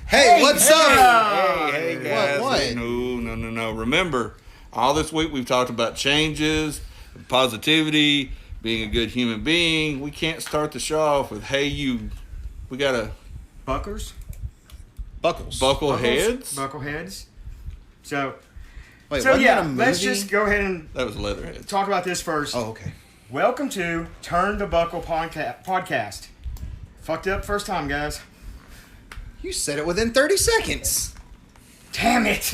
Hey, what's up? Hey, guys. What? No. Remember, all this week we've talked about changes, positivity, being a good human being. We can't start the show off with, hey, you. We got to... Buckles? Buckleheads? Buckleheads. So Wait, so wasn't yeah, that a movie? let's just go ahead and That was Leatherheads. talk about this first. Oh, okay. Welcome to Turn the Buckle podcast. Fucked up first time, guys. You said it within 30 seconds. Damn it.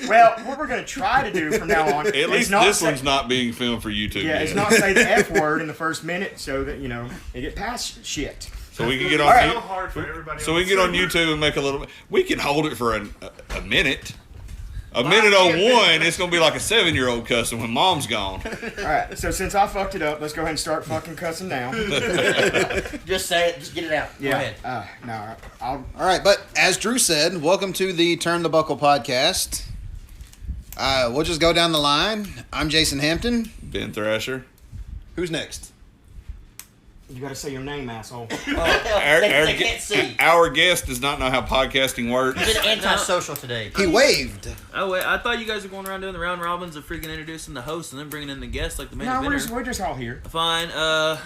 Well, what we're going to try to do from now on At is least not this say, one's not being filmed for YouTube yeah, yet. it's not say the F word in the first minute so that, they get past shit. So we can get on All right. So hard for everybody. So we can get on YouTube and make a little... We can hold it for a minute. A minute 01, it's going to be like a 7-year-old cussing when mom's gone. All right, so since I fucked it up, let's go ahead and start fucking cussing now. Just say it. Just get it out. Go ahead. No, I'll... All right, but as Drew said, welcome to the Turn the Buckle podcast. We'll just go down the line. I'm Jason Hampton. Ben Thrasher. Who's next? You gotta say your name, asshole. They can't see. Our guest does not know how podcasting works. You've been antisocial today. He waved. Oh wait, I thought you guys were going around doing the round robins of freaking introducing the host and then bringing in the guests like the main No, eventer. we're just all here. Fine. The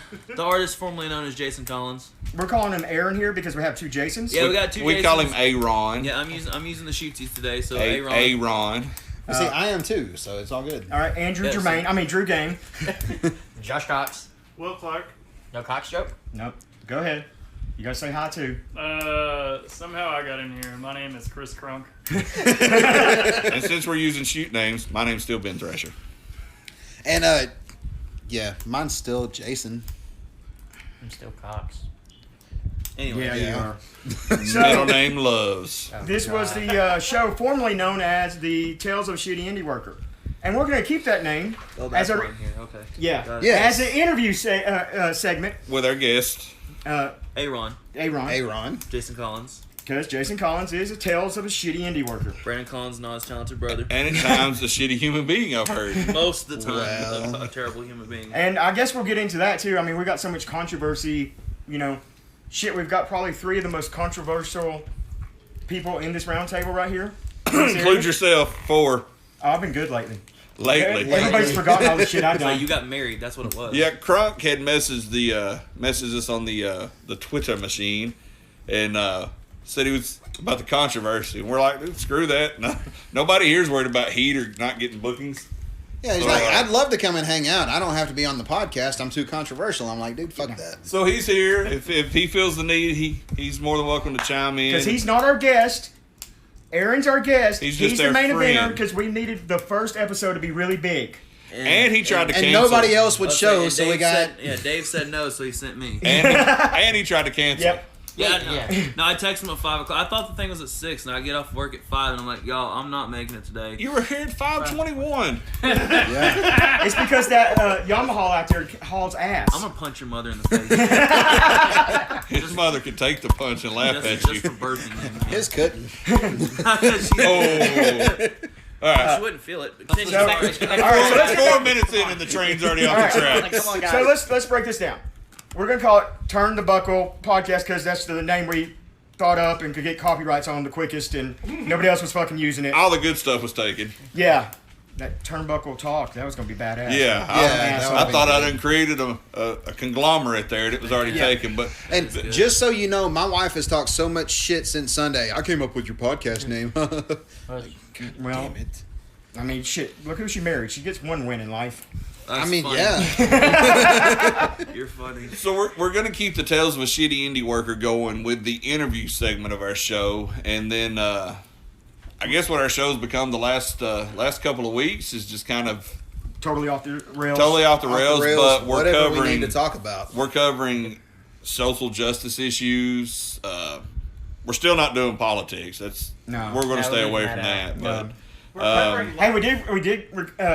artist formerly known as Jason Collins. We're calling him Aaron here because we have two Jasons. Yeah, we got two. We call him Jasons. Aaron. Yeah, I'm using the shootsies today, so Aaron. Aaron. See, I am too, so it's all good. All right, Andrew Yes. Drew Game. Josh Cox. Will Clark. No Cox joke. Nope. Go ahead. You gotta say hi too. Somehow I got in here. My name is Chris Crunk. And since we're using shoot names, my name's still Ben Thrasher. And, yeah, mine's still Jason. I'm still Cox. Anyway, Yeah, Yeah. you are. Middle name Loves. This was the show formerly known as the Tales of a Shitty Indie Worker, and we're gonna keep that name Oh, as that's a right here. Okay. yeah, Yes. as an interview segment. With our guest. Aaron. Aaron, Jason Collins. because Jason Collins is a Tales of a Shitty Indie Worker. Brandon Collins, not his talented brother. And at times a shitty human being, I've heard. Most of the time, Well. a terrible human being. And I guess we'll get into that too. I mean, we got so much controversy, shit. We've got probably 3 of the most controversial people in this round table right here. Include yourself 4 Oh, I've been good lately. lately. Everybody's forgotten all the shit I've It's like done. you got married. That's what it was. Yeah, Crunk had messaged us on the Twitter machine and said he was about the controversy. And we're like, dude, screw that. No, nobody here's worried about heat or not getting bookings. Yeah, he's like, I'd love to come and hang out. I don't have to be on the podcast. I'm too controversial. I'm like, dude, fuck that. So he's here. If he feels the need, he's more than welcome to chime in. Because he's not our guest. Aaron's our guest. He's just the our main eventer friend. because we needed the first episode to be really big. and he tried to And cancel. nobody else would Okay, show, and so we Dave got... said- Dave said no, so he sent me. And he tried to cancel. Yep. Yeah, Yeah. No, I texted him at 5 o'clock. I thought the thing was at 6, and I get off work at 5, and I'm like, y'all, I'm not making it today. You were here at 5:21. Yeah. It's because that Yamaha out there hauls ass. I'm gonna punch your mother in the face. His mother could take the punch and laugh just, at you. just for burping him. His couldn't. Oh. All right. She wouldn't feel it. But continue. So- Sorry. all right, so let's 4 minutes in and the train's already off the Like, tracks. come on, guys. So let's break this down. We're gonna call it Turn the Buckle podcast because that's the name we thought up and could get copyrights on the quickest, and nobody else was fucking using it. All the good stuff was taken. Yeah, that turnbuckle talk that was gonna be badass. Yeah, that I would thought be I good. done created a conglomerate there that was already Yeah. taken, but And just so you know, my wife has talked so much shit since Sunday. I came up with your podcast name. Well, Damn it. I mean, shit. Look who she married. She gets one win in life. I That's mean, funny. yeah. You're funny. so we're gonna keep the Tales of a Shitty Indie Worker going with the interview segment of our show, and then I guess what our show's become the last couple of weeks is just kind of Totally off the rails. totally off the Off the rails, rails, but we're whatever we covering need to talk about. we're covering social justice issues. We're still not doing politics. No. We're going to No, stay leave away that from out. that. No. But Hey, we did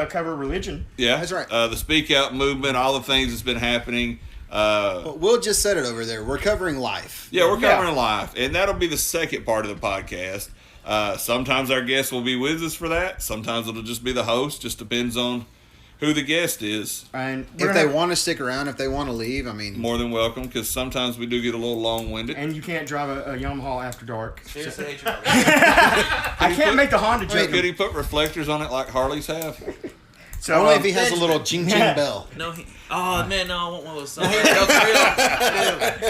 cover religion. yeah, That's right. The Speak Out movement, all the things that's been happening. But we'll just set it over there. We're covering life. Yeah, we're Yeah. covering life, and that'll be the second part of the podcast. Sometimes our guests will be with us for that. Sometimes it'll just be the host. Just depends on who the guest is. And we're If gonna- they want to stick around, if they want to leave, I mean, More than welcome, because sometimes we do get a little long-winded. and you can't drive a Yamaha after dark. Seriously, hate you. I can't make the Honda joke. Could he put reflectors on it like Harleys have? So, only if he has a little ching ching Yeah. bell. No, oh man, no, I want one of those. Dude,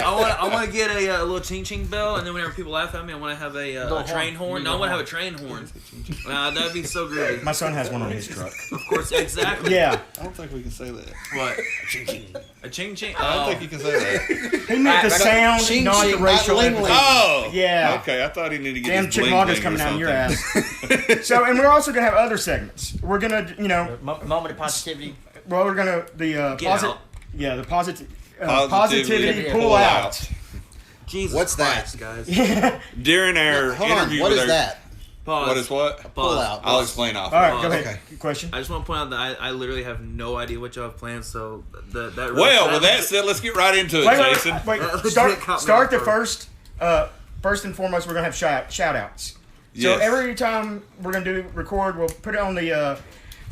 I want to get a little ching ching bell, and then whenever people laugh at me, I want to have a train horn. No, I want to have a train horn. That'd be so groovy. my son has one on his truck. Of course, exactly. Yeah, I don't think we can say that. What? A ching ching. I don't Oh. think you can say that. he meant the sound, Ching not the ching, not racial. ling ling. Oh! Yeah. Okay, I thought he needed to get Damn his bling Chickamauga's bling or coming out in your something. ass. So, and we're also gonna have other segments. We're gonna, Moment of positivity. well, we're gonna the Get out. Yeah, the positivity Positivity pull out. Jesus What's Christ, guys. During our Hold on, interview what with is our... that? Pause. What is what? Pause. Pull out. I'll explain off. All right, go ahead. Okay. Question. I just want to point out that I literally have no idea what y'all have planned, so that really Well, with that said, let's get right into it, Jason. Wait. Legit Start caught me the off first. First and foremost, we're gonna have shout outs. So Yes. every time we're gonna record, we'll put it on the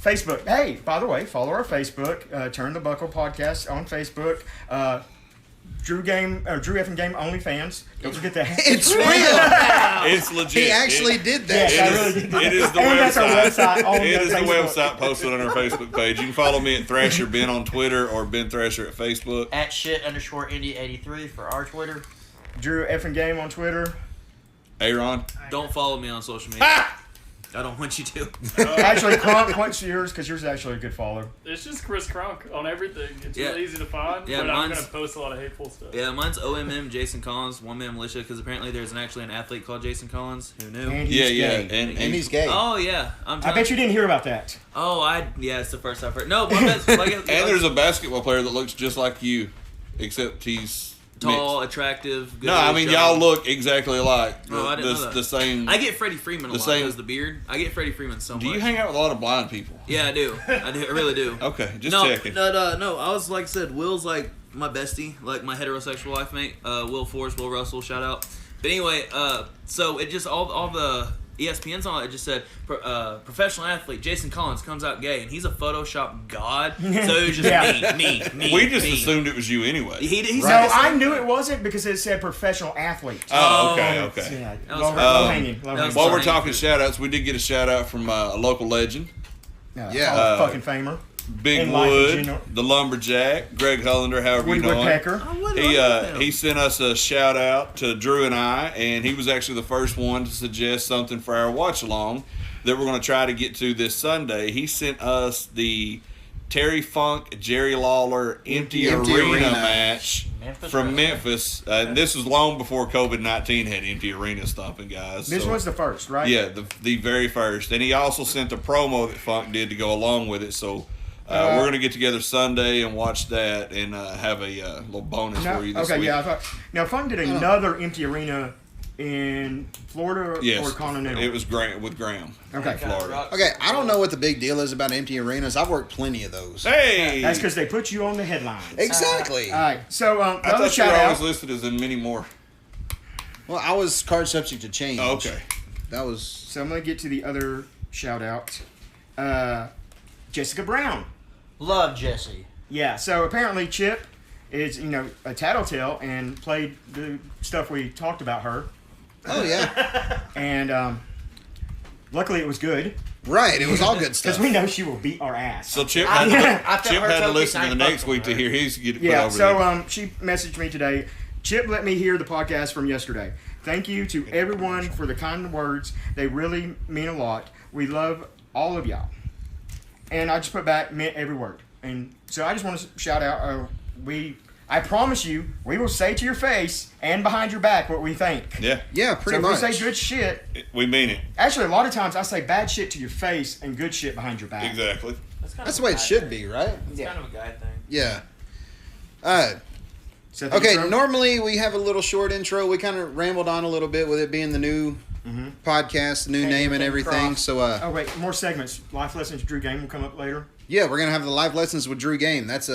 Facebook. Hey, by the way, follow our Facebook. Turn the Buckle Podcast on Facebook. Drew F and Game OnlyFans. Don't forget that. It's real. It's legit. He actually did that. Yes, I really did. It is the And website. that's our website on It is the Facebook. website posted on our Facebook page. You can follow me at Thrasher Ben on Twitter or Ben Thrasher at Facebook. At @shit_Indy83 for our Twitter. Drew F and Game on Twitter. Aaron. Don't follow me on social media. I don't want you to. Actually, Crunk, what's yours? Because yours is actually a good follower. It's just Chris Crunk on everything. It's Yeah. really easy to find, Yeah, but I'm mine's- going to post a lot of hateful stuff. Yeah, mine's OMM Jason Collins, One Man Militia, because apparently there's actually an athlete called Jason Collins. Who knew? And he's Yeah, yeah. gay. And he's gay. Oh yeah, I bet you didn't hear about that. Oh, it's the first I've heard. No, one that's like, And there's a basketball player that looks just like you, except he's tall, mixed. attractive. Good No, I mean job. y'all look exactly alike. Oh, I didn't know that. The same. I get Freddie Freeman a the lot same- because the beard. I get Freddie Freeman so much. Do you hang out with a lot of blind people? Yeah, I do. I really do. Okay, just no, checking. No. I was like I said, Will's like my bestie, like my heterosexual life mate. Will Forrest, Will Russell, shout out. But anyway, so it just all the ESPN's on it just said professional athlete Jason Collins comes out gay, and he's a Photoshop god. So it was just Yeah. me. We just me. assumed it was you anyway. He's No, Right. I knew it wasn't because it said professional athlete. Oh, okay, Oh. okay. Yeah, That was low, her. low hanging. Low that hanging. was While we're Sorry. talking shout outs, we did get a shout out from a local legend, Yeah. Hall of fucking famer. Big In life in Wood, general. the lumberjack, Greg Hollander, however Woody you know him. Woodpecker. He sent us a shout out to Drew and I, and he was actually the first one to suggest something for our watch along that we're going to try to get to this Sunday. He sent us the Terry Funk, Jerry Lawler Empty Arena match Memphis from Road. Memphis. And this was long before COVID-19 had empty arena stomping, guys. This So- was the first, right? yeah, the very first. And he also sent a promo that Funk did to go along with it. So we're going to get together Sunday and watch that and have a little bonus No? for you this Okay, week. yeah. I thought. Now, Funk did another empty arena in Florida Yes, or Continental. it was Graham with Graham. Okay. in Florida. Okay, I don't know what the big deal is about empty arenas. I've worked plenty of those. Hey, That's because they put you on the headlines. Exactly. All right. So, I another thought you shout were always out. listed as in many more. Well, I was card subject to change. Oh, okay. That was. So I'm gonna get to the other shout out. Jessica Brown. Love Jesse. Yeah. So apparently Chip is a tattletale and played the stuff we talked about her, Oh yeah. and luckily it was good Right. It was all good stuff. because we know she will beat our ass. So Chip I had felt Chip her had to focus listen to the on next week to her. hear his get it put Yeah, over so there. she messaged me today. Chip let me hear the podcast from yesterday. Thank you to everyone for the kind words. They really mean a lot. We love all of y'all. And I just put back, meant every word. And so I just want to shout out, I promise you, we will say to your face and behind your back what we think. Yeah, Yeah, pretty So much. if we say good shit, we mean it. actually a lot of times I say bad shit to your face and good shit behind your back. Exactly. That's the way it should be, right? It's kind of a guy thing. Yeah. Is that the Okay, intro? normally we have a little short intro. We kind of rambled on a little bit with it being the new podcast, the new name and came everything. across. So, Oh wait, more segments. Life lessons Drew Game will come up later. yeah, we're going to have the live lessons with Drew Game. That's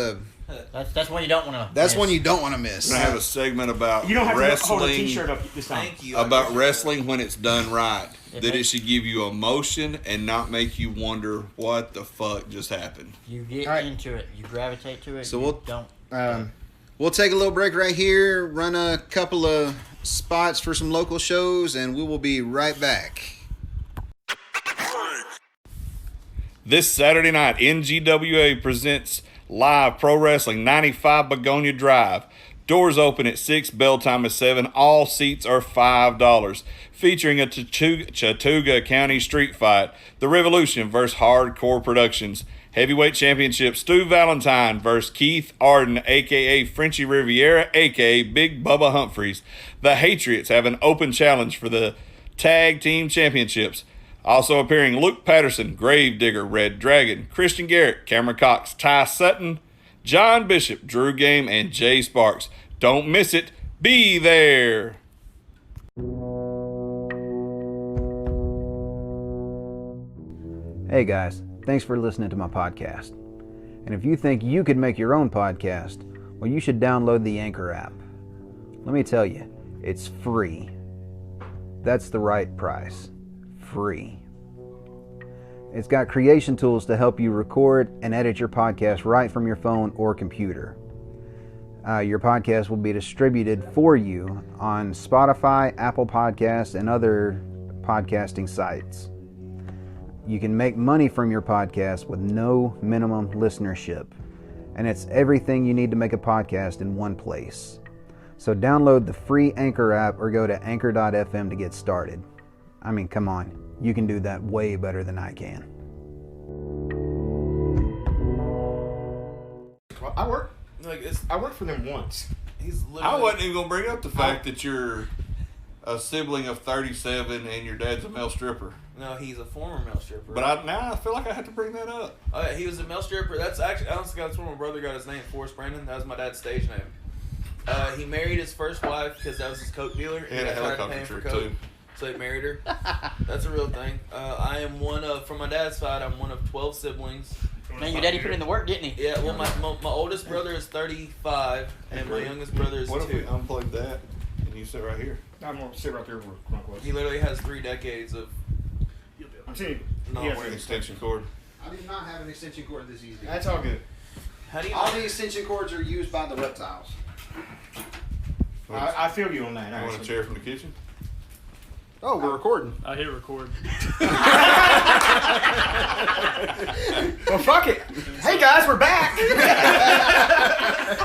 That's one you don't want to. That's one you don't want to miss. We're gonna have a segment about You don't have to hold a wrestling. T-shirt up this time. Thank you. About wrestling when it's done right. It That it makes- should give you emotion and not make you wonder what the fuck just happened. You get All right. into it. You gravitate to it. So you we'll- don't. We'll take a little break right here, run a couple of spots for some local shows, and we will be right back. This Saturday night, NGWA presents live Pro Wrestling 95 Begonia Drive. Doors open at 6, bell time is 7. All seats are $5. Featuring a Chattooga County street fight, The Revolution vs. Hardcore Productions. Heavyweight Championship, Stu Valentine versus Keith Arden, a.k.a. Frenchie Riviera, a.k.a. Big Bubba Humphreys. The Hatriots have an open challenge for the Tag Team Championships. Also appearing Luke Patterson, Gravedigger, Red Dragon, Christian Garrett, Cameron Cox, Ty Sutton, John Bishop, Drew Game, and Jay Sparks. Don't miss it. Be there. Hey guys, thanks for listening to my podcast. And if you think you could make your own podcast, well, you should download the Anchor app. Let me tell you, it's free. That's the right price. Free. It's got creation tools to help you record and edit your podcast right from your phone or computer. Your podcast will be distributed for you on Spotify, Apple Podcasts, and other podcasting sites. You can make money from your podcast with no minimum listenership. And it's everything you need to make a podcast in one place. So download the free Anchor app or go to anchor.fm to get started. I mean, come on. You can do that way better than I can. Well, I work Like for them once. he's literally. I wasn't even going to bring up the fact that you're a sibling of 37 and your dad's a male stripper. No, he's a former male stripper. But now I feel like I have to bring that up. Oh, yeah, he was a male stripper. That's actually, honestly, that's where my brother got his name, Forrest Brandon. That was my dad's stage name. He married his first wife because that was his coke dealer. He had a tried to pay helicopter him for trick, coke, too. so he married her. That's a real thing. I am one of, from my dad's side, I'm one of 12 siblings. Man, your daddy put in the work, didn't he? Yeah, well, my oldest brother is 35, and my youngest brother is What if we 2. unplug that and you sit right here? I'm gonna sit right there real close. He literally has 3 decades of. I'm seeing. No, he has An an extension cord. I do not have an extension cord this easy. That's all good. How do you? All the extension cords are used by the reptiles. I feel you on that. You want a Actually. chair from the kitchen? Oh, we're recording. I hit record. Well, fuck it. Hey guys, we're back.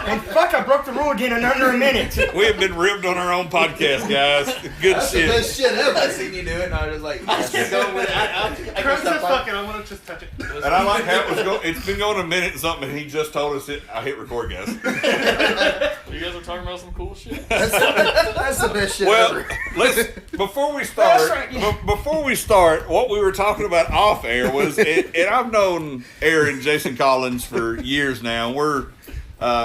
And fuck, I broke the rule again in under a minute. We have been ribbed on our own podcast, guys. Good That's the shit. best shit I ever. seen you do it, and I was like, Go with it. Chris said, "Fuck it, I want to just touch it." And I like how it was going. It's been going a minute and something, and he just told us it. I hit record, guys. You guys are talking about some cool shit. That's the best shit Well, ever. let's before we start. That's right, yeah. Before we start, what we were talking about off air was, and I've known Aaron Jason Collins for years now. We're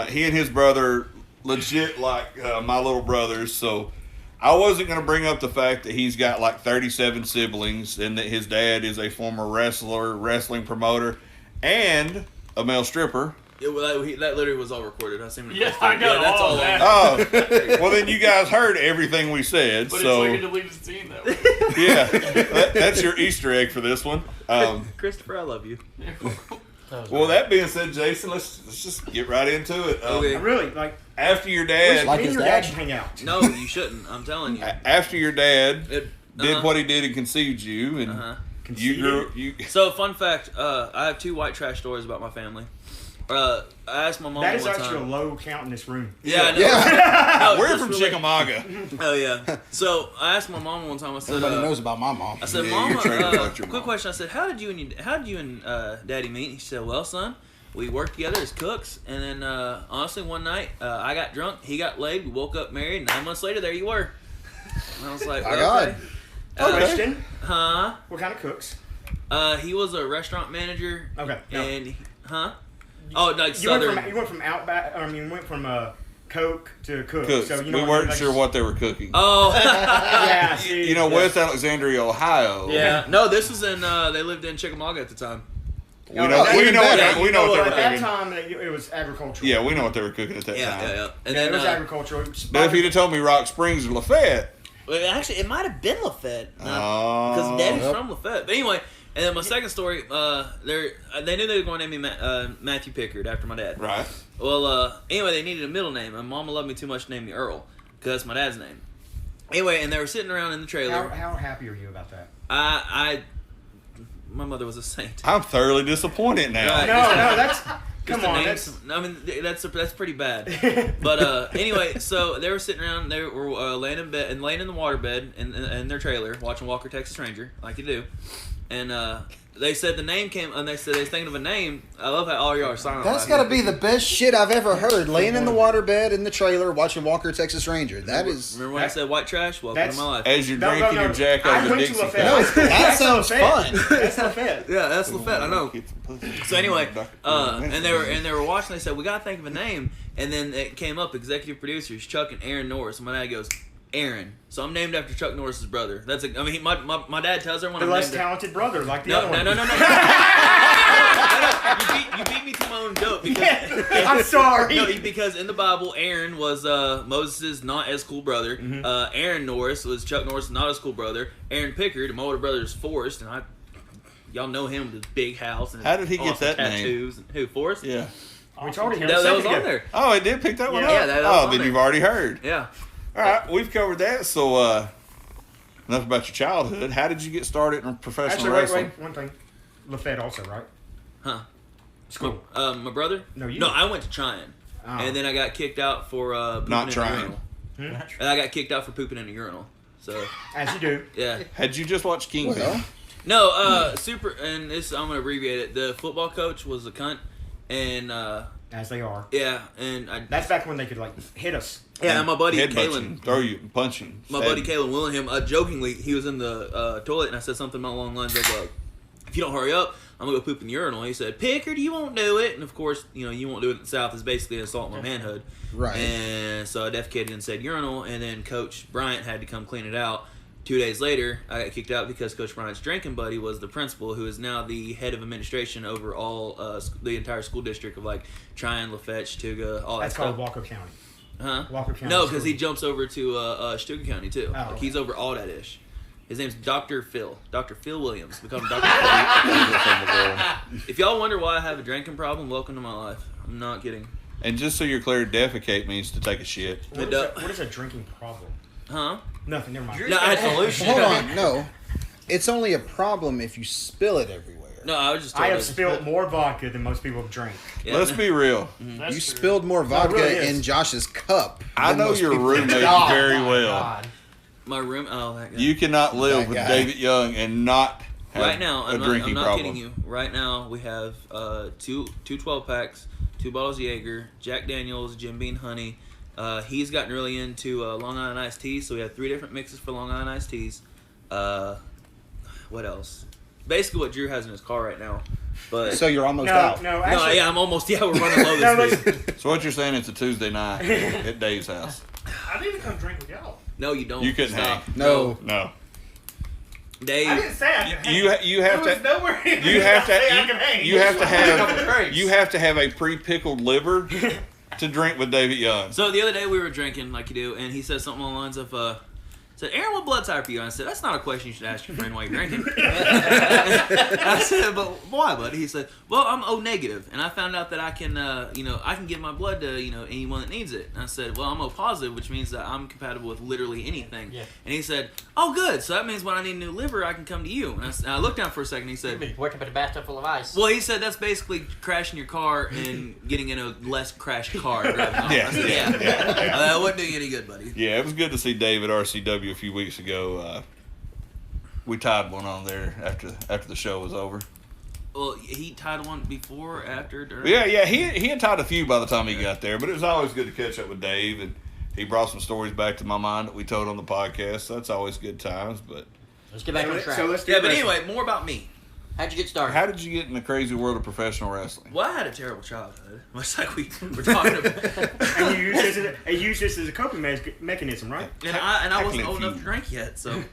he and his brother legit like my little brothers. So I wasn't going to bring up the fact that he's got like 37 siblings and that his dad is a former wrestler, wrestling promoter, and a male stripper. Yeah, well, that literally was all recorded. I seen it. Yeah, I got that's all all that. Oh, well then you guys heard everything we said. But so it's like a deleted scene that way. yeah, that's your Easter egg for this one. Christopher, I love you. Well, that being said, Jason, let's just get right into it. Okay. Really, like, After your dad, Like me and his your dad dad? should hang out. No, you shouldn't. I'm telling you. after your dad It, did what he did and conceived you, and you grew. You So, fun fact: I have 2 white trash stories about my family. I asked my mom That is one actually a time. low count in this room. Yeah, I know. Yeah, No, we're just from really- Chickamauga. Oh yeah. So I asked my mom one time. I said, everybody knows about my mom. I said, Yeah, Mama, you're trying to collect your quick mom. question. I said, how did you and Daddy meet? He said, well, son, we worked together as cooks, and then honestly, one night I got drunk, he got laid, we woke up married, and 9 months later, there you were. And I was like, My well, okay. Question: Huh? What kind of cooks? He was a restaurant manager. Okay, no. And huh? Oh, like You went Southern. from Outback. I mean, went from Coke to Cook. Cooks. So you know we what, weren't like- sure what they were cooking. Oh. Yeah, see, You know, West Alexandria, Ohio. Yeah. No, this was in. They lived in Chickamauga at the time. We know what they were At that cooking. time, it was agricultural. Yeah, we know what they were cooking at that Yeah, time. yeah. And Yeah, then it was agricultural. Now, if you'd have told me Rock Springs or Lafayette, well, actually, it might have been Lafayette because Daddy's Yep. from Lafayette. But anyway, and then my second story, they knew they were going to name me Matthew Pickard after my dad. right? Well, anyway, they needed a middle name, and Mama loved me too much to name me Earl because that's my dad's name. Anyway, and they were sitting around in the trailer. How happy are you about that? My mother was a saint. I'm thoroughly disappointed now. Right. No, that's Just come to on. name That's some- I mean, that's pretty bad. But anyway, so they were sitting around. They were laying in bed and laying in the waterbed in their trailer, watching Walker Texas Ranger, like you do. And they said the name came, and they said they was thinking of a name. I love how all y'all are silent. That's got to be the best shit I've ever heard. Laying in the waterbed in the trailer watching Walker Texas Ranger. That is. Remember when I said white trash? Welcome to my life. As you're No, drinking no. your Jack I over went to Dixie Lafayette. cup. No, that sounds fun. That's Lafayette. Yeah, that's Lafayette. I know. So anyway, and they were watching. They said we gotta think of a name, and then it came up. Executive producers Chuck and Aaron Norris. And my dad goes, Aaron. So I'm named after Chuck Norris's brother. That's my dad tells everyone The I'm less named talented brother, like the No, other no, one. no, no, no. You beat me to my own joke because I'm sorry. no, because in the Bible, Aaron was Moses' not as cool brother. Aaron Norris was Chuck Norris' not as cool brother. Aaron Pickard, my older brother, is Forrest, and y'all know him with his big house and his How did he get awesome that name? tattoos. And who, Forrest? Yeah. We told you. That was on there. Oh, it did pick that one Yeah. up? Yeah, that was on then there. you've already heard. Yeah. All right, we've covered that. So, enough about your childhood. How did you get started in professional Actually, wrestling? wait. One thing. Lafayette also, right? Huh. School. My brother? No, you. No, I went to Tryon. Oh. And then I got kicked out for pooping Not in a trying. urinal. And I got kicked out for pooping in a urinal. So, As you do. yeah. Had you just watched Kingpin? Well, No, super, and this, I'm going to abbreviate it. The football coach was a cunt. And, As they are. yeah, and That's back when they could, like, hit us. yeah, and my buddy Headbutting, Kalen, throw you, punching. my buddy Kalen Willingham, jokingly, he was in the toilet, and I said something along the lines of, if you don't hurry up, I'm going to go poop in the urinal. And he said, Pickard, you won't do it. And, of course, you won't do it in the South is basically an assault on my manhood. Right. And so I defecated in said urinal, and then Coach Bryant had to come clean it out. 2 days later, I got kicked out because Coach Bryant's drinking buddy was the principal, who is now the head of administration over all the entire school district of like Tryon, Lafayette, Chattooga, all That's that called stuff. Walker County. Huh? Walker County. No, because he School. jumps over to Chattooga County too. Oh, Like okay. he's over all that ish. His name's Dr. Phil. Dr. Phil Williams. We call him Dr. Phil. If y'all wonder why I have a drinking problem, welcome to my life. I'm not kidding. And just so you're clear, defecate means to take a shit. What is a drinking problem? Huh? Nothing, never mind. No, I had hold on. No. It's only a problem if you spill it everywhere. No, I was just. I told have us- spilled more vodka than most people have drank. Yeah, Let's be real. That's You true. spilled more vodka really is. in Josh's cup. I than know most your people. roommate Oh, very my well. God. my room. Oh, that guy. You cannot live That with guy. David Young and not have Right now, a I'm drinking not problem. kidding you. Right now, we have two 12 packs, 2 bottles of Jaeger, Jack Daniels, Jim Beam Honey. He's gotten really into Long Island iced teas, so we have 3 different mixes for Long Island iced teas. What else? Basically, what Drew has in his car right now. But So you're almost No, out. no, no, actually. yeah, I'm almost. Yeah, we're running low No, this week. So what you're saying? It's a Tuesday night at Dave's house. I didn't come drink with y'all. No, you don't. You couldn't Stop. hang. No. No. Dave. I didn't say I could hang. You have There was to. nowhere in You there have that I say I to. can hang. You have to Couple have. crates. You have to have a pre-pickled liver to drink with David Young. So the other day we were drinking like you do, and he said something along the lines of, said, Aaron, what blood type are you? And I said, that's not a question you should ask your friend while you're drinking. I said, but why, buddy? He said, well, I'm O negative, and I found out that I can, I can give my blood to, anyone that needs it. And I said, well, I'm O positive, which means that I'm compatible with literally anything. Yeah. And he said, oh, good. So that means when I need a new liver, I can come to you. And I looked down for a second. And he said, Wake up in a bathtub full of ice. well, he said that's basically crashing your car and getting in a less crashed car. And driving off. Yeah, I said, yeah. That wouldn't do you any good, buddy. Yeah, it was good to see David RCW a few weeks ago. We tied one on there after the show was over. Well, he tied one before, after, during. Yeah, he had tied a few by the time he got there, but it was always good to catch up with Dave, and he brought some stories back to my mind that we told on the podcast. So that's always good times. But Let's get back on track. So let's do Yeah, but wrestling. anyway, more about me. How'd you get started? how did you get in the crazy world of professional wrestling? Well, I had a terrible childhood, much like we were talking about. And you use this as a coping mechanism, right? And I wasn't Technically, old enough if to you- drink yet, so.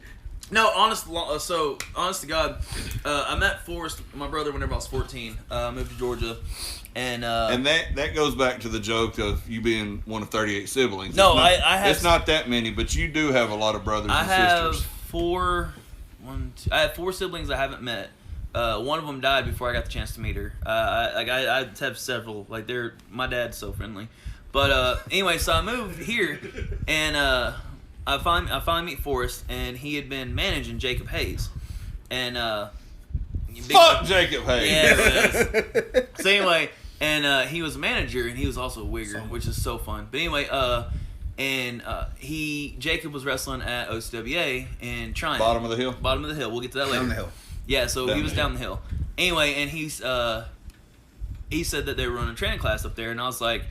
No, honest to God, I met Forrest, my brother, whenever I was 14. Moved to Georgia, and that goes back to the joke of you being one of 38 siblings. No, It's not, I have- It's not that many, but you do have a lot of brothers I and have sisters. I have 4 siblings I haven't met. One of them died before I got the chance to meet her. I have several. Like my dad's so friendly. But anyway, so I moved here, and I finally meet Forrest, and he had been managing Jacob Hayes, and Fuck Jacob Hayes. Yeah. So anyway, and he was a manager, and he was also a wigger, which is so fun. But anyway, Jacob was wrestling at OCWA in Tryon. Bottom of the hill. Bottom of the hill. We'll get to that later. Down the hill. Yeah, so Down he was the down the hill. Anyway, and he said that they were running a training class up there, and I was like,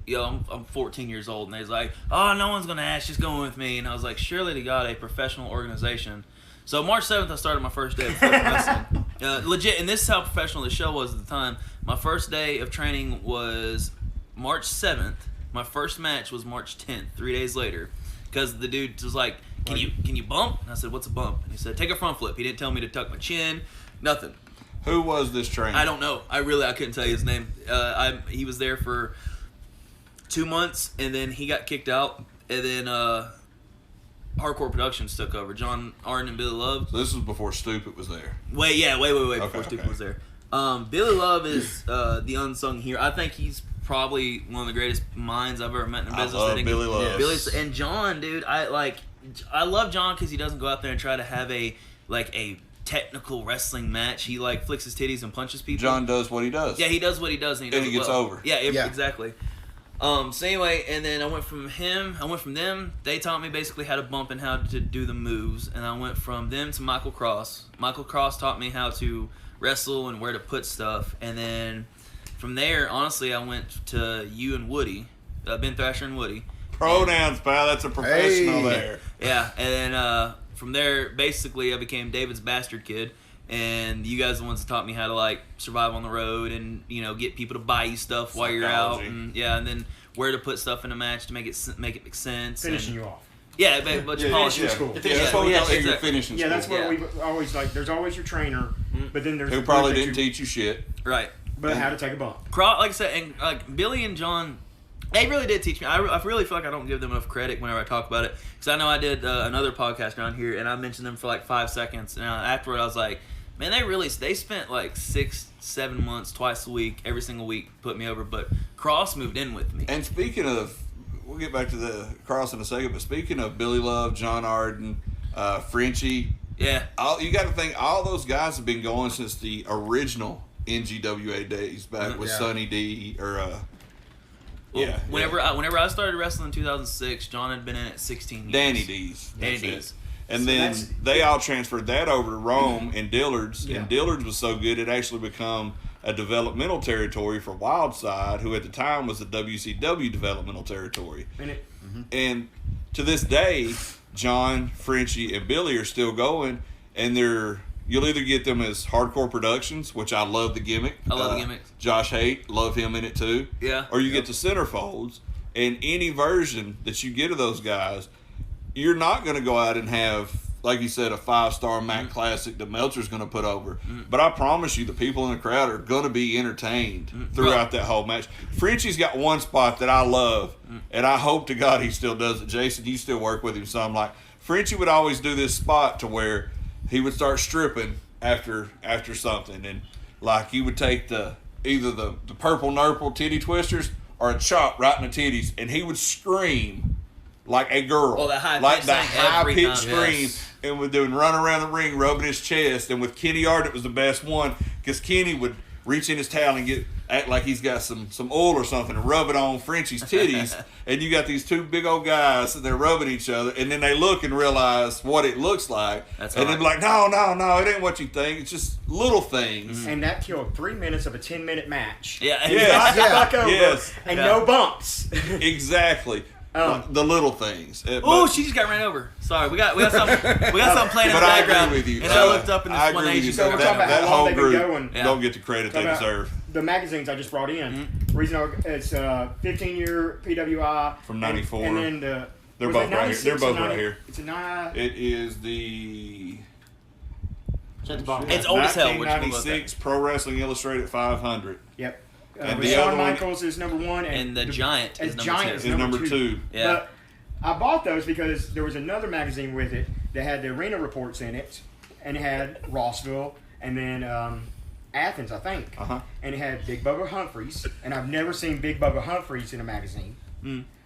yo, I'm 14 years old, and he's like, oh, no one's gonna ask, just going with me. And I was like, surely to God, a professional organization. So March 7th, I started my first day of wrestling. Legit, and this is how professional the show was at the time. My first day of training was March 7th. My first match was March 10th, 3 days later, because the dude was like, can you bump? And I said, what's a bump? And he said, take a front flip. He didn't tell me to tuck my chin, nothing. Who was this trainer? I don't know. I couldn't tell you his name. He was there for 2 months, and then he got kicked out, and then Hardcore Productions took over. John Arden and Billy Love. So this was before Stupid was there. Way before Okay, Stupid okay. was there. Billy Love is the unsung hero. I think he's probably one of the greatest minds I've ever met in the I business. love think Billy Love. And John, dude, I love John because he doesn't go out there and try to have a technical wrestling match. He flicks his titties and punches people. John does what he does. Yeah, he does what he does, and he does he it gets well. over. Yeah, Yeah. exactly. So anyway, and then I went from them. They taught me basically how to bump and how to do the moves, and I went from them to Michael Cross. Michael Cross taught me how to wrestle and where to put stuff, and then from there, honestly, I went to you and Woody, Ben Thrasher and Woody. Pronouns, pal. That's a professional Hey. there. Yeah, and then from there, basically, I became David's bastard kid. And you guys are the ones that taught me how to survive on the road and get people to buy you stuff while you're out, Psychology. and then where to put stuff in a match to make it make sense. Finishing and, you off. Yeah, but you polish yeah. it. School. Yeah, that's what we Yeah, call it. You're exactly. finishing Yeah, school. that's what Yeah. we always there's always your trainer, but then there's Who probably that didn't teach you shit. Right. but how to take a bump. Like I said, and Billy and John, they really did teach me. I really feel like I don't give them enough credit whenever I talk about it, because I know I did another podcast around here, and I mentioned them for 5 seconds, and afterward I was like, man, they spent 6-7 months, twice a week, every single week, put me over. But Cross moved in with me. And speaking of, we'll get back to the Cross in a second, but speaking of Billy Love, John Arden, Frenchie, Yeah. you got to think all those guys have been going since the original NGWA days back with Yeah. Sonny D or Whenever I started wrestling in 2006, John had been in it 16 years. Danny D's. Danny That's it. D's. And So then that's- they all transferred that over to Rome and Dillard's. Yeah. And Dillard's was so good it actually become a developmental territory for Wildside, who at the time was the WCW developmental territory. And to this day, John, Frenchie, and Billy are still going, and you'll either get them as Hardcore Productions, which I love the gimmick. I love the gimmick. Josh Haight, love him in it too. Yeah. Or you get the Centerfolds, and any version that you get of those guys, you're not going to go out and have, like you said, a 5-star Mac Classic that Meltzer's going to put over. But I promise you, the people in the crowd are going to be entertained throughout that whole match. Frenchie's got one spot that I love, and I hope to God he still does it. Jason, you still work with him, so I'm like, Frenchie would always do this spot to where he would start stripping after something, and he would take either the purple nurple titty twisters or a chop right in the titties, and he would scream like a girl. Oh, that like high-pitched that thing every high-pitched time. scream, Yes. and would do run around the ring rubbing his chest. And with Kenny Art, it was the best one because Kenny would reach in his towel and act like he's got some oil or something and rub it on Frenchie's titties. And you got these two big old guys sitting there rubbing each other, and then they look and realize what it looks like. That's and right. then be like, no, it ain't what you think. It's just little things. And that killed 3 minutes of a 10-minute match. Yeah. Yes. Back over, Yes. and Yeah. no bumps. Exactly. The little things. Oh, she just got ran over. Sorry, we got something playing in the But I background. agree with you. And I looked up in I this one agree with you. Asian So we're girl. talking about That how long whole they've been group going. Yeah. don't get the credit they Talk about deserve. The magazines I just brought in. Reason it's 15-year PWI From 94. and then They're Was both it right here. 96 They're or both right 90? here. It's a 9. It is the It's at the bottom. It's old as hell. Which one was that? 1996 Pro Wrestling Illustrated 500. Yep. And But the Shawn other one- Michaels is number 1, And the Giant is number Giant 2. is Is number 2. Yeah. But I bought those because there was another magazine with it that had the arena reports in it, and it had Rossville, and then Athens, I think. Uh-huh. And it had Big Bubba Humphreys, and I've never seen Big Bubba Humphreys in a magazine.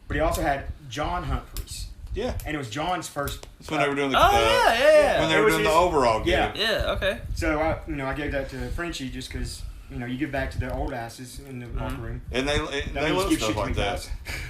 But he also had John Humphreys, Yeah. and it was John's first. That's when they were doing the Oh, yeah. when they It were was doing the his- overall game. yeah. Yeah, okay. So I gave that to Frenchie just because you give back to the old asses in the locker room. And they That love means give stuff shit to like me, that.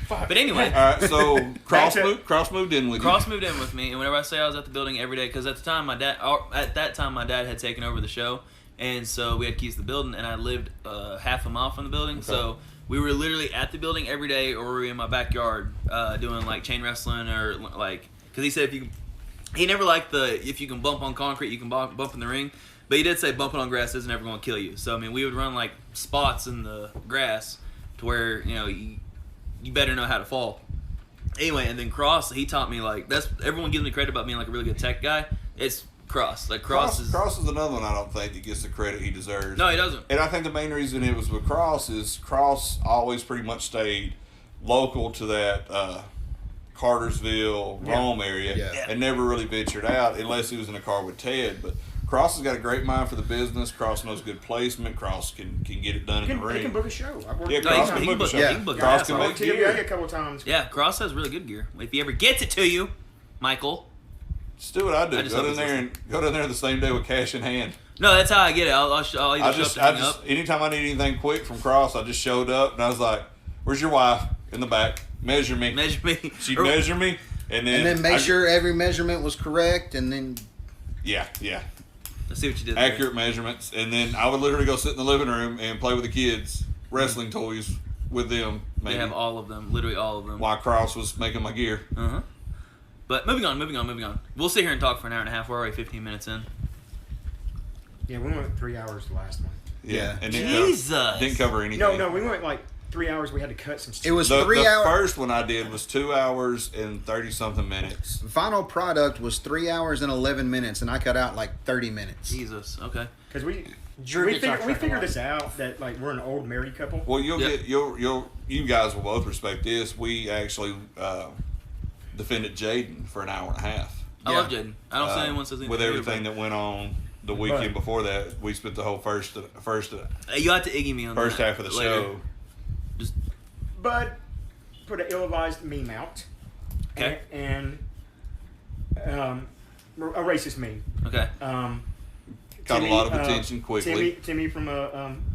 guys. But anyway, All right, so Cross to- moved in with Cross you. moved in with me, and whenever I say I was at the building every day, because at that time my dad had taken over the show, and so we had keys to the building, and I lived half a mile from the building, so we were literally at the building every day, or we were in my backyard doing like chain wrestling or like, because he said he never liked if you can bump on concrete, you can bump in the ring. But he did say bumping on grass isn't ever going to kill you. So, I mean, we would run, like, spots in the grass to where, you better know how to fall. Anyway, and then Cross, he taught me, like, everyone gives me credit about being, like, a really good tech guy. It's Cross. Like, Cross is... Cross is another one I don't think that gets the credit he deserves. No, he doesn't. And I think the main reason it was with Cross is Cross always pretty much stayed local to that Cartersville, Rome area, Yeah. and never really ventured out unless he was in a car with Ted. But Cross has got a great mind for the business. Cross knows good placement. Cross can get it done in the He ring. can book a show. I've worked Yeah, with Cross him. can he can book a book- show. he can book Cross ass can off. make Worked with TWA gear. a couple times. Yeah, Cross has really good gear. If he ever gets it to you, Michael. Just do what I do. I just Go hope down he's there and go down there the same day with cash in hand. No, that's how I get it. I'll either show up to hang up. Anytime I need anything quick from Cross, I just showed up and I was like, "Where's your wife?" In the back. Measure me. Measure me. She'd measure me, and then make sure every measurement was correct, and then Yeah. Let's see what you did there. Accurate measurements, and then I would literally go sit in the living room and play with the kids, wrestling toys with them. They Maybe have all of them. Literally all of them. while Cross was making my gear. Uh-huh. But moving on. We'll sit here and talk for an hour and a half. We're already 15 minutes in. Yeah, we went 3 hours the last one. Yeah. and Jesus. didn't cover anything. No, we went like 3 hours. We had to cut some stuff. it was The 3 hours. first one I did was 2 hours and 30-something minutes. Final product was 3 hours and 11 minutes, and I cut out like 30 minutes. Jesus. Okay. Because we Drew gets our figured track this out that like we're an old married couple. Well, you'll Yep. get you guys will both respect this. We actually defended Jaden for an hour and a half. I love Jaden. I don't see Uh, anyone says anything. with negative everything about that went on the weekend before that. We spent the whole first it. You have to Iggy me on first that half of the later. show. But put an ill-advised meme out. Okay. And a racist meme. Okay. Got Timmy, a lot of attention quickly. Timmy from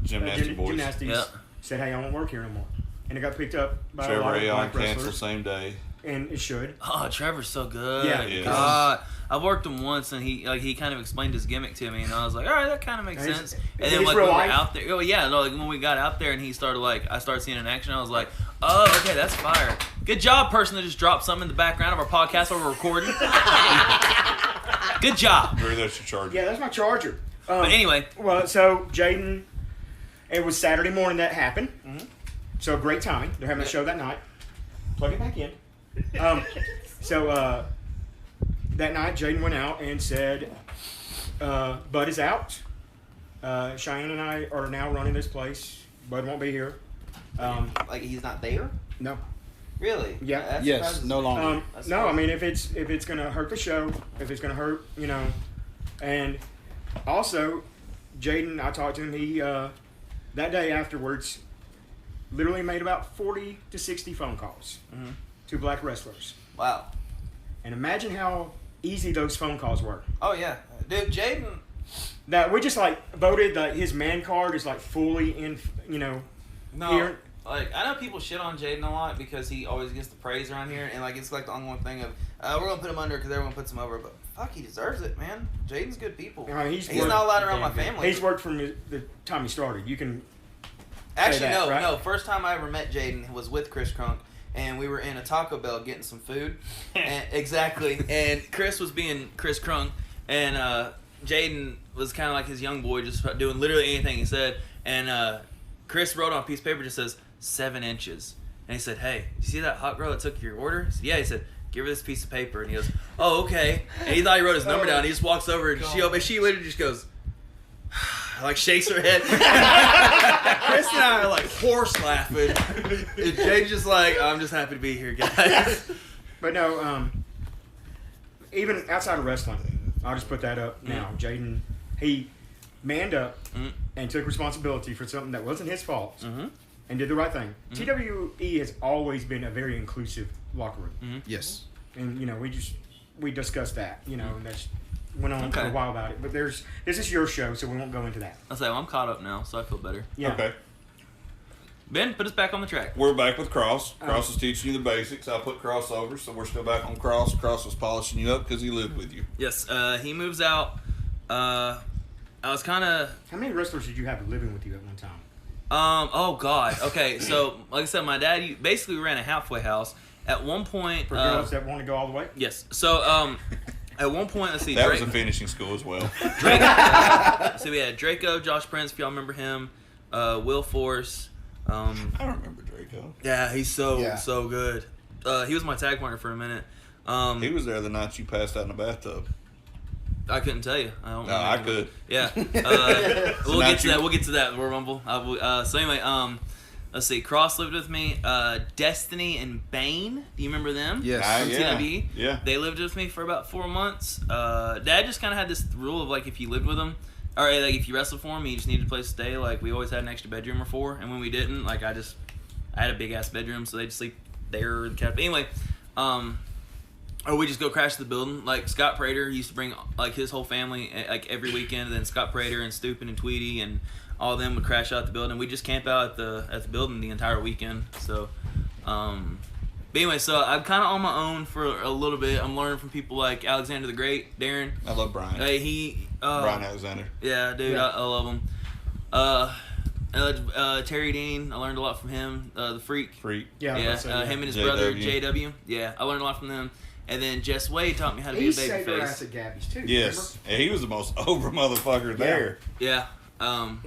Gymnastic Boys. Gymnastics Yeah. said, "Hey, I don't work here no more," and it got picked up by a Trevor lot of Aon black canceled wrestlers, same day. and it should. Oh, Trevor's so good. Yeah. Yeah. God. I've worked him once, and he kind of explained his gimmick to me, and I was like, all right, that kind of makes He's- sense. is And then he like real when we were life? out there, like when we got out there, and he started I started seeing it in action. I was like, oh, okay, that's fire. Good job, person that just dropped something in the background of our podcast while we're recording. Good job. Drew, that's your charge. Yeah, that's my charger. But anyway, Well, so Jaden, it was Saturday morning that happened. So great timing. They're having a show that night. Plug it back in. So that night, Jaden went out and said, "Bud is out. Cheyenne and I are now running this place. Bud won't be here." Like he's not there? No. Really? Yeah. That Yes, surprises no me. longer. That's No, I awesome. mean if it's gonna hurt the show, if it's gonna hurt, and also, Jaden, I talked to him. He that day afterwards, literally made about 40 to 60 phone calls to black wrestlers, Wow. and imagine how easy those phone calls were. Oh yeah, dude, Jaden. That we just voted that his man card is fully in, no. here. Like, I know people shit on Jaden a lot because he always gets the praise around here, and it's the ongoing thing of we're gonna put him under because everyone puts him over, but fuck, he deserves it, man. Jaden's good people. He's He's worked- not allowed around my Damn good. family. He's worked from the time he started. You can Actually, that, no, right? no. First time I ever met Jaden was with Chris Crunk, and we were in a Taco Bell getting some food. And, exactly. And Chris was being Chris Crunk, and Jaden was kind of like his young boy, just doing literally anything he said. And Chris wrote on a piece of paper, just says 7 inches. And he said, "Hey, you see that hot girl that took your order?" I said, "Yeah." He said, give her this piece of paper. And he goes, oh, okay. And he thought he wrote his number down. He just walks over and she literally just goes, like shakes her head. Chris and I are like horse laughing. And Jake's just like, I'm just happy to be here, guys. But no, even outside of wrestling, I'll just put that up now. Jaden, he manned up and took responsibility for something that wasn't his fault and did the right thing. TWE has always been a very inclusive locker room. Yes. And, you know, we discussed that, you know, and that's went on for a while about it. But this is your show, so we won't go into that. I'll say, well, I'm caught up now, so I feel better. Yeah. Okay. Ben, put us back on the track. We're back with Cross. Cross is teaching you the basics. I put Cross over, so we're still back on Cross. Cross was polishing you up because he lived with you. Yes, he moves out. I was kind of... How many wrestlers did you have living with you at one time? Oh, God. Okay, so, like I said, my dad basically ran a halfway house. At one point... For girls that want to go all the way? Yes. So, at one point, let's see. That was a finishing school as well. So we had Draco, Josh Prince, if y'all remember him. Will Force. I remember Draco. Yeah, he's so good. He was my tag partner for a minute. He was there the night you passed out in the bathtub. I couldn't tell you. I don't. No, I could. Yeah. We'll get to that. We'll get to that. Royal Rumble. So anyway, let's see. Cross lived with me. Destiny and Bane. Do you remember them? Yes. From Yeah. TWE? Yeah. They lived with me for about 4 months. Dad just kind of had this rule of like if you lived with him, or like if you wrestled for him, you just needed a place to stay. Like we always had an extra bedroom or 4, and when we didn't, like I had a big ass bedroom, so they just sleep there. Anyway, or we just go crash the building. Like Scott Prater used to bring like his whole family like every weekend, and then Scott Prater and Stupin and Tweety and all of them would crash out the building. We just camp out at the building the entire weekend. So, but anyway, so I'm kind of on my own for a little bit. I'm learning from people like Alexander the Great, Darren. I love Brian. Hey, Brian Alexander. Yeah, dude, Yeah. I love him. Terry Dean, I learned a lot from him. The Freak. Freak. Yeah, I was Yeah, about to say, yeah. him and his JW. brother JW. Yeah, I learned a lot from them. And then Jess Wade taught me how to He be a saved her ass babyface. at Gabby's too. Yes. And he was the most over motherfucker there. Yeah.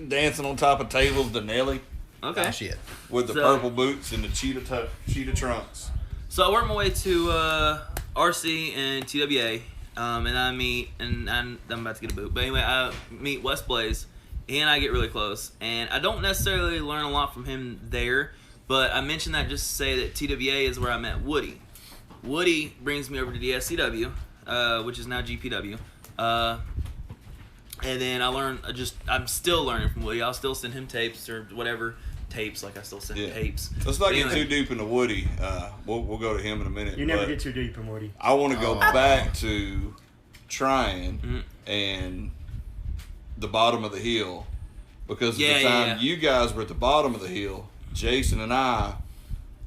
Dancing on top of tables to Nelly Okay. Oh, shit. with the So- purple boots and the cheetah trunks. So I work my way to RC and TWA, and I meet, and I'm about to get a boot. But anyway, I meet Wes Blaze. He and I get really close, and I don't necessarily learn a lot from him there, but I mentioned that just to say that TWA is where I met Woody. Woody brings me over to DSCW, which is now GPW. And then I learn, I'm still learning from Woody. I'll still send him tapes or whatever. Tapes, like I still send him tapes. Let's not get Anyway. too deep into Woody. We'll go to him in a minute. You never but get too deep in Woody. I want to go back to trying Mhm. and the bottom of the hill because Yeah, at the yeah, time yeah. you guys were at the bottom of the hill, Jason and I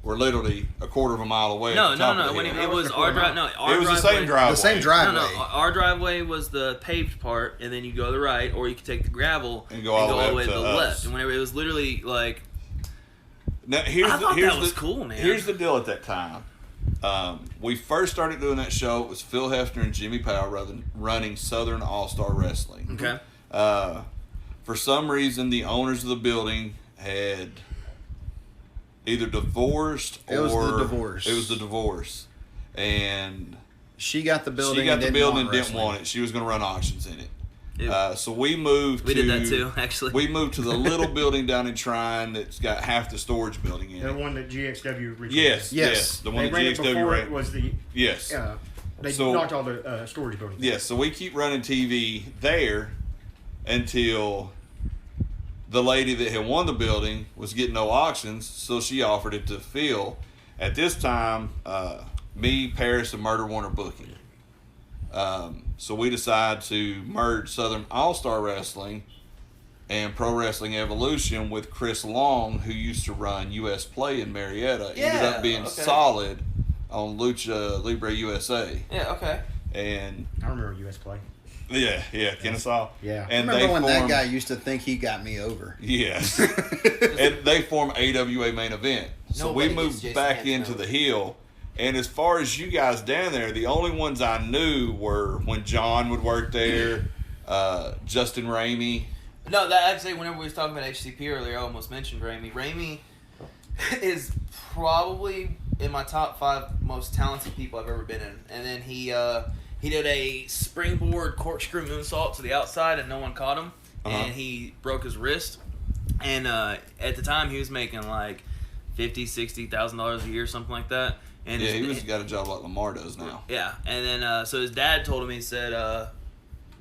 were literally a quarter of a mile away. No, at the top no, of no. the When hill. it was our drive, no, our It was the driveway. same driveway. The same No, driveway. no. Our driveway was the paved part, and then you go to the right, or you could take the gravel And go all the way to up the to us. left. And whenever it was literally like, Now, here's I the, thought here's that was the- cool, man. Here's the deal at that time. We first started doing that show. It was Phil Hefner and Jimmy Powell running Southern All-Star Wrestling. okay, For some reason, the owners of the building had either divorced or It was the divorce. It was the divorce, and She got the building. she got and the didn't building want and didn't wrestling. want it. She was going to run auctions in it. Ew. So we moved. we to, did that too, actually. We moved to the little building down in Trine that's got half the storage building in The it. one that GXW recorded. Yes, Yes. yes, the one They that ran it GXW before ran. it was the. Yes. They So- knocked all the storage buildings. Yes, so we keep running TV there until the lady that had won the building was getting no auctions, so she offered it to Phil. At this time, me, Paris, and Murder Warner booking. So we decided to merge Southern All-Star Wrestling and Pro Wrestling Evolution with Chris Long, who used to run US Play in Marietta. Ended Yeah, up being okay. solid on Lucha Libre USA. Yeah, okay. And I remember US Play. yeah, Kennesaw. Yeah. And Remember they when that formed- guy used to think he got me over? Yes. And they formed AWA Main Event. So Nobody we gets moved Jason back Hansen into over. the hill. And as far as you guys down there, the only ones I knew were when John would work there, Justin Ramey. No, that actually, whenever we was talking about HCP earlier, I almost mentioned Ramey. Ramey is probably in my top 5 most talented people I've ever been in. And then he did a springboard corkscrew moonsault to the outside, and no one caught him, and he broke his wrist. And at the time, he was making like $50,000-$60,000 a year, something like that. And Yeah, he got a job like Lamar does now. Yeah, and then so his dad told him, he said,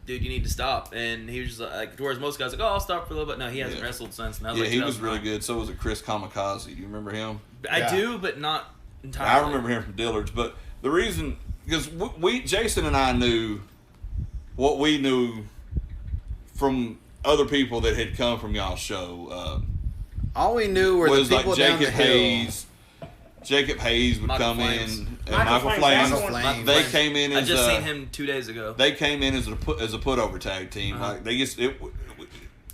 dude, you need to stop. And he was just like, whereas most guys are like, oh, I'll stop for a little bit. No, he hasn't wrestled since. And that was like he was really 2009. good. So was it Chris Kamikaze. Do you remember him? I do, but not entirely. I remember him from Dillard's. But the reason, because Jason and I knew what we knew from other people that had come from y'all's show. All we knew were the Was people like down the Jacob hill. Hayes. Jacob Hayes would Michael come Flames. in, and Michael Michael Flames, Flames. that's the one. They came in I as just seen him 2 days ago. They came in as a put-over tag team. Like they get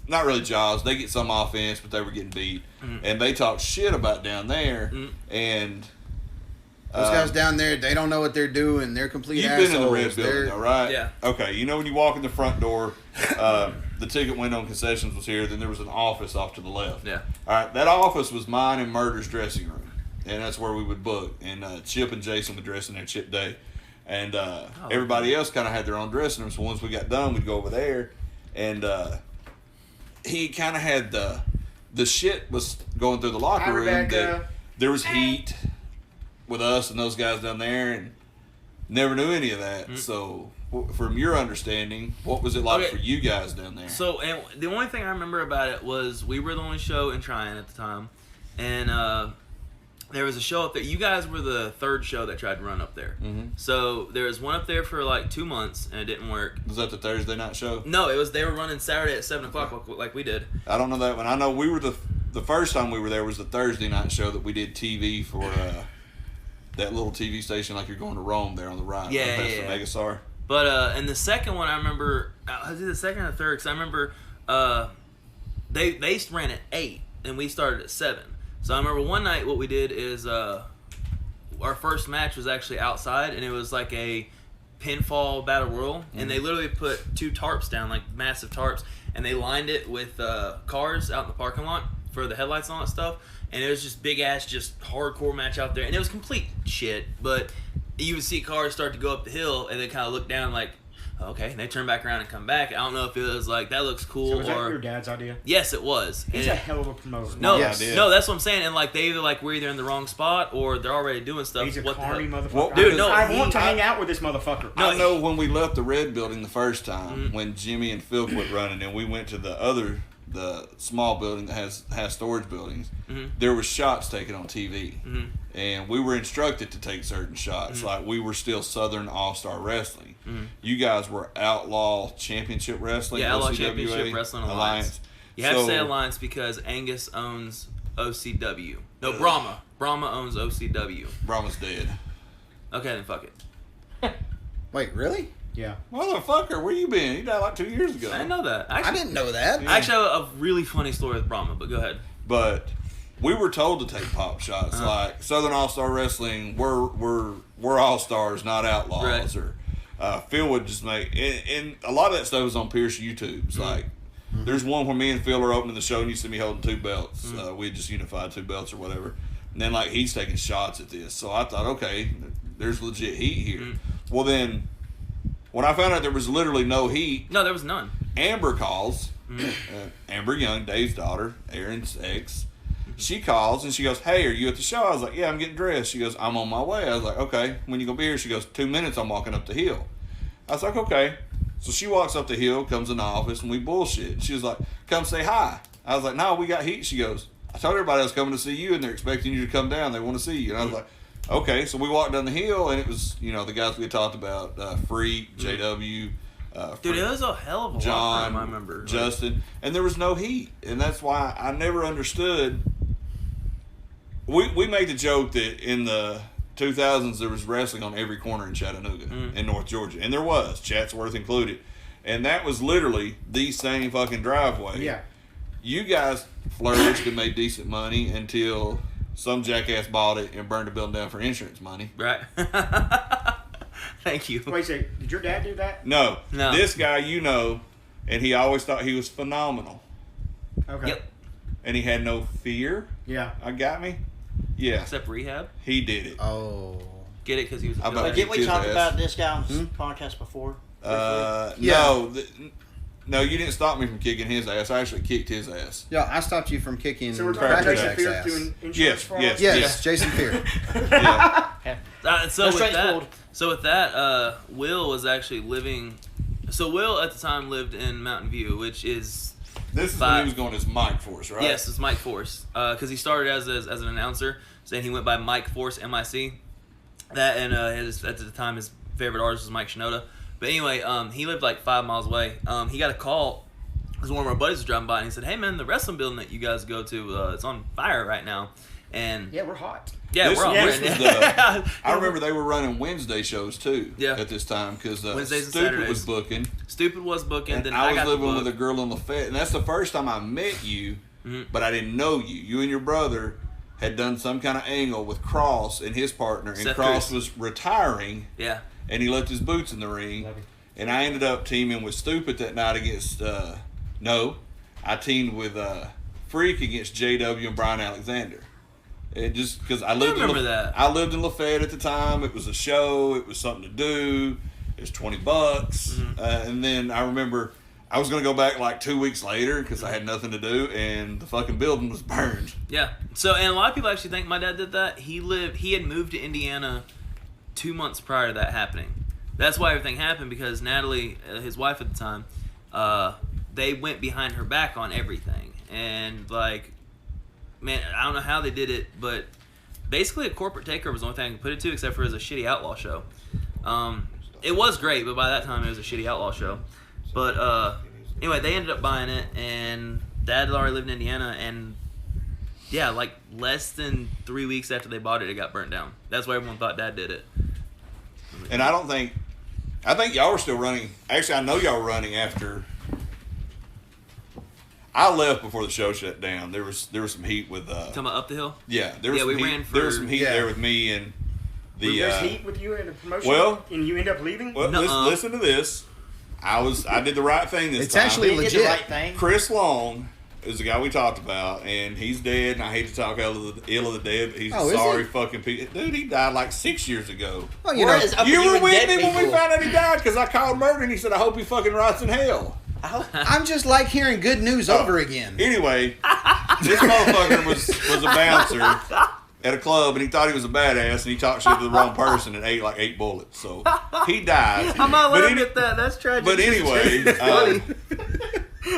not really jobs. They get some offense, but they were getting beat, and they talked shit about down there. And Those guys down there, they don't know what they're doing. They're complete you've assholes. been in the red building, though, right? Yeah. Okay. You know when you walk in the front door, the ticket window and concessions was here. Then there was an office off to the left. Yeah. All right. That office was mine and Murder's dressing room, and that's where we would book. And Chip and Jason would dress in there. Chip Day, and everybody else kind of had their own dressing room. So once we got done, we'd go over there, and he kind of had the shit was going through the locker Hi, room Rebecca. that there was heat with us and those guys down there, and never knew any of that. So, from your understanding, what was it like Okay. for you guys down there? So, and the only thing I remember about it was we were the only show in Tryon at the time, and there was a show up there. You guys were the third show that tried to run up there. So there was one up there for like 2 months, and it didn't work. Was that the Thursday night show? No, it was they were running Saturday at 7 o'clock like we did. I don't know that one. I know we were the first time we were there was the Thursday night show that we did TV for that little TV station like you're going to Rome there on the right. Yeah, past yeah, the yeah. Megastar. But and the second one I remember, was it the second or third? Because I remember they ran at 8 and we started at 7. So I remember one night what we did is our first match was actually outside, and it was like a pinfall battle royal, and they literally put 2 tarps down, like massive tarps, and they lined it with cars out in the parking lot for the headlights and all that stuff. And it was just big ass, just hardcore match out there, and it was complete shit. But you would see cars start to go up the hill, and they kind of look down like, okay, and they turn back around and come back. I don't know if it was like that looks cool So was that or your dad's idea? yes, it was. He's And a hell of a promoter. no, Yes. no, that's what I'm saying. And like they either like we're either in the wrong spot or they're already doing stuff. He's a What the hell? carny motherfucker. Well, Dude, no, I want to he- hang out with this motherfucker. I know when we left the red building the first time, when Jimmy and Phil quit running, and we went to the small building that has storage buildings, there was shots taken on TV, and we were instructed to take certain shots. Like we were still Southern All-Star Wrestling. You guys were Outlaw Championship Wrestling. Yeah, Outlaw OCWA, Championship Wrestling Alliance. You have to say Alliance because Angus owns OCW. No, Brahma. Brahma owns OCW. Brahma's dead. Okay, then fuck it. Wait, really? Yeah. Motherfucker, where you been? He died like 2 years ago. I didn't know that. I Actually, didn't know that. I actually have a really funny story with Brahma, but go ahead. But we were told to take pop shots. Like Southern All Star Wrestling, we're all stars, not outlaws. Right. Or Phil would just make, and a lot of that stuff was on Pierce YouTube's. Like there's one where me and Phil are opening the show, and you see me holding 2 belts. We just unified 2 belts or whatever. And then like he's taking shots at this, so I thought, okay, there's legit heat here. Well then, when I found out there was literally no heat, No, there was none. Amber calls. Amber Young, Dave's daughter, Aaron's ex. She calls and she goes, "Hey, are you at the show?" I was like, "Yeah, I'm getting dressed." She goes, "I'm on my way." I was like, "Okay, when you gonna be here?" She goes, 2 minutes, I'm walking up the hill. I was like, "Okay." So she walks up the hill, comes in the office, and we bullshit. She was like, "Come say hi." I was like, "No, we got heat." She goes, "I told everybody I was coming to see you, and they're expecting you to come down. They want to see you." And I was like, "Okay." So we walked down the hill, and it was, the guys we had talked about, Freak, JW, Dude, it was a hell of a John, locker room, I remember. Justin, and there was no heat, and that's why I never understood. We made the joke that in the 2000s there was wrestling on every corner in Chattanooga, in North Georgia, and there was, Chatsworth included, and that was literally the same fucking driveway. Yeah. You guys flourished and made decent money until some jackass bought it and burned the building down for insurance money. Right. Thank you. Wait a second. Did your dad do that? No, No. this guy and he always thought he was phenomenal. Okay. Yep. And he had no fear. Yeah. I got me. Yeah, except rehab. he did it. Oh. Get it because he was. How A about villain. Didn't we his talk ass. about this guy on this podcast before? No, no, you didn't stop me from kicking his ass. I actually kicked his ass. Yeah, I stopped you from kicking So we're talking about Cracker Jason Jack's Fear ass. doing insurance Yes, fraud? yes. Yes, Jason Fear. Yeah. So No with strings that, pulled. Will was actually living. So Will at the time lived in Mountain View, which is This is when he was going as Mike Force, right? yes, it's Mike Force. Because he started as an announcer, so then he went by Mike Force MIC. That and at the time his favorite artist was Mike Shinoda. But anyway, he lived like 5 miles away. He got a call because one of our buddies was driving by and he said, "Hey man, the wrestling building that you guys go to, it's on fire right now." And Yeah, we're hot. yeah, This- we're on. this we're- was the- I remember they were running Wednesday shows too. Yeah. At this time because Wednesdays and Stupid Saturdays. was booking, Stupid was booking. and Then I was got living booked. with a girl in Lafayette, and that's the first time I met you. Mhm. But I didn't know you. You and your brother had done some kind of angle with Cross and his partner, and Seth Cross Cruz. was retiring, Yeah. and he left his boots in the ring. Love you. And I ended up teaming with Stupid that night against I teamed with Freak against JW and Brian Alexander. It just because I lived remember that. I lived in Lafayette at the time. It was a show. It was something to do. It was $20, Mm-hmm. and then I remember I was going to go back like 2 weeks later because I had nothing to do, and the fucking building was burned. Yeah. So, and a lot of people actually think my dad did that. He had moved to Indiana 2 months prior to that happening. That's why everything happened, because Natalie, his wife at the time, they went behind her back on everything. And like, man, I don't know how they did it, but basically a corporate takeover was the only thing I can put it to, except for as a shitty outlaw show. It was great, but by that time it was a shitty outlaw show. But anyway, they ended up buying it, and Dad had already lived in Indiana, and yeah, like less than 3 weeks after they bought it, it got burnt down. That's why everyone thought Dad did it. And I think y'all were still running. Actually, I know y'all were running after. I left before the show shut down. There was some heat with. Talking about Up the Hill? Yeah, there was Yeah, some we heat. ran There was for- some heat Yeah. there with me and the. There's heat with you in the promotion? well- and you end up leaving? Well, Nuh-uh. listen to this. I did the right thing this It's time. actually He did legit. the right thing. Chris Long is the guy we talked about, and he's dead. And I hate to talk ill of the dead, but he's Oh, a is sorry he? fucking piece. Dude, he died like 6 years ago. Well, you We're know, as up You as were even with dead me when we people. found out he died because I called murder and he said, "I hope he fucking rots in hell." I'm just like hearing good news over again. Anyway, this motherfucker was a bouncer at a club, and he thought he was a badass, and he talked shit to the wrong person and ate like 8 bullets. So he died. I'm not But letting any- that. That's tragic. But anyway,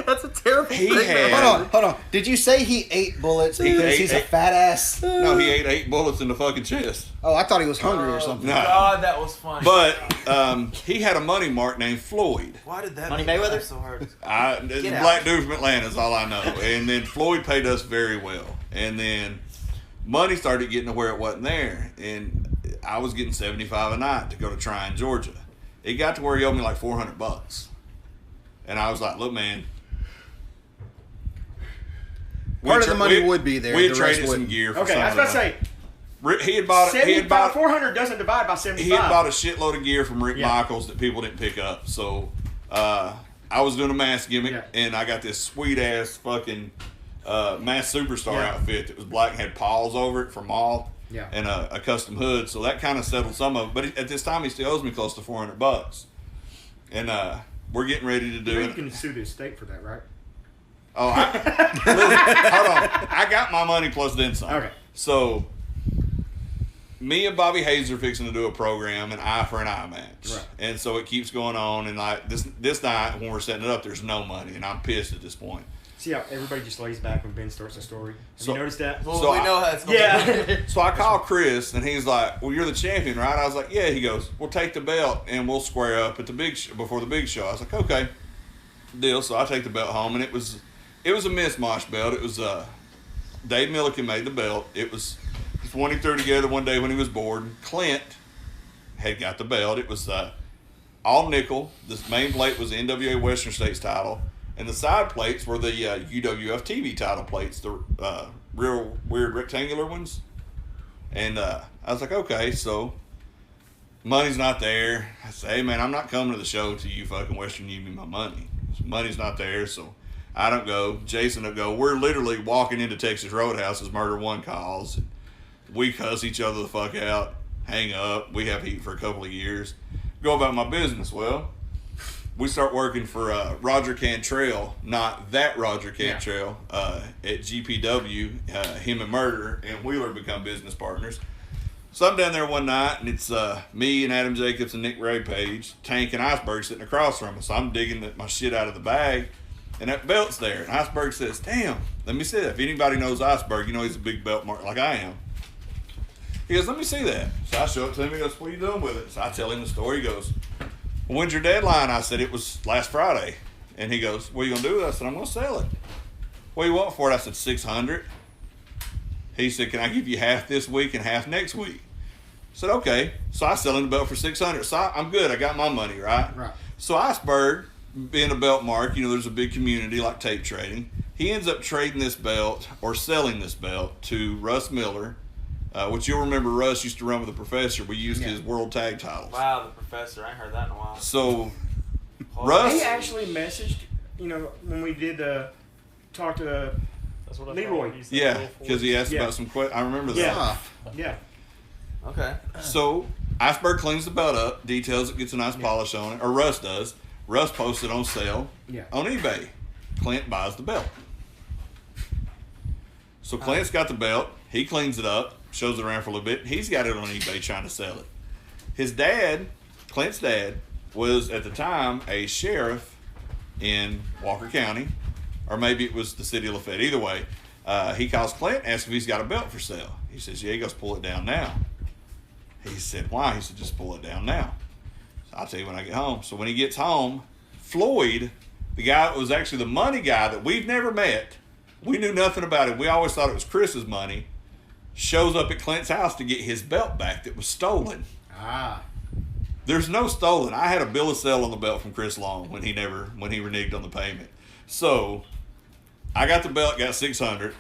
That's a terrible he thing. had- Hold on. Did you say he ate bullets He because ate he's a eight- fat ass? no, he ate 8 bullets in the fucking chest. Oh, I thought he was hungry or something. No. God, that was funny. But he had a money mark named Floyd. Why did that Money make me Mayweather? laugh so hard? This Get out. black dude from Atlanta is all I know. And then Floyd paid us very well. And then money started getting to where it wasn't there. And I was getting $75 a night to go to Tryon, Georgia. It got to where he owed me like $400. And I was like, look, man. Part of the money would be there, We had the rest traded some wouldn't. gear for Okay, some I was of about to the say, money. He had bought 75, 400 doesn't divide by 75. he had bought a shitload of gear from Rick Yeah. Michaels that people didn't pick up. So I was doing a mask gimmick, Yeah. and I got this sweet ass fucking mask superstar Yeah. outfit that was black and had paws over it for moth, Yeah. and a custom hood. So that kind of settled some of it. But at this time, he still owes me close to $400, and we're getting ready to do You it. can sue the estate for that, right? Oh, listen, hold on. I got my money plus then some. Okay. So, me and Bobby Hayes are fixing to do a program, an eye for an eye match. Right. And so it keeps going on. And like this night when we're setting it up, there's no money, and I'm pissed at this point. See how everybody just lays back when Ben starts a story? Have So- you noticed that? Well, So we I- know how it's going. Yeah. So I call Chris, and he's like, "Well, you're the champion, right?" I was like, "Yeah." He goes, "We'll take the belt and we'll square up at the before the big show." I was like, "Okay, deal." So I take the belt home, and it was a mismatch belt. It was Dave Milliken made the belt. It was one he threw together one day when he was bored. Clint had got the belt. It was all nickel. This main plate was the NWA Western States title, and the side plates were the UWF TV title plates, the real weird rectangular ones. And I was like, okay, so money's not there. I say, hey man, I'm not coming to the show until you fucking Western give me my money. So money's not there, so I don't go. Jason don't go. We're literally walking into Texas Roadhouse as Murder One calls. And We cuss each other the fuck out, hang up. We have heat for a couple of years. Go about my business. Well, we start working for Roger Cantrell, not that Roger Cantrell, at GPW. Him and Murder and Wheeler become business partners. So I'm down there one night, and it's me and Adam Jacobs and Nick Ray Page, Tank and Iceberg sitting across from us. So I'm digging my shit out of the bag, and that belt's there. And Iceberg says, "Damn, let me see that." If anybody knows Iceberg, you know he's a big belt mark like I am. He goes, "Let me see that." So I show it to him. He goes, "What are you doing with it?" So I tell him the story. He goes, "Well, when's your deadline?" I said, "It was last Friday." And he goes, "What are you going to do with it?" I said, "I'm going to sell it." "What do you want for it?" I said, $600. He said, "Can I give you half this week and half next week?" I said, "Okay." So I sell him the belt for $600. So I'm good. I got my money, right? Right. So Iceberg, being a belt mark, there's a big community like tape trading. He ends up trading this belt or selling this belt to Russ Miller, which you'll remember Russ used to run with the Professor. We used his world tag titles. Wow, the Professor. I ain't heard that in a while. So Russ, He actually messaged, when we did talk to That's what I Leroy. thought. He said yeah, Will because he asked Yeah. about some questions. I remember that. Yeah. Yeah. Okay. So Iceberg cleans the belt up, details it, gets a nice polish on it, or Russ does. Russ posts it on sale on eBay. Clint buys the belt. So Clint's got the belt. He cleans it up, shows it around for a little bit. He's got it on eBay trying to sell it. His dad, Clint's dad, was at the time a sheriff in Walker County, or maybe it was the city of Lafayette. Either way, he calls Clint, asks if he's got a belt for sale. He says, "Yeah." He goes, "Pull it down now." He said, "Why?" He said, "Just pull it down now." So I'll tell you when I get home. So when he gets home, Floyd, the guy that was actually the money guy that we've never met, we knew nothing about it. We always thought it was Chris's money, shows up at Clint's house to get his belt back that was stolen. Ah. There's no stolen. I had a bill of sale on the belt from Chris Long when he reneged on the payment. So I got the belt, got $600.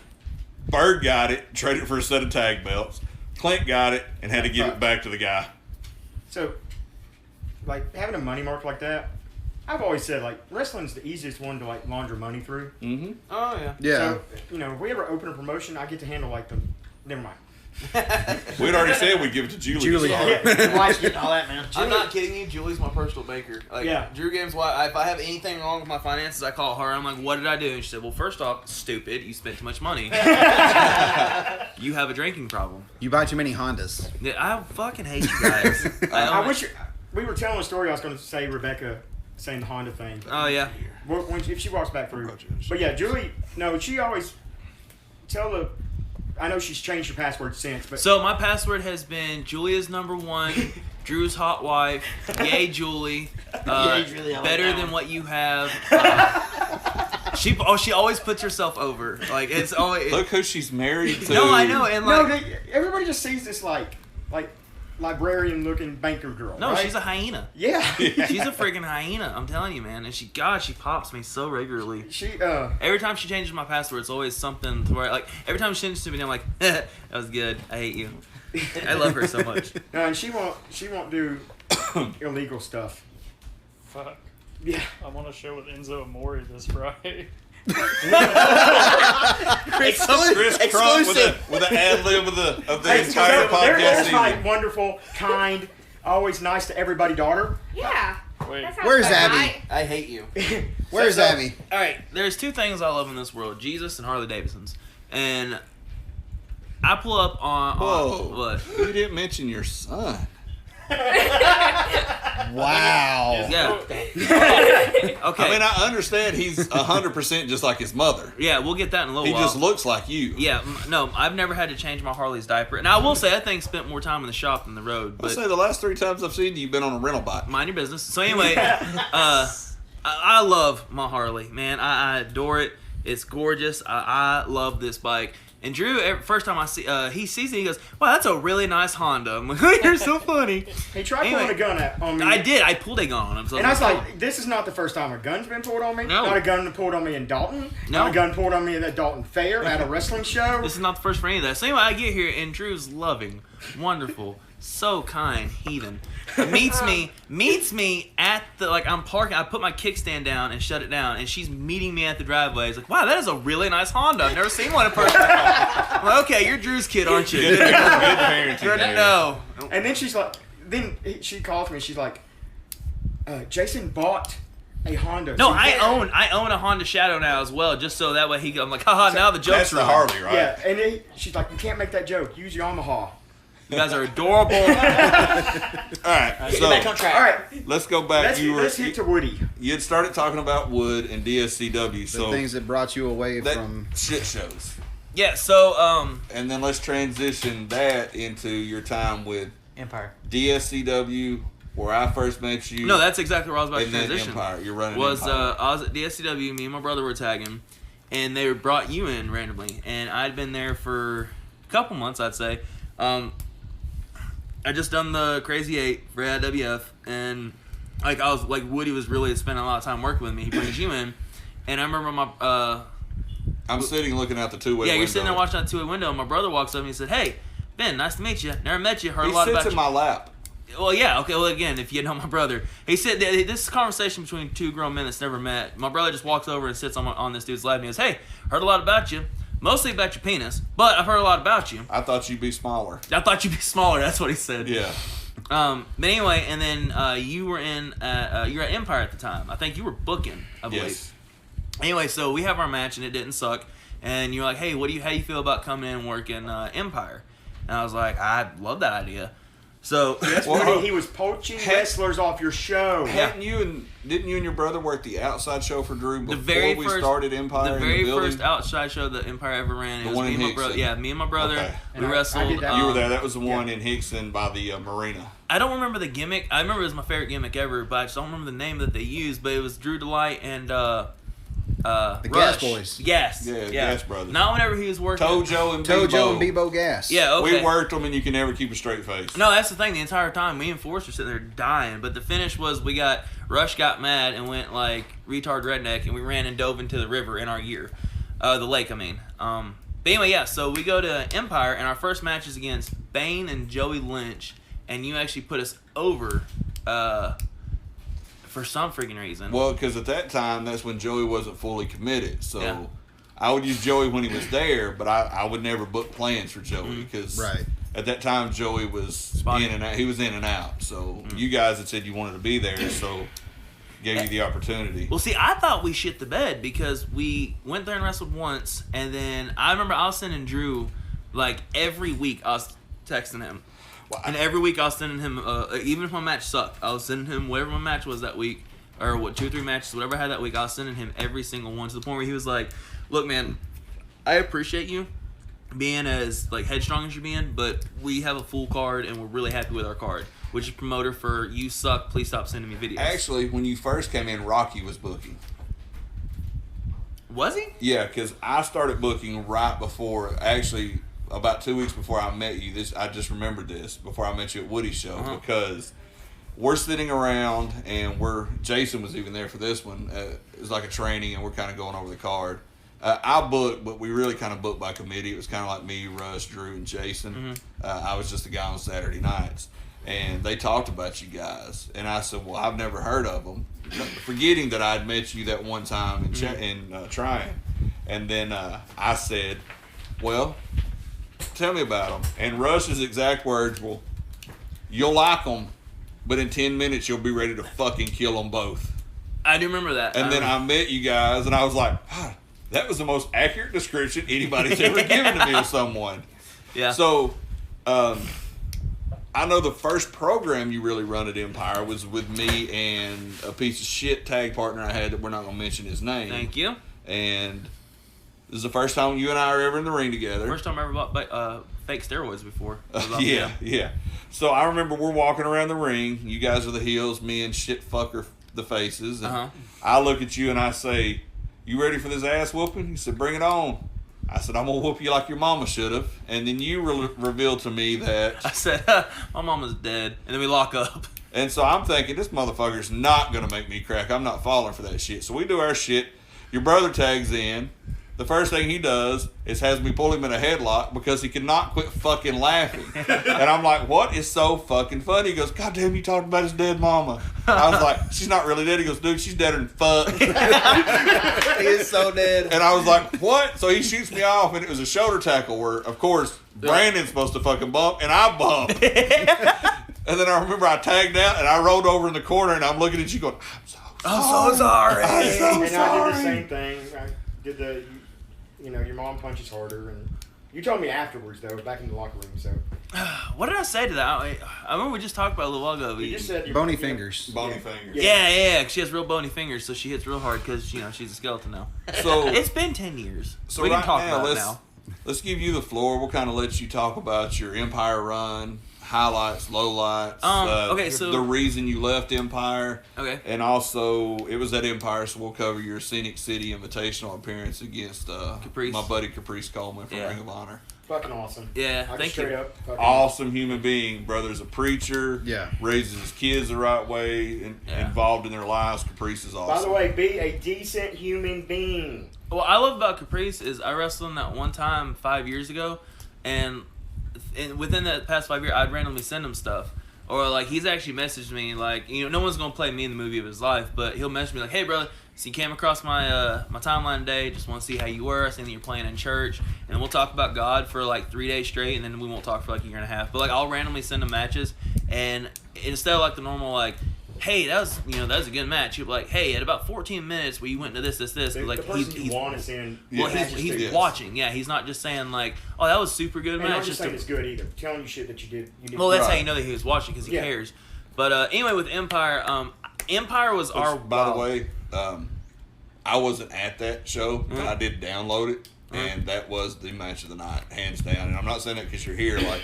Bird got it, traded it for a set of tag belts. Clint got it and had to give it back to the guy. So, having a money mark like that, I've always said, wrestling's the easiest one to, launder money through. Mm-hmm. Oh, yeah. Yeah. So, if we ever open a promotion, I get to handle, never mind. We'd already said we'd give it to Julie. Yeah. Your wife's getting all that, man. I'm not kidding you. Julie's my personal banker. Yeah. Drew Game's wife. If I have anything wrong with my finances, I call her. I'm like, "What did I do?" And she said, "Well, first off, stupid. You spent too much money. You have a drinking problem." You buy too many Hondas. Yeah, I fucking hate you guys. I wish we were telling a story. I was going to say Rebecca saying the Honda thing. Oh yeah. If she walks back through. But yeah, Julie, no, she always I know she's changed her password since, but So my password has been Julia's number one, Drew's hot wife, yay Julie, Yay, Julie, I like better that than one. what you have. She always puts herself over. It's always. Look who she's married to. No, I know, and everybody just sees this like librarian-looking banker girl. no, right? she's a hyena. Yeah. She's a freaking hyena. I'm telling you, man. And she pops me so regularly. Every time she changes my password, it's always something to where, every time she sends it to me, I'm like, that was good. I hate you. I love her so much. No, and she won't do illegal stuff. Fuck. Yeah. I'm on a show with Enzo Amore this Friday. Chris Crump with an ad lib of the Hey, entire podcast there's my season. wonderful, kind, always nice to everybody daughter. Yeah. Wait. That sounds Where's about Abby? right. I hate you. Where's Abby? All right, there's two things I love in this world: Jesus and Harley Davidsons. And I pull up on Whoa. what? You didn't mention your son. Wow. Yeah. Okay. I mean, I understand he's 100% just like his mother. Yeah, we'll get that in a little He while. just looks like you. Yeah, no, I've never had to change my Harley's diaper. And I will say, that thing spent more time in the shop than the road. I But say the last 3 times I've seen you, you've been on a rental bike. mind your business. So anyway, I love my Harley, man. I adore it. It's gorgeous. I love this bike. And Drew, first time he sees it, he goes, "Wow, that's a really nice Honda." I'm like, "Oh, you're so funny." He tried Anyway, pulling a gun on me. I did. I pulled a gun on him. So And I was like, this is not the first time a gun's been pulled on me. No. Not a gun pulled on me in Dalton. No. Not a gun pulled on me at the Dalton Fair at a wrestling show. this is not the first for any of that. So anyway, I get here and Drew's loving, wonderful. so kind, heathen. Meets me at the, like, I'm parking, I put my kickstand down and shut it down, and she's meeting me at the driveway. He's like, wow, that is a really nice Honda. I've never seen one in person. I'm like, okay, you're Drew's kid, aren't you? Good parenting there. No. And then she's like, she calls me. She's like, Jason bought a Honda. No, So I yeah. own a Honda Shadow now as well, just so that way I'm like, haha, now the joke's That's the wrong. Harley, right? Yeah, and then she's like, you can't make that joke. Use Yamaha. You guys are adorable. All right, Get back on so track. All right, let's go back. let's hit to Woody. You had started talking about Wood and DSCW, The so things that brought you away that from. shit shows. Yeah, so, And then let's transition that into your time with Empire. DSCW, where I first met you. no, that's exactly where I was about to and then transition. Empire. You're running Was Empire. I was at DSCW, me and my brother were tagging, and they brought you in randomly, and I'd been there for a couple months, I'd say. I just done the Crazy 8 for AWF, and like I was like Woody was really spending a lot of time working with me. He brings you in, and I remember my I'm sitting looking out the two-way yeah, window. you're sitting there watching that two-way window, and my brother walks up and he said, "Hey, Ben, nice to meet you. Never met you. Heard He a lot sits about in you." my lap. Well, yeah, okay. Well, again, if you know my brother, he said this is a conversation between two grown men that's never met. My brother just walks over and sits on this dude's lap and he goes, "Hey, heard a lot about you, mostly about your penis, but I've heard a lot about you. I thought you'd be smaller. I thought you'd be smaller." That's what he said. Yeah. But anyway, and then you were you were at Empire at the time. I think you were booking, I believe. Yes. Anyway, so we have our match and it didn't suck. And you're like, "Hey, how do you feel about coming in and working Empire?" And I was like, "I love that idea." So That's Well, Woody. He was poaching wrestlers off your show. Didn't you and your brother work the outside show for Drew before very we first- started Empire? the in very the building? first outside show that Empire ever ran, it The was one me in and my brother. Hickson. Yeah, me and my brother. Okay. We And I wrestled. did that. You were there. That was the one Yeah. in Hickson by the marina. I don't remember the gimmick. I remember it was my favorite gimmick ever, but I just don't remember the name that they used. But it was Drew Delight and The Rush. Gas Boys. Yes. Yeah, Gas Brothers. Not whenever he was working. Tojo and Tojo and Bebo. Bebo Gas. Yeah. Okay. We worked them, and you can never keep a straight face. No, that's the thing. The entire time, me and Forrest were sitting there dying. But the finish was Rush got mad and went like retard redneck, and we ran and dove into the river in our gear, the lake. I mean. But anyway, yeah. So we go to Empire, and our first match is against Bane and Joey Lynch, and you actually put us over, for some freaking reason. Well, because at that time, that's when Joey wasn't fully committed. So Yeah. I would use Joey when he was there, but I would never book plans for Joey because Right. at that time Joey was Spotty. in and out. He was in and out. So you guys had said you wanted to be there, so gave you the opportunity. Well, see, I thought we shit the bed because we went there and wrestled once, and then I remember I was sending Drew, like, every week I was texting him. And every week I was sending him, even if my match sucked, I was sending him whatever my match was that week, or what, 2 or 3 matches, whatever I had that week, I was sending him every single one, to the point where he was like, "Look, man, I appreciate you being as, like, headstrong as you're being, but we have a full card, and we're really happy with our card, which is promoter for You Suck, please stop sending me videos." Actually, when you first came in, Rocky was booking. Was he? Yeah, because I started booking right before, actually, about 2 weeks before I met you. I just remembered this before I met you at Woody's show because we're sitting around and Jason was even there for this one. It was like a training and we're kind of going over the card. I booked, but we really kind of booked by committee. It was kind of like me, Russ, Drew, and Jason. I was just the guy on Saturday nights. And they talked about you guys. And I said, well, I've never heard of them. Forgetting that I'd met you that one time in trying. And then I said, well, tell me about them. And Russ's exact words, well, you'll like them, but in 10 minutes you'll be ready to fucking kill them both. I do remember that. And then I met you guys, and I was like, that was the most accurate description anybody's ever given to me of someone. Yeah. So, I know the first program you really run at Empire was with me and a piece of shit tag partner I had that we're not going to mention his name. Thank you. And this is the first time you and I are ever in the ring together. First time I ever bought fake steroids before. Yeah. So I remember we're walking around the ring. You guys are the heels, me and shit fucker the faces. And I look at you and I say, you ready for this ass whooping? You said, bring it on. I said, I'm going to whoop you like your mama should have. And then you revealed to me that... I said, my mama's dead. And then we lock up. And so I'm thinking, this motherfucker's not going to make me crack. I'm not falling for that shit. So we do our shit. Your brother tags in. the first thing he does is has me pull him in a headlock because he cannot quit fucking laughing. And I'm like, what is so fucking funny? He goes, God damn, you talking about his dead mama. I was like, she's not really dead. He goes, dude, she's deader than fuck. He is so dead. And I was like, what? So he shoots me off, and it was a shoulder tackle where, of course, Brandon's supposed to fucking bump, and I bumped. And then I remember I tagged out, and I rolled over in the corner, and I'm looking at you going, I'm so sorry. I'm so And sorry. I did the same thing. I did your mom punches harder, and you told me afterwards though, back in the locker room. So What did I say to that? I remember we just talked about it a little while ago. you just said Bony fingers. Bony fingers. Yeah. She has real bony fingers, so she hits real hard because she's a skeleton now. So, It's been 10 years. so we can right talk now, about it let's now. let's give you the floor. We'll kind of let you talk about your Empire run, highlights, lowlights. Okay, so- the reason you left Empire. Okay. And also, it was at Empire, so we'll cover your Scenic City Invitational appearance against Caprice. my buddy Caprice Coleman from Yeah. Ring of Honor. fucking awesome. Yeah, I thank straight you. up fucking Awesome human being. Brother's a preacher. Yeah. Raises his kids the right way and Yeah. involved in their lives. Caprice is awesome. By the way, be a decent human being. What I love about Caprice is I wrestled him that one time 5 years ago, and within that past 5 years, I'd randomly send him stuff. Or, like, he's actually messaged me, like, no one's going to play me in the movie of his life, but he'll message me, like, hey, brother, so you came across my my timeline today, just want to see how you were, I seen that you're playing in church, and we'll talk about God for, like, 3 days straight, and then we won't talk for, like, a year and a half. But, like, I'll randomly send him matches, and instead of, like, the normal, like, hey, that was a good match. You're like, hey, at about 14 minutes where you went into this, The, like the person he's you want is in. well, Yeah. he's Yes. watching. Yeah, he's not just saying like, oh, that was super good And match. I'm just Just saying to, it's good either. Telling you shit that you did. well, that's how Right. you know that he was watching because he Yeah. cares. But anyway, with Empire, Empire was Which, our. by the way, I wasn't at that show, but I did download it, and that was the match of the night, hands down. And I'm not saying that because you're here. Like,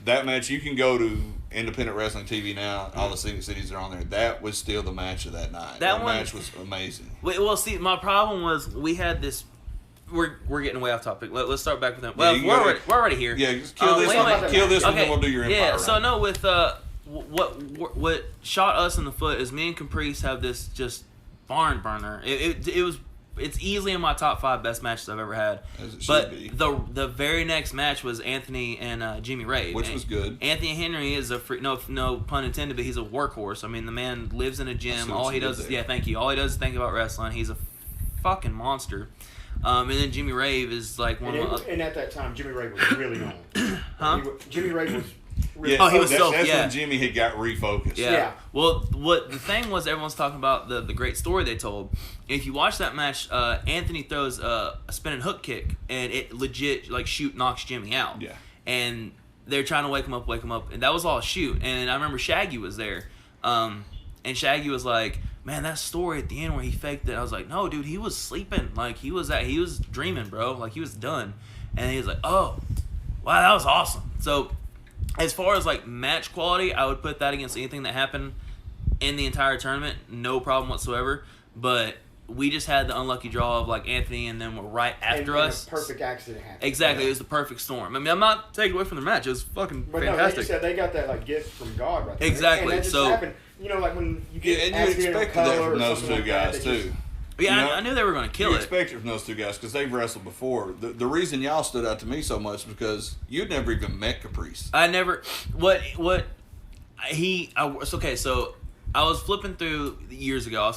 that match, you can go to Independent Wrestling TV now. All the Scenic Cities are on there. That was still the match of that night. That That one- match was amazing. Well, see, my problem was we had this. We're getting way off topic. Let's start back with them. Yeah, Well, you can we're go already, to- we're already here. Yeah, just kill this wait, one. wait. Kill this one, Okay, then we'll do your Empire. yeah. run. So no, with what shot us in the foot is me and Caprice have this just barn burner. It's easily in my top 5 best matches I've ever had. As it should But be. the very next match was Anthony and Jimmy Rave, Which was good. Anthony Henry is a no pun intended, but he's a workhorse. I mean, the man lives in a I gym. see All what he you does did is there. thank you. All he does is think about wrestling. He's a fucking monster. And then Jimmy Rave is like one And, of and at that time, Jimmy Ray was really on. Huh? Jimmy Ray was. Really Yeah, Oh, he was that's, so- that's yeah. when Jimmy had got refocused. Yeah. Yeah. Well, what the thing was, everyone's talking about the great story they told. If you watch that match, Anthony throws a spinning hook kick, and it legit like knocks Jimmy out. Yeah. And they're trying to wake him up, and that was all a shoot. And I remember Shaggy was there, and Shaggy was like, "Man, that story at the end where he faked it." I was like, "No, dude, he was sleeping. Like he was dreaming, bro. Like he was done." And he was like, "Oh, wow, that was awesome." So. As far as like match quality, I would put that against anything that happened in the entire tournament, no problem whatsoever. But we just had the unlucky draw of like Anthony and them were right after and us. A perfect accident happened. Exactly, it was the perfect storm. I mean, I'm not taking away from the match; it was fucking But no, like you fantastic. said, they got that like gift from God right there. Exactly, And that just so- happened. You know, like when you Yeah, get and you accidental expected that color from or those something two like that, guys, that just- too. Yeah, You know, I knew they were going to kill You it. expect it from those two guys because they've wrestled before. The reason y'all stood out to me so much is because you'd never even met Caprice. I never. Okay, so I was flipping through years ago.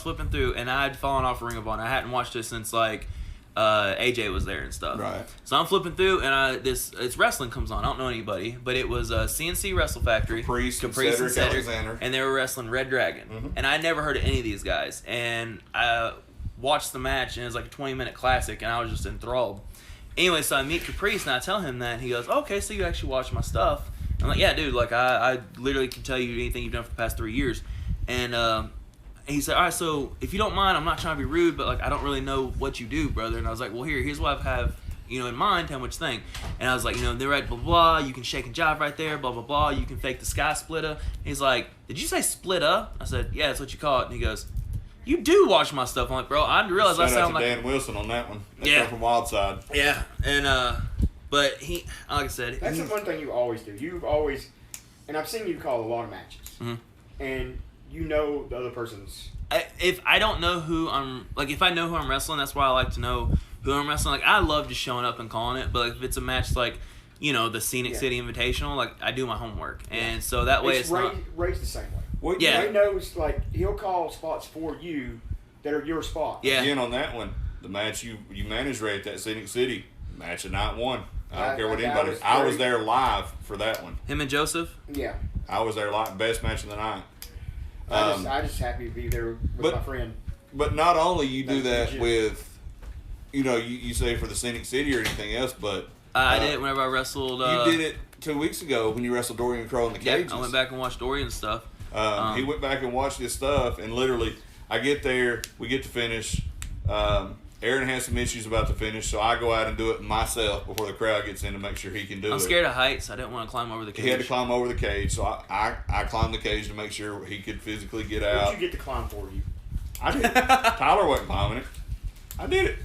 And I had fallen off Ring of Honor. I hadn't watched it since like AJ was there and stuff. Right. So I'm flipping through, and it's wrestling comes on. I don't know anybody, but it was CNC Wrestle Factory, Caprice and Cedric Alexander. and they were wrestling Red Dragon. Mhm. And I never heard of any of these guys. And I watched the match, and it was like a 20-minute classic, and I was just enthralled. Anyway, so I meet Caprice, and I tell him that. He goes, "Okay, so you actually watch my stuff?" I'm like, "Yeah, dude. Like, I literally can tell you anything you've done for the past 3 years." And he said, "All right, so if you don't mind, I'm not trying to be rude, but like I don't really know what you do, brother." And I was like, "Well, here's what I have, in mind. Tell me what you think." And I was like, they're right, blah blah. You can shake and jive right there, blah blah blah. You can fake the sky splitter. He's like, "Did you say splitter?" I said, "Yeah, that's what you call it." And he goes, "You do watch my stuff." I'm like, "Bro, I realize I Shout out sound to like." Dan Wilson on that one. That Yeah. come from Wildside. Yeah, and but he, like I said, That's he- the one thing you always do. You've always, and I've seen you call a lot of matches, Mhm. and you know the other person's. if I don't know who I'm, like if I know who I'm wrestling, that's why I like to know who I'm wrestling. Like I love just showing up and calling it, but like, if it's a match like, you know, the Scenic City Invitational, like I do my homework, and so that way it's not. Ray's the same way. Well, Yeah. Ray knows, like, he'll call spots for you that are your spot. Yeah. Again, on that one, the match you managed Ray at that Scenic City, match of night one. I don't care what anybody. I was there live for that one. Him and Joseph. Yeah. I was there live, best match of the night. I just happy to be there with my friend. But not only you do That's that legit. with, you know, you say for the Scenic City or anything else, but I did it whenever I wrestled. you did it 2 weeks ago when you wrestled Dorian Crow in the cages. I went back and watched Dorian's stuff. He went back and watched his stuff, and literally, I get there, we get to finish. Aaron has some issues about the finish, so I go out and do it myself before the crowd gets in to make sure he can do it. I'm scared of heights. I didn't want to climb over the cage. He had to climb over the cage, so I climbed the cage to make sure he could physically get What out. did you get to climb for you? I did. Tyler wasn't climbing it. I did it.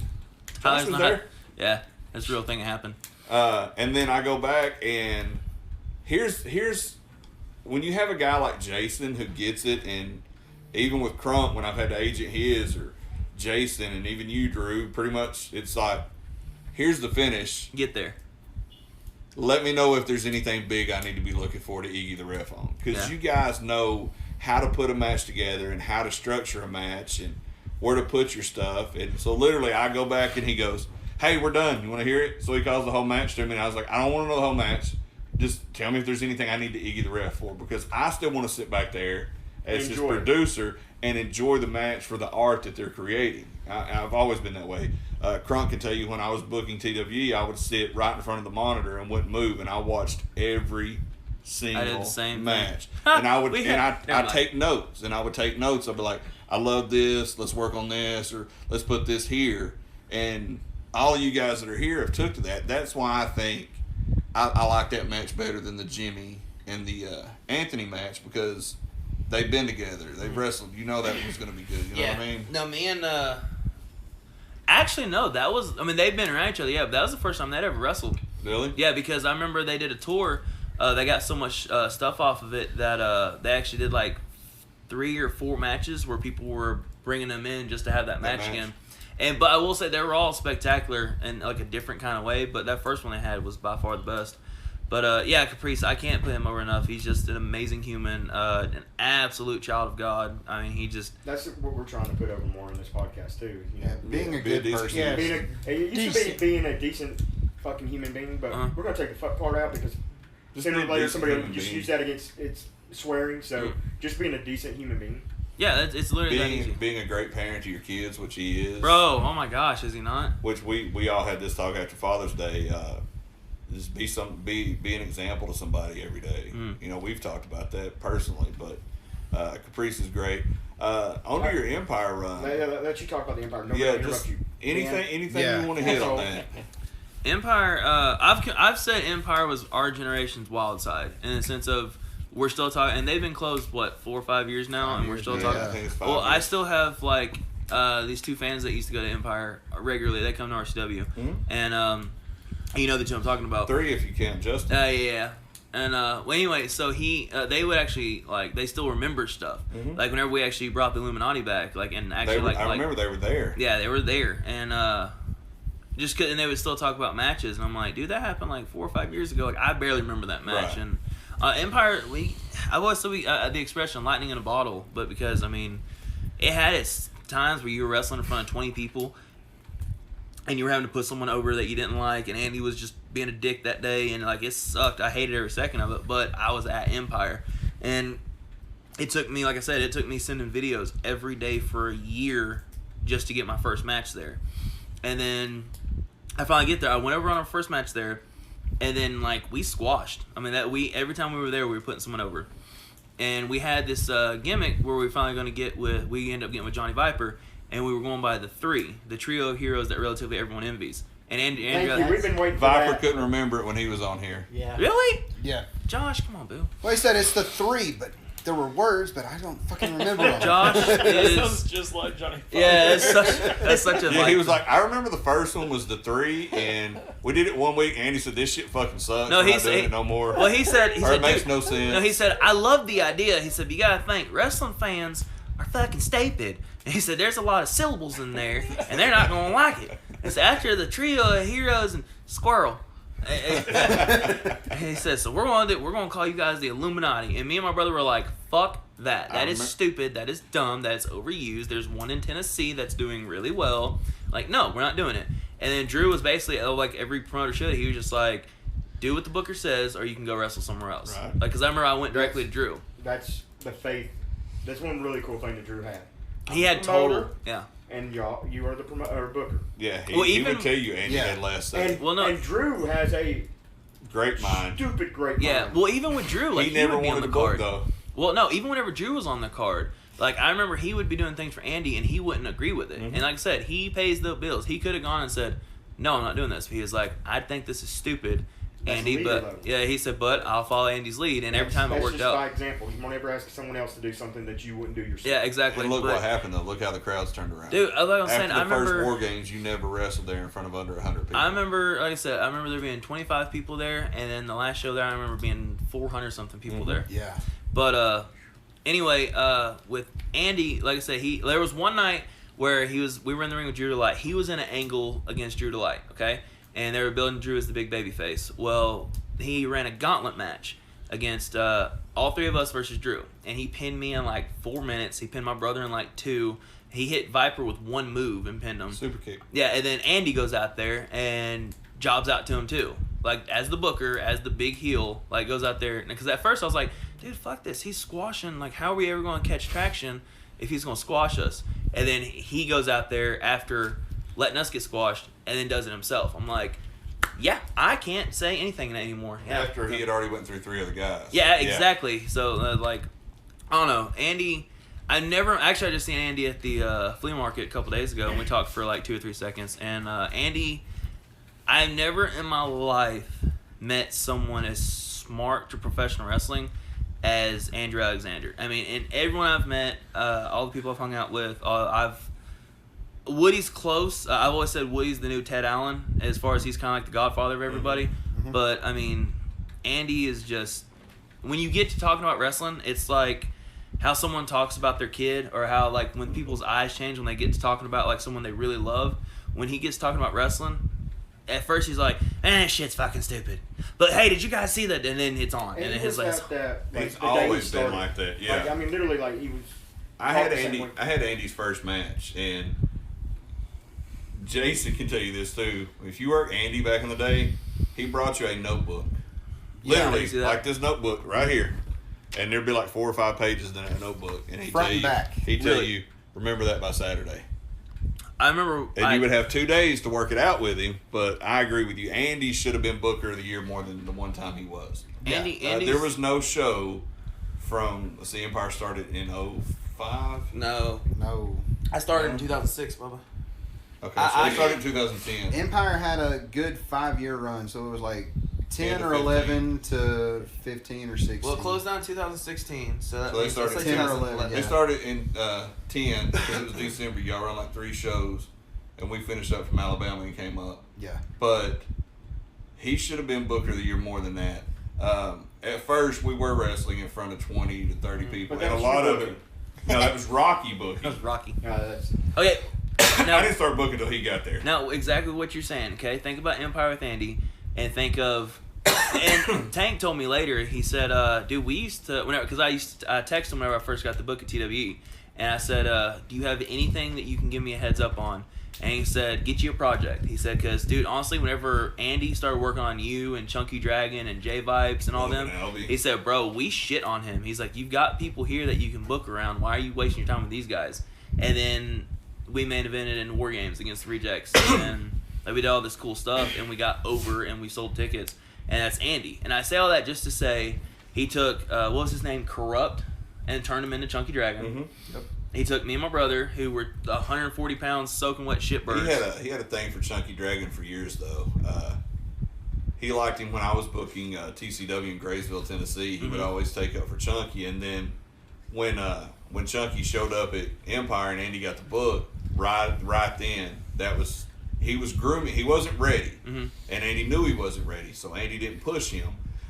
Tyler's was not. there. Yeah, that's a real thing that happened. And then I go back, and here's when you have a guy like Jason who gets it, and even with Crump, when I've had to agent his, or Jason, and even you, Drew, pretty much it's like, here's the finish. Get there. Let me know if there's anything big I need to be looking for to Iggy the ref on, because Yeah. you guys know how to put a match together and how to structure a match and where to put your stuff. And so literally I go back and he goes, hey, we're done. You want to hear it? So he calls the whole match to me, and I was like, I don't want to know the whole match. Just tell me if there's anything I need to Iggy the ref for, because I still want to sit back there as his Enjoy it. producer and enjoy the match for the art that they're creating. I've always been that way. Crunk can tell you when I was booking TWE, I would sit right in front of the monitor and wouldn't move, and I watched every single same match. thing. And I would We and had- never I mind. take notes, and I would take notes. I'd be like, I love this. Let's work on this, or let's put this here. And all of you guys that are here have took to that. That's why I think I like that match better than the Jimmy and the Anthony match, because they've been together. They've wrestled. You know that was going to be good. You know what I mean? No, me and actually no, that was. I mean, they've been around each other. Yeah, but that was the first time they'd ever wrestled. Really? Yeah, because I remember they did a tour. They got so much stuff off of it that they actually did like 3 or 4 matches where people were bringing them in just to have that match again. But I will say they were all spectacular in like a different kind of way. But that first one they had was by far the best. But yeah, Caprice, I can't put him over enough. He's just an amazing human, an absolute child of God. I mean, he just. That's what we're trying to put over more in this podcast too. You know? Yeah, being a Be a good decent person. human. It used to be being a decent fucking human being, but we're gonna take the fuck part out because Just sooner be or a later decent somebody will human just being. use that against it's swearing. So just being a decent human being. Yeah, it's literally that easy. Being a great parent to your kids, which he is. Bro, oh my gosh, is he not? Which we all had this talk after Father's Day. Just be an example to somebody every day. You know, we've talked about that personally, but Caprice is great. On to your Empire run. Let you talk about the Empire. Nobody Yeah, interrupt just you. anything Yeah. you want to hit That's on all. that. Empire, I've said Empire was our generation's Wild Side in the sense of we're still talking, and they've been closed 4 or 5 years now, and we're still yeah. talking. I think it's 5 Well, I years. still have like these 2 fans that used to go to Empire regularly. They come to RCW, and you know the two I'm talking about. 3 if you count Justin. Yeah. And well, anyway, so they would actually like they still remember stuff. Like whenever we actually brought the Illuminati back, like and actually I remember they were there. yeah, they were there, and and they would still talk about matches, and I'm like, dude, that happened like 4 or 5 years ago. Like I barely remember that match. Right. And Empire, I always said the expression "lightning in a bottle," but because I mean, it had its times where you were wrestling in front of 20 people, and you were having to put someone over that you didn't like, and Andy was just being a dick that day, and like it sucked. I hated every second of it, but I was at Empire, and it took me, like I said, it took me sending videos every day for a year just to get my first match there. And then I finally get there. I went over on our first match there, and then like we squashed. I mean every time we were there, we were putting someone over, and we had this gimmick where we were finally going to we ended up getting with Johnny Viper, and we were going by the trio of heroes that relatively everyone envies. And Andrew, Thank you. We've been waiting for Viper that. couldn't remember it when he was on here. Yeah. really, Yeah. Josh, come on, boo. Well, he said it's the 3, but there were words, but I don't fucking remember them. Josh That is sounds just like Johnny. yeah, that's such a Yeah, he was like, I remember the first one was the 3, and we did it one week. Andy said, "This shit fucking sucks. No, We're he not doing said- it no more." Well, he said, or it makes dude, no sense. No, he said, I love the idea. He said, you gotta think, wrestling fans are fucking stupid. And he said, there's a lot of syllables in there, and they're not gonna like it. It's after the trio of heroes and Squirrel. And he says, so we're gonna call you guys the Illuminati. And me and my brother were like, fuck that. That is stupid. That is dumb. That's overused. There's one in Tennessee that's doing really well. Like, no, we're not doing it. And then Drew was basically, like every promoter should, he was just like, do what the booker says, or you can go wrestle somewhere else. Right. Like, because I remember I went directly to Drew. That's the faith. That's one really cool thing that Drew had. He had total, yeah. And y'all, you are the promoter, booker. Yeah, he Well, would tell you Andy had last say. And, Well, no. and Drew has a Great mind. stupid great Yeah, mind. well, even with Drew, like, He never would be on wanted the to book card. though. Well, no, even whenever Drew was on the card, like, I remember he would be doing things for Andy, and he wouldn't agree with it. Mm-hmm. And like I said, he pays the bills. He could have gone and said, no, I'm not doing this. He was like, I think this is stupid, That's Andy, leader but, level. yeah, he said, but I'll follow Andy's lead, and every time it That's worked just by out. example. You won't ever ask someone else to do something that you wouldn't do yourself. Yeah, exactly. And look But- what happened though. Look how the crowds turned around. Dude, like I'm After saying, the I first remember... War Games, you never wrestled there in front of under 100 people. I remember, like I said, I remember there being 25 people there, and then the last show there, I remember being 400 something people there. Yeah. But anyway, with Andy, like I said, there was one night where we were in the ring with Drew Delight. He was in an angle against Drew Delight, okay, and they were building Drew as the big baby face. Well, he ran a gauntlet match against all three of us versus Drew, and he pinned me in like 4 minutes. He pinned my brother in like 2. He hit Viper with one move and pinned him. Super kick. Yeah, and then Andy goes out there and jobs out to him too. Like, as the booker, as the big heel, like, goes out there. Because at first I was like, dude, fuck this. He's squashing. Like, how are we ever going to catch traction if he's going to squash us? And then he goes out there after letting us get squashed and then does it himself. I'm like, yeah, I can't say anything anymore. Yeah. After he had already went through 3 other guys. Yeah, exactly. So, like, I don't know. Andy, I just seen Andy at the flea market a couple days ago, and we talked for like 2 or 3 seconds. And Andy, I've never in my life met someone as smart to professional wrestling as Andrew Alexander. I mean, and everyone I've met, all the people I've hung out with, Woody's close. I've always said Woody's the new Ted Allen, as far as he's kind of like the godfather of everybody. Mm-hmm. But, I mean, Andy is just... When you get to talking about wrestling, it's like how someone talks about their kid, or how, like, when people's eyes change when they get to talking about, like, someone they really love. When he gets talking about wrestling, at first he's like, that shit's fucking stupid. But, hey, did you guys see that? And then it's on. And then he his was like... at that, like, He's the day always he been started. like that, yeah. Like, I mean, literally, like, he was... I had the same Andy. way. I had Andy's first match, and Jason can tell you this too. If you worked Andy back in the day, he brought you a notebook, Yeah, I literally see that. like this notebook right here, and there'd be like 4 or 5 pages in that notebook, and he'd Front tell and you, back. he'd tell Really? you, remember that by Saturday, I remember... and you would have 2 days to work it out with him. But I agree with you. Andy should have been Booker of the Year more than the one time he was. Andy's- There was no show from Empire started in 05. No. No. I started in 2006, Bubba. Okay, so he started in 2010. Empire had a good 5-year run, so it was like 10 to or 15. 11 to 15 or 16. Well, it closed down in 2016, so that So they means started that's 10 or 2011. 11, They yeah. started in 10 because it was December. Y'all run like 3 shows, and we finished up from Alabama and came up. Yeah. But he should have been Booker of the Year more than that. At first, we were wrestling in front of 20 to 30 people, But and a that was lot your of it. booking. No, that was Rocky booking. That was Rocky. That's, Okay. I Now, didn't start booking until he got there. now, exactly what you're saying, okay? Think about Empire with Andy, and think of... And Tank told me later, he said, dude, we used to... Because I text him whenever I first got the book at TWE, and I said, do you have anything that you can give me a heads up on? And he said, get you a project. He said, because, dude, honestly, whenever Andy started working on you and Chunky Dragon and J-Vibes and all Logan them, Albee. he said, bro, we shit on him. He's like, you've got people here that you can book around. Why are you wasting your time with these guys? And then we main evented in War Games against the Rejects. And we did all this cool stuff, and we got over, and we sold tickets. And that's Andy. And I say all that just to say he took, what was his name, Corrupt, and turned him into Chunky Dragon. Mm-hmm. Yep. He took me and my brother, who were 140 pounds soaking wet shitbirds. He had a thing for Chunky Dragon for years though. He liked him when I was booking TCW in Graysville, Tennessee. He would always take up for Chunky, and then when Chunky showed up at Empire and Andy got the book, right then he was grooming. He wasn't ready, and Andy knew he wasn't ready, so Andy didn't push him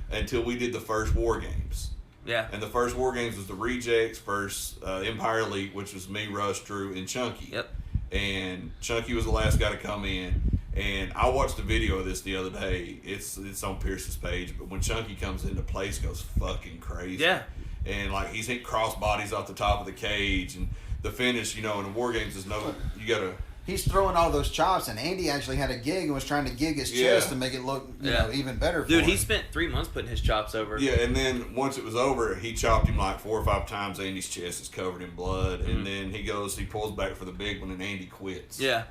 until we did the first War Games. Yeah. And the first War Games was the Rejects versus Empire Elite, which was me, Rush, Drew, and Chunky. Yep. and Chunky was the last guy to come in. And I watched a video of this the other day. It's on Pierce's page, but when Chunky comes in, the place goes fucking crazy. Yeah. And like he's hitting cross bodies off the top of the cage, and the finish, in the War Games is you gotta. He's throwing all those chops, and Andy actually had a gig and was trying to gig his chest to make it look, even better for Dude, him. he spent 3 months putting his chops over. Yeah, and then once it was over, he chopped him like 4 or 5 times. Andy's chest is covered in blood, and then he pulls back for the big one, and Andy quits. Yeah.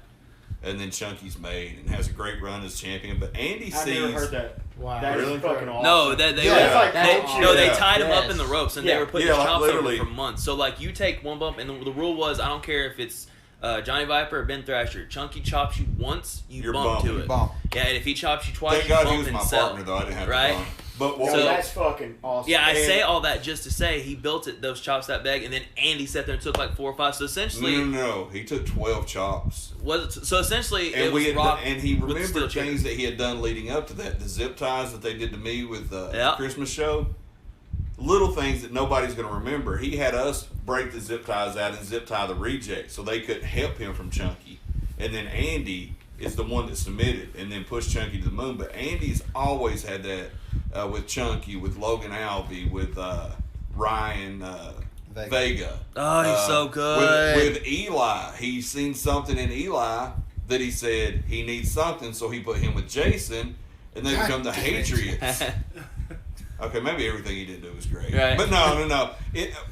And then Chunky's made and has a great run as champion. But Andy I've never heard that. Wow. That is Really? fucking awesome. No, they It's like culture. they tied him up in the ropes and they were putting his like, chops literally. over for months. So like you take one bump and the rule was I don't care if it's Johnny Viper or Ben Thrasher. Chunky chops you once, You're bump to bumping. it. Bump. Yeah, and if he chops you twice, Thank you God bump he was and my sell. partner, though. I didn't have Right? to bump. But what So was that's fucking awesome. Yeah, I And say all that just to say he built those chops that big, and then Andy sat there and took like 4 or 5. So essentially, No. He took 12 chops. essentially And it was we had Rock and he with the steel remembered chicken. things that he had done leading up to that. The zip ties that they did to me with the Yeah. Christmas show. Little things that nobody's going to remember. He had us break the zip ties out and zip tie the reject so they couldn't help him from Chunky. And then Andy is the one that submitted and then pushed Chunky to the moon. But Andy's always had that with Chunky, with Logan Alvey, with Ryan Vega. Oh, he's so good. With Eli, he's seen something in Eli that he said he needs something, so he put him with Jason, and they God become the damn it. Patriots. Okay, maybe everything he did do was great. Right. But no.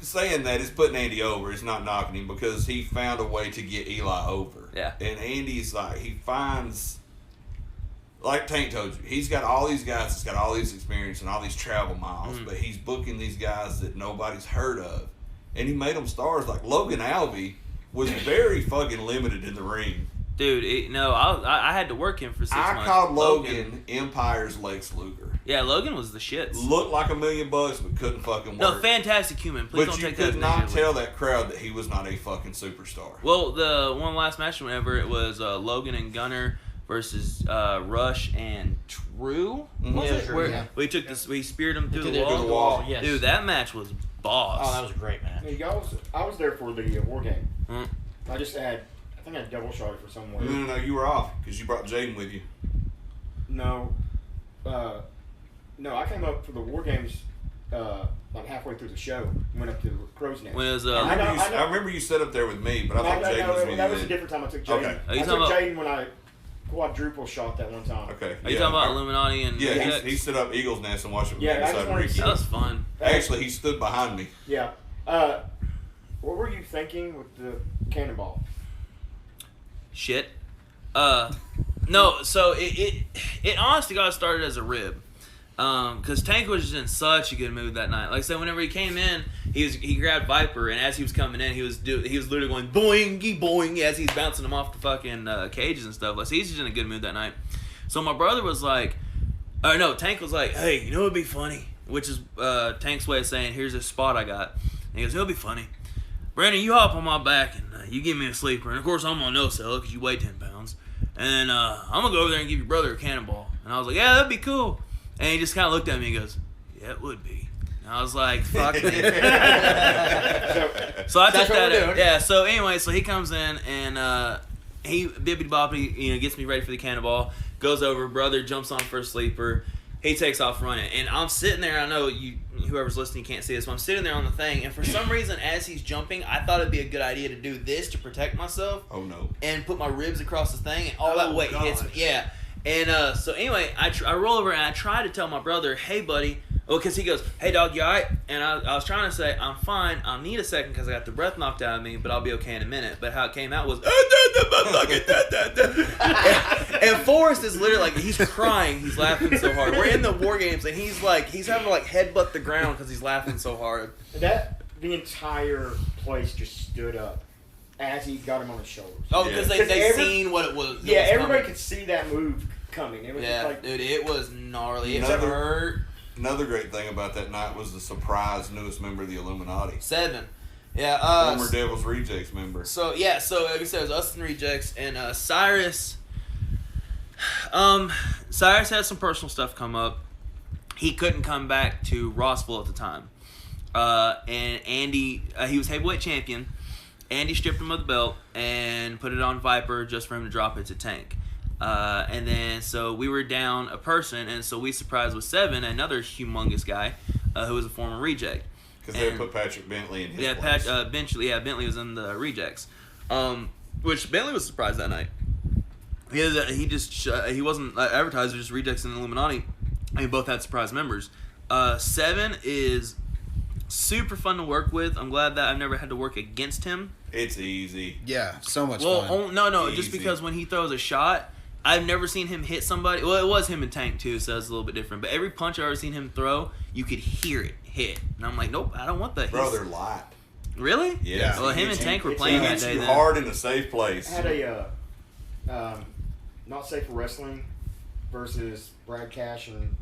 Saying that is putting Andy over. It's not knocking him because he found a way to get Eli over. Yeah. And Andy's like, he finds, like Tank told you, he's got all these guys that's got all these experience and all these travel miles, but he's booking these guys that nobody's heard of. And he made them stars. Like Logan Alvey was very fucking limited in the ring. Dude, I had to work him for 6 months. I called Logan Empire's Lex Luger. Yeah, Logan was the shit. Looked like $1 million, but couldn't fucking work. No, fantastic human. Please But don't you take that could as not negatively. tell that crowd that he was not a fucking superstar. Well, the one last match, whenever it was Logan and Gunner versus Rush and True, was Yeah, it? True, Where yeah. we took this, we speared him through To the wall. the wall. Yes. Dude, that match was boss. Oh, that was a great match. Hey, I was there for the War Game. Hmm. I think I double shot it for somewhere. No, you were off because you brought Jaden with you. No, I came up for the War Games like halfway through the show. Went up to the Crow's Nest. When it was I know. I remember you sat up there with me, but I thought Jaden was with you that was a then. different time I took Jaden. Okay. Are you I took talking about- Jaden when I quadruple shot that one time. Okay. Are you talking about Illuminati and Yeah, Rejects? he stood up Eagle's Nest and watched it with Yeah, me I just beside wanted to Ricky. see- That was fun. Actually, he stood behind me. Yeah. What were you thinking with the cannonball? Shit. No, so it honestly got started as a rib. Because Tank was just in such a good mood that night. Like I said, whenever he came in, he grabbed Viper, and as he was coming in, he was literally going boingy boing as he's bouncing him off the fucking cages and stuff. Like, so he's just in a good mood that night. So my brother was like, or no, Tank was like, hey, you know what'd be funny? Which is Tank's way of saying, here's this spot I got. And he goes, it'll be funny. Brandon, you hop on my back and you give me a sleeper. And of course, I'm gonna no-sell because you weigh 10 pounds. And I'm gonna go over there and give your brother a cannonball. And I was like, yeah, that'd be cool. And he just kind of looked at me and goes, yeah, it would be. And I was like, fuck me. So I took That's what we're that. doing. Yeah, so anyway, so he comes in and he bippity boppity, gets me ready for the cannonball. Goes over, brother jumps on for a sleeper. He takes off running. And I'm sitting there, I know whoever's listening can't see this, but I'm sitting there on the thing, and for some reason, as he's jumping, I thought it'd be a good idea to do this to protect myself. Oh no. And put my ribs across the thing, and all that weight hits me. Yeah. And so anyway, I roll over and I try to tell my brother, hey buddy, because he goes, hey dog, you alright? And I was trying to say, I'm fine, I'll need a second because I got the breath knocked out of me, but I'll be okay in a minute. But how it came out was, and Forrest is literally like, he's crying, he's laughing so hard. We're in the War Games and he's having to like headbutt the ground because he's laughing so hard. The entire place just stood up as he got him on his shoulders. Oh, because Yeah. they seen what it was. Yeah, was everybody coming. could see that move coming. It was just Yeah, like, dude, it was gnarly. It Another- hurt. Another great thing about that night was the surprise newest member of the Illuminati. 7. Yeah, Former Devil's Rejects member. so like I said, it was us and Rejects, and Cyrus. Cyrus had some personal stuff come up. He couldn't come back to Rossville at the time. And Andy, he was heavyweight champion, Andy stripped him of the belt and put it on Viper just for him to drop it to Tank. And then so we were down a person, and so we surprised with Seven, another humongous guy who was a former reject. Because they put Patrick Bentley in his Yeah, place. Bentley was in the rejects, which Bentley was surprised that night. He wasn't advertised, just rejects in the Illuminati. And we both had surprise members. Seven is super fun to work with. I'm glad that I've never had to work against him. It's easy. Yeah, so much Well, fun. no, Easy. just because when he throws a shot, I've never seen him hit somebody. Well, it was him and Tank too, so it's a little bit different. But every punch I've ever seen him throw, you could hear it hit. And I'm like, nope, I don't want that. Bro, they're light. Really? Yes. Well, him and Tank were playing He that hits day you then. hard in a safe place. I had a Not Safe for Wrestling versus Brad Cash and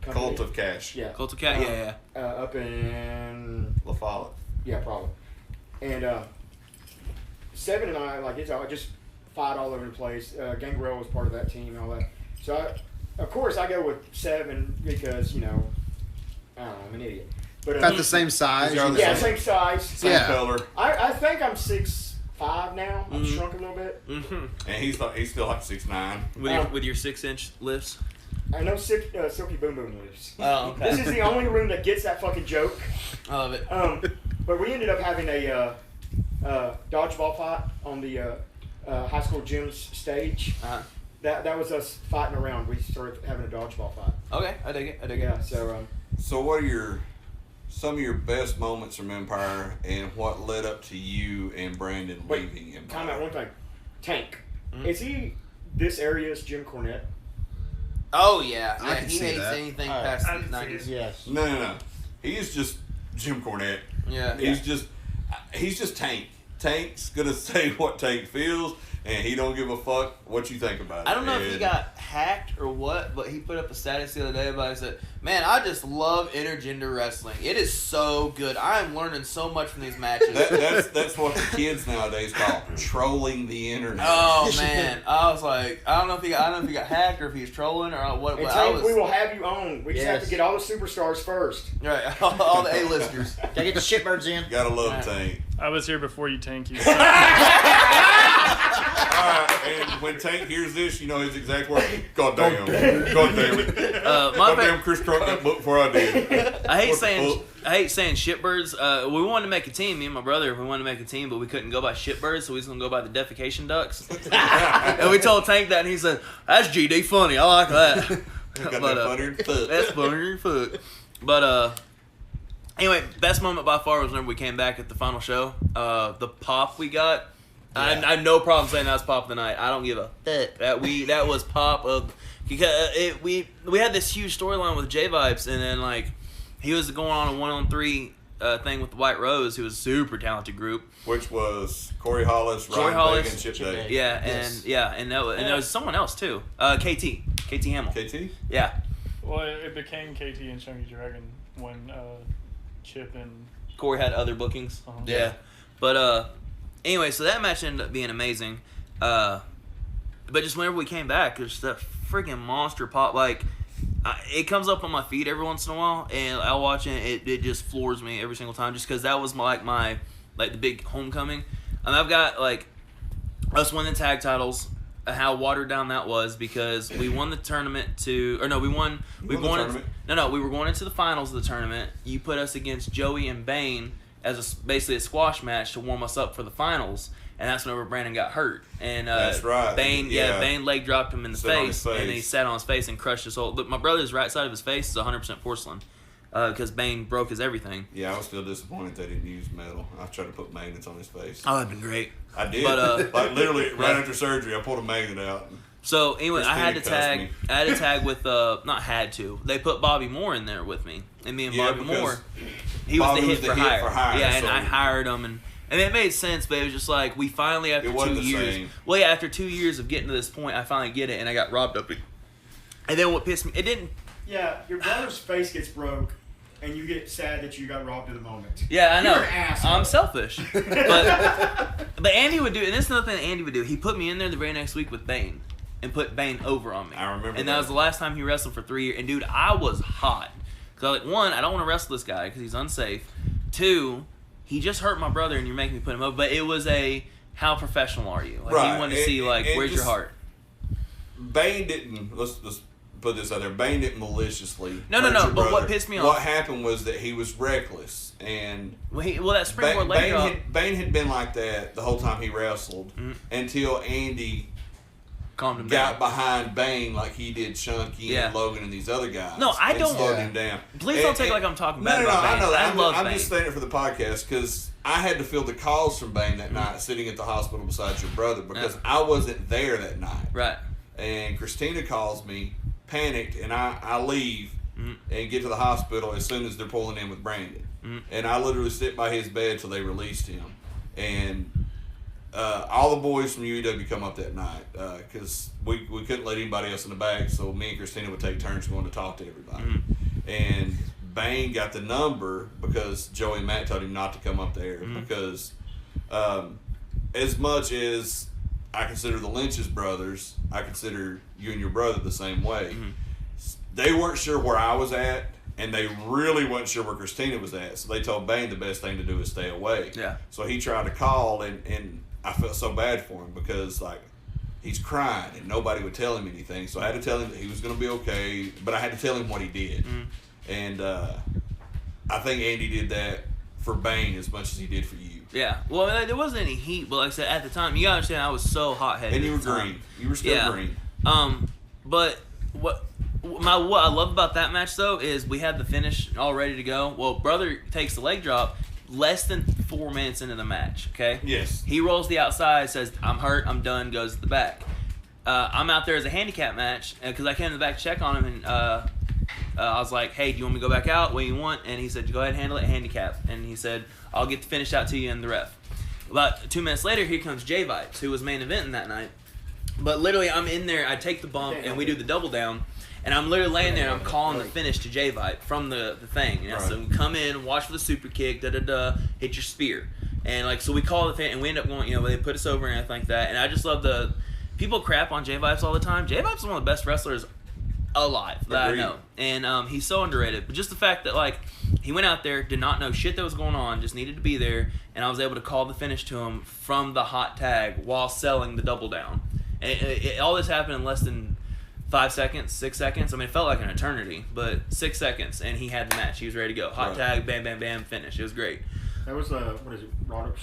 company. Cult of Cash. Yeah. Cult of Cat, yeah. Up in La Follette. yeah, probably. And Seven and I I just fight all over the place. Gangrel was part of that team and all that. So of course I go with Seven because I don't know, I'm an idiot. But Got the same size. You're on the yeah, same- same size. Same Yeah. color. I think I'm 6'5" now. I've shrunk a little bit. Mm-hmm. And he's still like 6'9". With your 6-inch lifts. I know Silky Boom Boom lives. Oh, okay. This is the only room that gets that fucking joke. I love it. But we ended up having a dodgeball fight on the high school gym's stage. Uh-huh. That was us fighting around. We started having a dodgeball fight. Okay, I dig it. Yeah. So So what are some of your best moments from Empire, and what led up to you and Brandon Wait, leaving Empire? time out one thing. Tank. Mm-hmm. Is he this area's Jim Cornette? Oh yeah, I yeah. can He see hates that. anything I past can the see '90s. it. Yes. No. He's just Jim Cornette. Yeah. He's just Tank. Tank's gonna say what Tank feels, and he don't give a fuck what you think about it. I don't know if he And got hacked or what, but he put up a status the other day about it. Said, "Man, I just love intergender wrestling. It is so good. I am learning so much from these matches." that's what the kids nowadays call trolling the internet. Oh man, I was like, I don't know if he got hacked or if he's trolling or what. And But I Tank, was we will have you on. We just have Yes. to get all the superstars first. right. All the A-listers. Gotta get the shitbirds in. Gotta love Yeah. Tank. I was here before you, Tank. You. Alright, and when Tank hears this, you know his exact words. God damn it. My God fa- damn, Chris Trump got booked before I did. I hate What the saying shitbirds. We wanted to make a team, me and my brother. We wanted to make a team, but we couldn't go by shitbirds, so we was gonna go by the defecation ducks. And we told Tank that, and he said, "That's GD funny. I like that." Got But, that funny foot. That's funny fuck. But anyway, best moment by far was whenever we came back at the final show. The pop we got. I had no problem saying that was pop of the night. I don't give a fuck. That was pop of because we had this huge storyline with J Vibes, and then like he was going on a 1-on-3 thing with the White Rose, who was a super talented group. Which was Corey Hollis, Corey Ryan Hollis, Bacon, Chip Day. Yeah, Yes. and there was someone else too. KT Hamill. KT? Yeah, Well, it became KT and Chunky Dragon when Chip and Corey had other bookings. Uh-huh. Yeah, but anyway, so that match ended up being amazing. But just whenever we came back, there's that freaking monster pop. Like, it comes up on my feed every once in a while, and I'll watch it. It just floors me every single time, just because that was my the big homecoming. And I've got like us winning tag titles. How watered down that was because we won the tournament we were going into the finals of the tournament. You put us against Joey and Bane as basically a squash match to warm us up for the finals, and that's whenever Brandon got hurt. And That's right. Bane leg dropped him in the Sat on his face, and face. then he sat on his face and crushed his whole. Look, my brother's right side of his face is 100% porcelain because Bane broke his everything. Yeah, I was still disappointed they didn't use metal. I tried to put magnets on his face. Oh, that'd been great. I did. But, like literally right after surgery, I pulled a magnet out. So anyway, I had to Christina tag. cussed me. I had to tag with not had to. They put Bobby Moore in there with me, and me and Yeah, Bobby because Moore. He was Bobby the was hit the for hit hire. for hire, Yeah, and so- I hired him, and it made sense. But it was just like we finally after It wasn't 2 the years. same. Well, yeah, after 2 years of getting to this point, I finally get it, and I got robbed of it. And then what pissed me? It didn't. Yeah, your brother's face gets broke, and you get sad that you got robbed of the moment. Yeah, I know. You're an asshole. I'm selfish. But Andy would do, and this is another thing that Andy would do. He put me in there the very next week with Bane, and put Bane over on me. I remember And that that. was the last time he wrestled for 3 years. And dude, I was hot. Cause I was like, 1, I don't want to wrestle this guy because he's unsafe. 2, he just hurt my brother and you're making me put him up. But it was a, how professional are you? Like, Right. he wanted to see, like, And where's your just- heart? Bane didn't. Let's put this out there. Bane didn't maliciously. No, hurt your but what brother. pissed me What off- happened was that he was reckless, and Well, that springboard leg drop. Bane had been like that the whole time he wrestled until Andy Calmed him got down. behind Bane like he did Shunky Yeah. and Logan and these other guys. No, I and don't- slowed Yeah. him down. Please don't take it like I'm talking bad no, about I Bane. know that. I love I'm Bane. just saying it for the podcast because I had to feel the calls from Bane that night, sitting at the hospital beside your brother because I wasn't there that night. Right. And Christina calls me, panicked, and I leave and get to the hospital as soon as they're pulling in with Brandon. And I literally sit by his bed till they released him. And all the boys from UEW come up that night because we couldn't let anybody else in the back, so me and Christina would take turns going to talk to everybody. And Bane got the number because Joey and Matt told him not to come up there because as much as I consider the Lynch's brothers, I consider you and your brother the same way. They weren't sure where I was at, and they really weren't sure where Christina was at. So they told Bane the best thing to do is stay away. Yeah. So he tried to call, and I felt so bad for him because, like, he's crying, and nobody would tell him anything. So I had to tell him that he was going to be okay, but I had to tell him what he did. And I think Andy did that for Bane as much as he did for you. Yeah. Well, there wasn't any heat, but like I said, at the time, you gotta understand, I was so hot-headed. And you were at the time. green. You were still green. But what I love about that match though is we had the finish all ready to go. Well, brother takes the leg drop less than 4 minutes into the match. Okay. Yes. He rolls the outside, says, "I'm hurt, I'm done," goes to the back. I'm out there as a handicap match because I came to the back to check on him and I was like, "Hey, do you want me to go back out? What do you want?" And he said, "Go ahead and handle it, handicap." And he said, "I'll get the finish out to you and the ref." About 2 minutes later, here comes J Vibes, who was main eventing that night. But literally, I'm in there, I take the bump, and we do the double down. And I'm literally laying there, and I'm calling the finish to J Vibe from the thing. You know? Right. So we come in, watch for the super kick, hit your spear. And like, so we call the thing, and we end up going, you know, they put us over and everything like that. And I just love people crap on J Vibes all the time. J Vibes is one of the best wrestlers alive that Agreed. I know. And he's so underrated. But just the fact that, like, he went out there, did not know shit that was going on, just needed to be there, and I was able to call the finish to him from the hot tag while selling the double down. And all this happened in less than 5 seconds, 6 seconds. I mean, it felt like an eternity, but 6 seconds, and he had the match. He was ready to go. Hot Right. tag, bam, bam, bam, finish. It was great. That was what is it? Roderick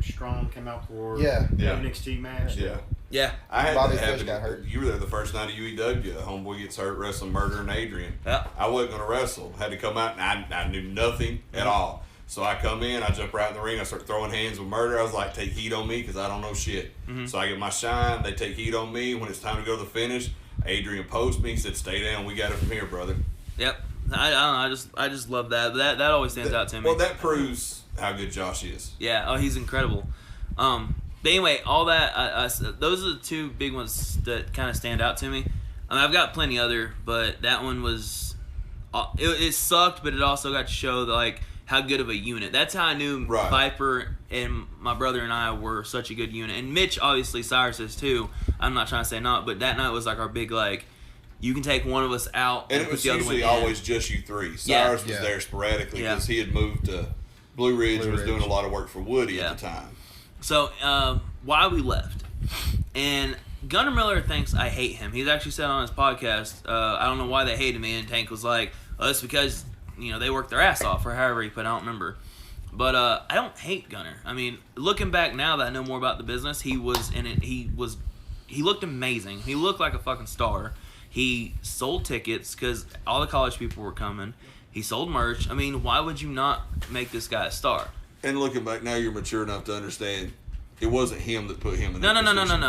Strong came out for Yeah. the Yeah. NXT match. Yeah. Yeah. I had Bobby that happen. Fish got hurt. You were there the first night of UEW. Homeboy gets hurt wrestling Murder and Adrian. Yeah. I wasn't going to wrestle. Had to come out, and I knew nothing at all. So I come in, I jump right in the ring, I start throwing hands with Murder. I was like, take heat on me because I don't know shit. So I get my shine. They take heat on me. When it's time to go to the finish, Adrian posts me. He said, stay down. We got it from here, brother. Yep. I don't know. I just love that. That always stands out to me. Well, that proves how good Josh is. Yeah. Oh, he's incredible. But anyway, all that those are the two big ones that kind of stand out to me. I mean, I've got plenty other, but that one was it sucked, but it also got to show like how good of a unit. That's how I knew Right. Viper and my brother and I were such a good unit. And Mitch, obviously, Cyrus is too. I'm not trying to say not, but that night was like our big like. You can take one of us out And it put was the other one usually in. always just you three. Yeah. Cyrus was Yeah. there sporadically Yeah. because he had moved to Blue Ridge and was Ridge. doing a lot of work for Woody Yeah. at the time. So, why we left. And Gunnar Miller thinks I hate him. He's actually said on his podcast, I don't know why they hated me. And Tank was like, oh, it's because, you know, they worked their ass off, or however he put it, I don't remember. But I don't hate Gunnar. I mean, looking back now that I know more about the business, he was in it. He looked amazing. He looked like a fucking star. He sold tickets because all the college people were coming. He sold merch. I mean, why would you not make this guy a star? And looking back now, you're mature enough to understand it wasn't him that put him in No. that position.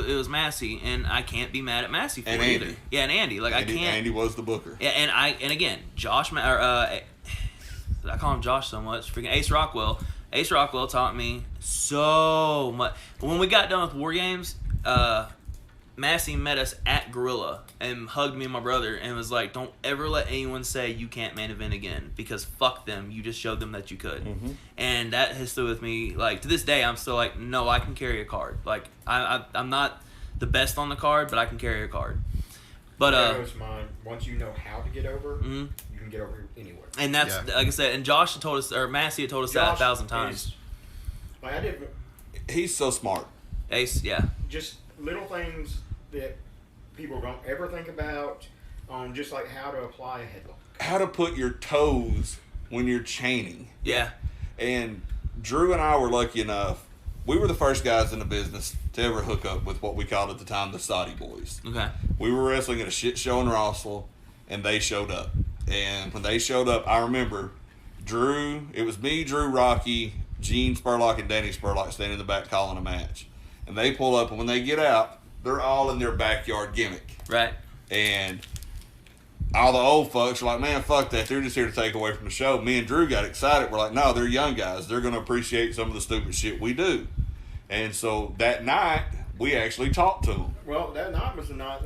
It was Massey, and I can't be mad at Massey for And it Andy. either. Yeah, and Andy. Like, I can't. Andy was the booker. Yeah, and again, Josh, I call him Josh so much. Freaking Ace Rockwell. Ace Rockwell taught me so much. When we got done with War Games, Massey met us at Gorilla and hugged me and my brother and was like, don't ever let anyone say you can't main event again because fuck them. You just showed them that you could. And that has stood with me. Like, to this day, I'm still like, no, I can carry a card. Like, I'm not the best on the card, but I can carry a card. But That was mine. Once you know how to get over, mhm. you can get over anywhere. And that's Yeah. like I said, and Josh had told us, or Massey had told us that Josh 1,000 times. is- Like I did He's so smart. Ace, yeah, just little things that people don't ever think about on just like how to apply a headlock. How to put your toes when you're chaining. yeah. And Drew and I were lucky enough. We were the first guys in the business to ever hook up with what we called at the time the Saudi Boys. Okay. We were wrestling at a shit show in Rossville, and they showed up. And when they showed up, I remember Drew, it was me, Drew, Rocky, Gene Spurlock, and Danny Spurlock standing in the back calling a match. And they pull up, and when they get out, they're all in their backyard gimmick. Right. And all the old folks are like, man, fuck that. They're just here to take away from the show. Me and Drew got excited. We're like, no, they're young guys. They're going to appreciate some of the stupid shit we do. And so that night, we actually talked to them. Well, that night was the night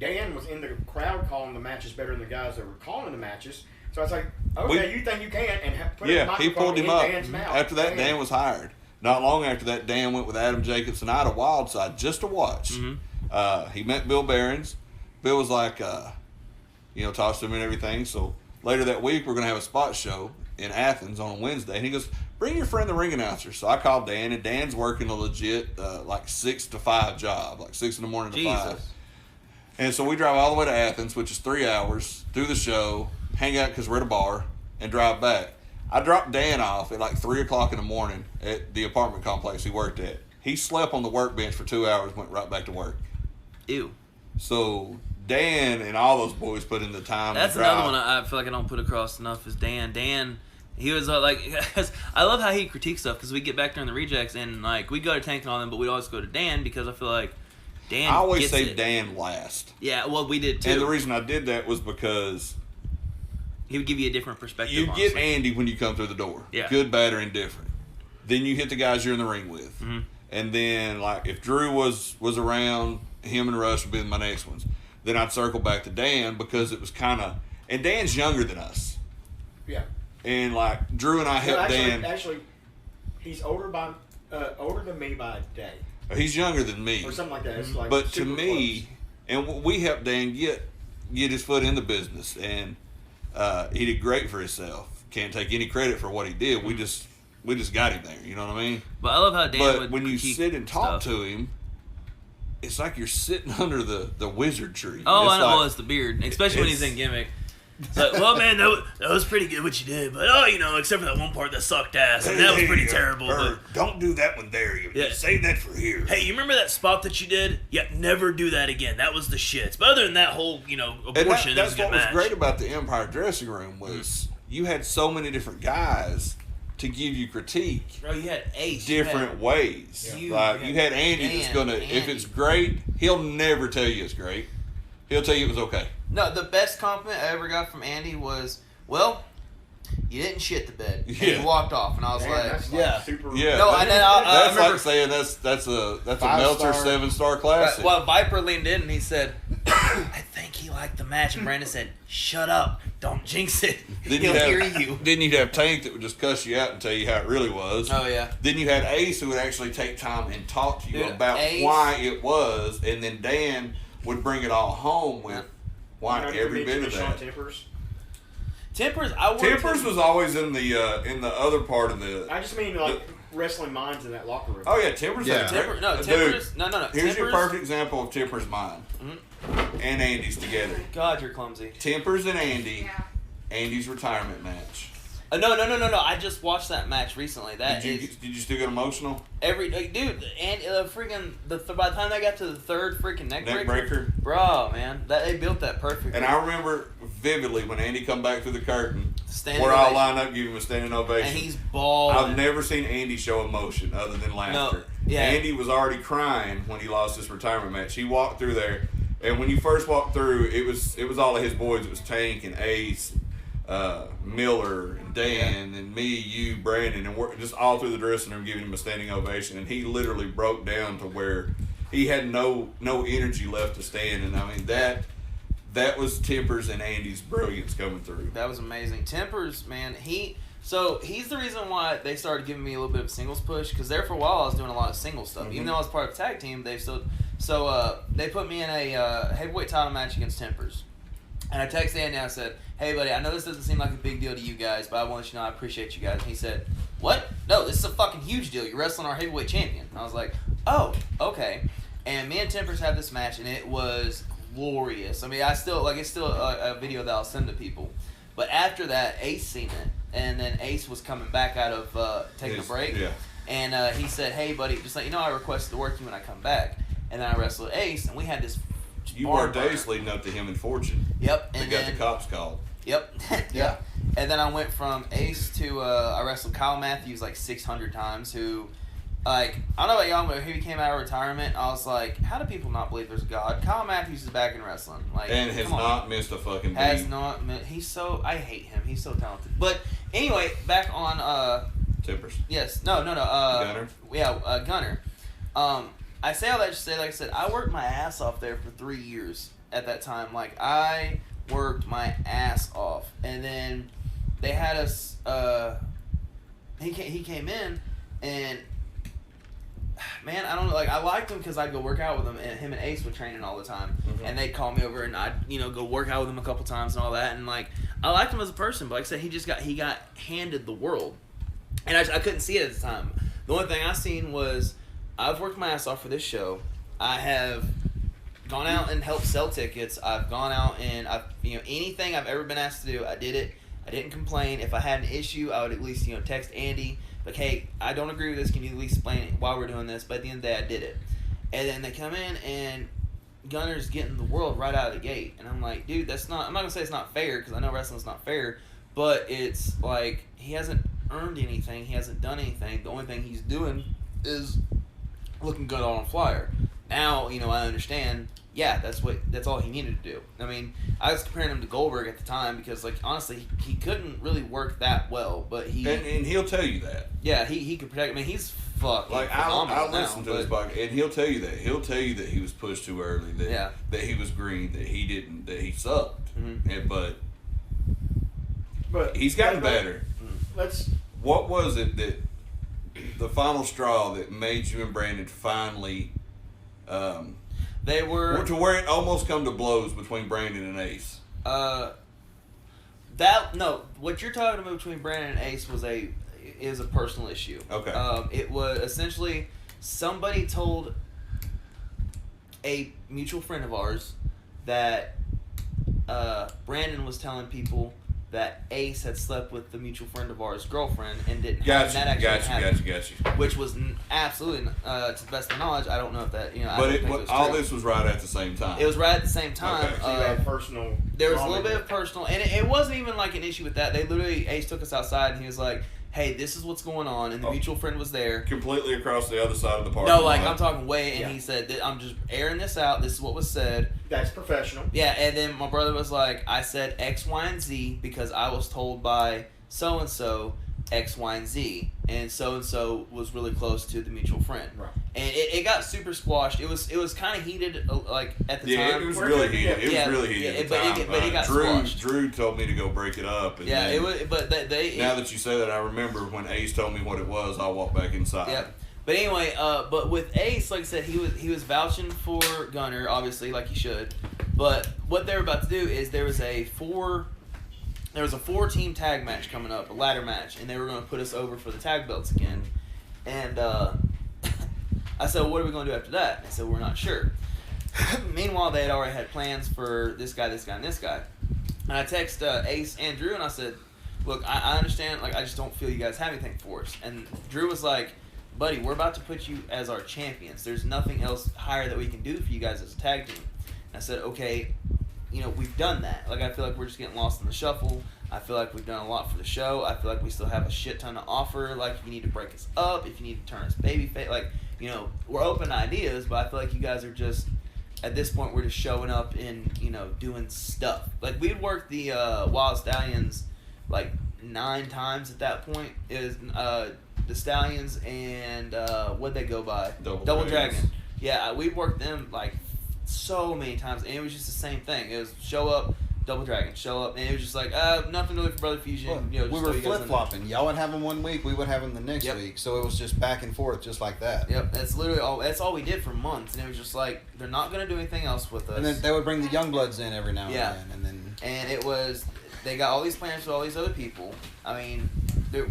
Dan was in the crowd calling the matches better than the guys that were calling the matches. So I was like, okay, you think you can, and put a Yeah, microphone he pulled him in up. Dan's mouth. After that, Dan was hired. Not long after that, Dan went with Adam Jacobs and I to Wildside just to watch. Mm-hmm. He met Bill Behrens. Bill was like, talked to him and everything. So later that week, we're going to have a spot show in Athens on a Wednesday. And he goes, bring your friend the ring announcer. So I called Dan, and Dan's working a legit 6 to 5 job, like 6 in the morning to 5. Jesus. And so we drive all the way to Athens, which is 3 hours, do the show, hang out because we're at a bar, and drive back. I dropped Dan off at like 3 o'clock in the morning at the apartment complex he worked at. He slept on the workbench for 2 hours, went right back to work. Ew. So Dan and all those boys put in the time. That's to drive. another one I feel like I don't put across enough is Dan. Dan, he was I love how he critiques stuff because we get back during the rejects and like we go to Tank and all them, but we always go to Dan because I feel like Dan. I always gets say it. Dan last. Yeah, well, we did too. And the reason I did that was because he would give you a different perspective. you honestly. get Andy when you come through the door. Yeah. Good, bad, or indifferent. Then you hit the guys you're in the ring with. Mhm. And then, like, if Drew was around, him and Rush would be my next ones. Then I'd circle back to Dan because it was kind of... And Dan's younger than us. Yeah. And, like, Drew and I helped Dan... Actually, he's older than me by a day. He's younger than me. Or something like that. It's like But to super me... And we helped Dan get his foot in the business. And he did great for himself. Can't take any credit for what he did. We just got him there. You know what I mean? But I love how Dan But would when you critique sit and talk stuff. to him, it's like you're sitting under the wizard tree. Oh, It's I know. like- Well, it's the beard, especially when he's it's- in gimmick. It's like, well, man, that was pretty good what you did, but except for that one part that sucked ass, and that was pretty terrible. Or, But don't do that one there. Yeah. Save that for here. hey, you remember that spot that you did? Yeah, never do that again. That was the shits. But other than that whole, and abortion, it was that's a good what match. was great about the Empire dressing room was you had so many different guys to give you critique Bro, you had Ace. different ways. You Like had you had Andy that's Dan, gonna, if Andy. it's great, he'll never tell you it's great. He'll tell you it was okay. No, the best compliment I ever got from Andy was, well, you didn't shit the bed. And Yeah. he walked off, and I was Man, like, that's yeah. super. Yeah. No, I That's remember. like saying that's a Meltzer 5-star. 7-star classic. Well, Viper leaned in and he said, I think he liked the match. And Brandon said, shut up. Don't jinx it. Then He'll you'd have, hear you. Then you'd have Tank that would just cuss you out and tell you how it really was. Oh, yeah. Then you had Ace who would actually take time and talk to you Dude, about Ace- why it was, and then Dan would bring it all home with why You know, every you bit of mentioned Sean that. Tempers. Tempers, I worked Tempers in- was always in the other part of the. I just mean like wrestling minds in that locker room. Oh yeah, Tempers. Yeah. had a great- Temper, no, dude, Tempers, no. Here's your Tempers- perfect example of Tempers' mind and Andy's together. God, you're clumsy. Tempers and Andy. Andy's retirement match. No. I just watched that match recently. That Did is you still get emotional? dude, and freaking by the time they got to the third freaking neck Neck breaker, breaker. bro, man, that they built that perfectly. And I remember vividly when Andy come back through the curtain, Standing we're all ovation. lined up, giving him a standing ovation. And he's bawling. I've never seen Andy show emotion other than laughter. yeah. Andy was already crying when he lost his retirement match. He walked through there, and when you first walked through, it was all of his boys. It was Tank and Ace, Miller and Dan and me, you, Brandon, and we're just all through the dressing room giving him a standing ovation. And he literally broke down to where he had no energy left to stand. And I mean that was Tempers and Andy's brilliance coming through. That was amazing. Tempers, man, he's the reason why they started giving me a little bit of a singles push, because there for a while I was doing a lot of single stuff. Even though I was part of the tag team, they still So they put me in a heavyweight title match against Tempers. And I texted Andy and I said, hey, buddy, I know this doesn't seem like a big deal to you guys, but I want you to know I appreciate you guys. And he said, what? No, this is a fucking huge deal. You're wrestling our heavyweight champion. And I was like, oh, okay. And me and Tempers had this match, and it was glorious. I mean, it's still a video that I'll send to people. But after that, Ace seen it, and then Ace was coming back out of taking a break. Yeah. And he said, hey, buddy, just let you know I requested to work you when I come back. And then I wrestled Ace, and we had this You barn worked burner. Ace leading up to him in Fortune. Yep. They And got then, the cops called. Yep. Yeah. And then I went from Ace to I wrestled Kyle Matthews like 600 times. Who, like, I don't know about y'all, but he came out of retirement. I was like, how do people not believe there's a God? Kyle Matthews is back in wrestling. Like, And has come on. not missed a fucking beat. Has not. He's so. I hate him. He's so talented. But anyway, back on. Tippers. Yes. No. Gunner? Yeah. Gunner. I say all that to say, like I said, I worked my ass off there for 3 years at that time. Like, I worked my ass off. And then they had us, he came in, and, man, I don't know, like, I liked him because I'd go work out with him, and him and Ace were training all the time. Mhm. And they'd call me over, and I'd, go work out with him a couple times and all that. And, like, I liked him as a person, but like I said, he got handed the world. And I couldn't see it at the time. The only thing I seen was, I've worked my ass off for this show. I have gone out and helped sell tickets. I've gone out and anything I've ever been asked to do, I did it. I didn't complain. If I had an issue, I would at least, text Andy, like, hey, I don't agree with this. Can you at least explain it why we're doing this? But at the end of the day, I did it. And then they come in and Gunner's getting the world right out of the gate. And I'm like, dude, I'm not going to say it's not fair because I know wrestling's not fair, but it's like he hasn't earned anything. He hasn't done anything. The only thing he's doing is looking good on a flyer. Now, I understand, yeah, that's all he needed to do. I mean, I was comparing him to Goldberg at the time because, like, honestly, he couldn't really work that well, but And he'll tell you that. Yeah, he could protect. I mean, he's fucking Like, phenomenal I'll listen now, to his podcast, and he'll tell you that. He'll tell you that he was pushed too early, that he was green, that he sucked. Mhm. But he's gotten better. Let's. What was it that the final straw that made you and Brandon finally They were to where it almost come to blows between Brandon and Ace? what you're talking about between Brandon and Ace is a personal issue. Okay. It was essentially somebody told a mutual friend of ours that Brandon was telling people that Ace had slept with the mutual friend of ours' girlfriend and didn't have that actually Got you. which was absolutely to the best of my knowledge. I don't know if that I But don't think it was all true. this was right at the same time. It was right at the same time. Okay. So you had personal. There was a drama little bit there. of personal, and it wasn't even like an issue with that. They literally, Ace took us outside, and he was like, hey, this is what's going on, and the mutual friend was there. Completely across the other side of the park. No, like, I'm talking way, and Yeah. he said, I'm just airing this out, this is what was said. That's professional. Yeah, and then my brother was like, I said X, Y, and Z because I was told by so-and-so X, Y, and Z, and so-and-so was really close to the mutual friend. Right. And it got super squashed. It was kind of heated, like, at the Yeah, time. it was really heated. It Yeah, was really heated yeah, at the but it time. get- but it got squashed. Drew told me to go break it up. And Yeah, then, it was, but they now that you say that, I remember when Ace told me what it was. I walked back inside. Yep. But anyway, but with Ace, like I said, he was vouching for Gunner, obviously, like he should. But what they were about to do is there was a 4-team tag match coming up, a ladder match, and they were going to put us over for the tag belts again. And I said, well, what are we going to do after that? And they said, we're not sure. Meanwhile, they had already had plans for this guy, and this guy. And I text Ace and Drew, and I said, look, I understand, like, I just don't feel you guys have anything for us. And Drew was like, buddy, we're about to put you as our champions. There's nothing else higher that we can do for you guys as a tag team. And I said, okay, we've done that. Like, I feel like we're just getting lost in the shuffle. I feel like we've done a lot for the show. I feel like we still have a shit ton to offer. Like, if you need to break us up, if you need to turn us babyface, like, we're open to ideas, but I feel like you guys are just, at this point, we're just showing up and, doing stuff. Like, we'd worked the Wild Stallions, like, 9 times at that point. It was the Stallions and, what'd they go by? Double Dragon. Dragons. Yeah, we'd worked them, like, so many times, and it was just the same thing. It was show up, Double Dragon show up, and it was just like, nothing really for Brother Fusion. You know, we just were throw you guys in flip there. flopping. Y'all would have them one week, we would have them the next Yep. week. So it was just back and forth, just like that. Yep, that's literally all. That's all we did for months, and it was just like they're not gonna do anything else with us. And then they would bring the young bloods in every now and Yeah. then, and then And it was, they got all these plans with all these other people. I mean,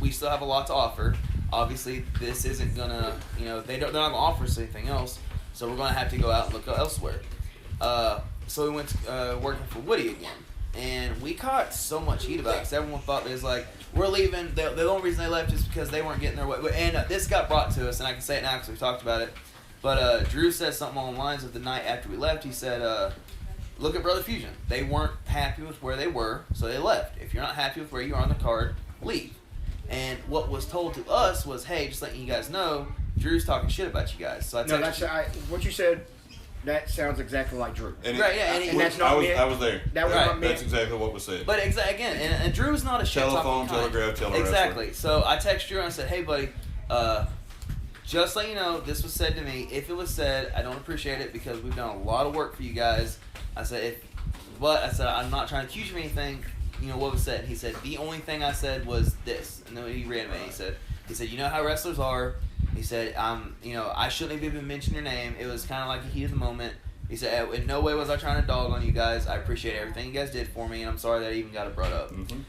we still have a lot to offer. Obviously, this isn't gonna, you know, they're not gonna offer us anything else, so we're gonna have to go out and look elsewhere. So we went to, working for Woody again, and we caught so much heat about it because everyone thought it was like, we're leaving. The only reason they left is because they weren't getting their way. And this got brought to us, and I can say it now because we talked about it. But Drew said something along the lines of the night after we left. He said, look at Brother Fusion. They weren't happy with where they were, so they left. If you're not happy with where you are on the card, leave. And what was told to us was, hey, just letting you guys know, Drew's talking shit about you guys. So I No, texted what you said. That sounds exactly like Drew. And Right, yeah, and that's not me. I was there. That was Right. not me. That's exactly what was said. But again, and Drew's not a shit Telephone, talking kind. telegraph, tele Exactly. So I texted Drew and I said, hey, buddy, just let you know, this was said to me. If it was said, I don't appreciate it because we've done a lot of work for you guys. I said, I'm not trying to accuse you of anything. You know, what was said? He said, the only thing I said was this. And then he ran to me. He said, you know how wrestlers are. He said, you know, I shouldn't have even mentioned your name. It was kind of like a heat of the moment. He said, in no way was I trying to dog on you guys. I appreciate everything you guys did for me, and I'm sorry that I even got it brought up. Mm-hmm.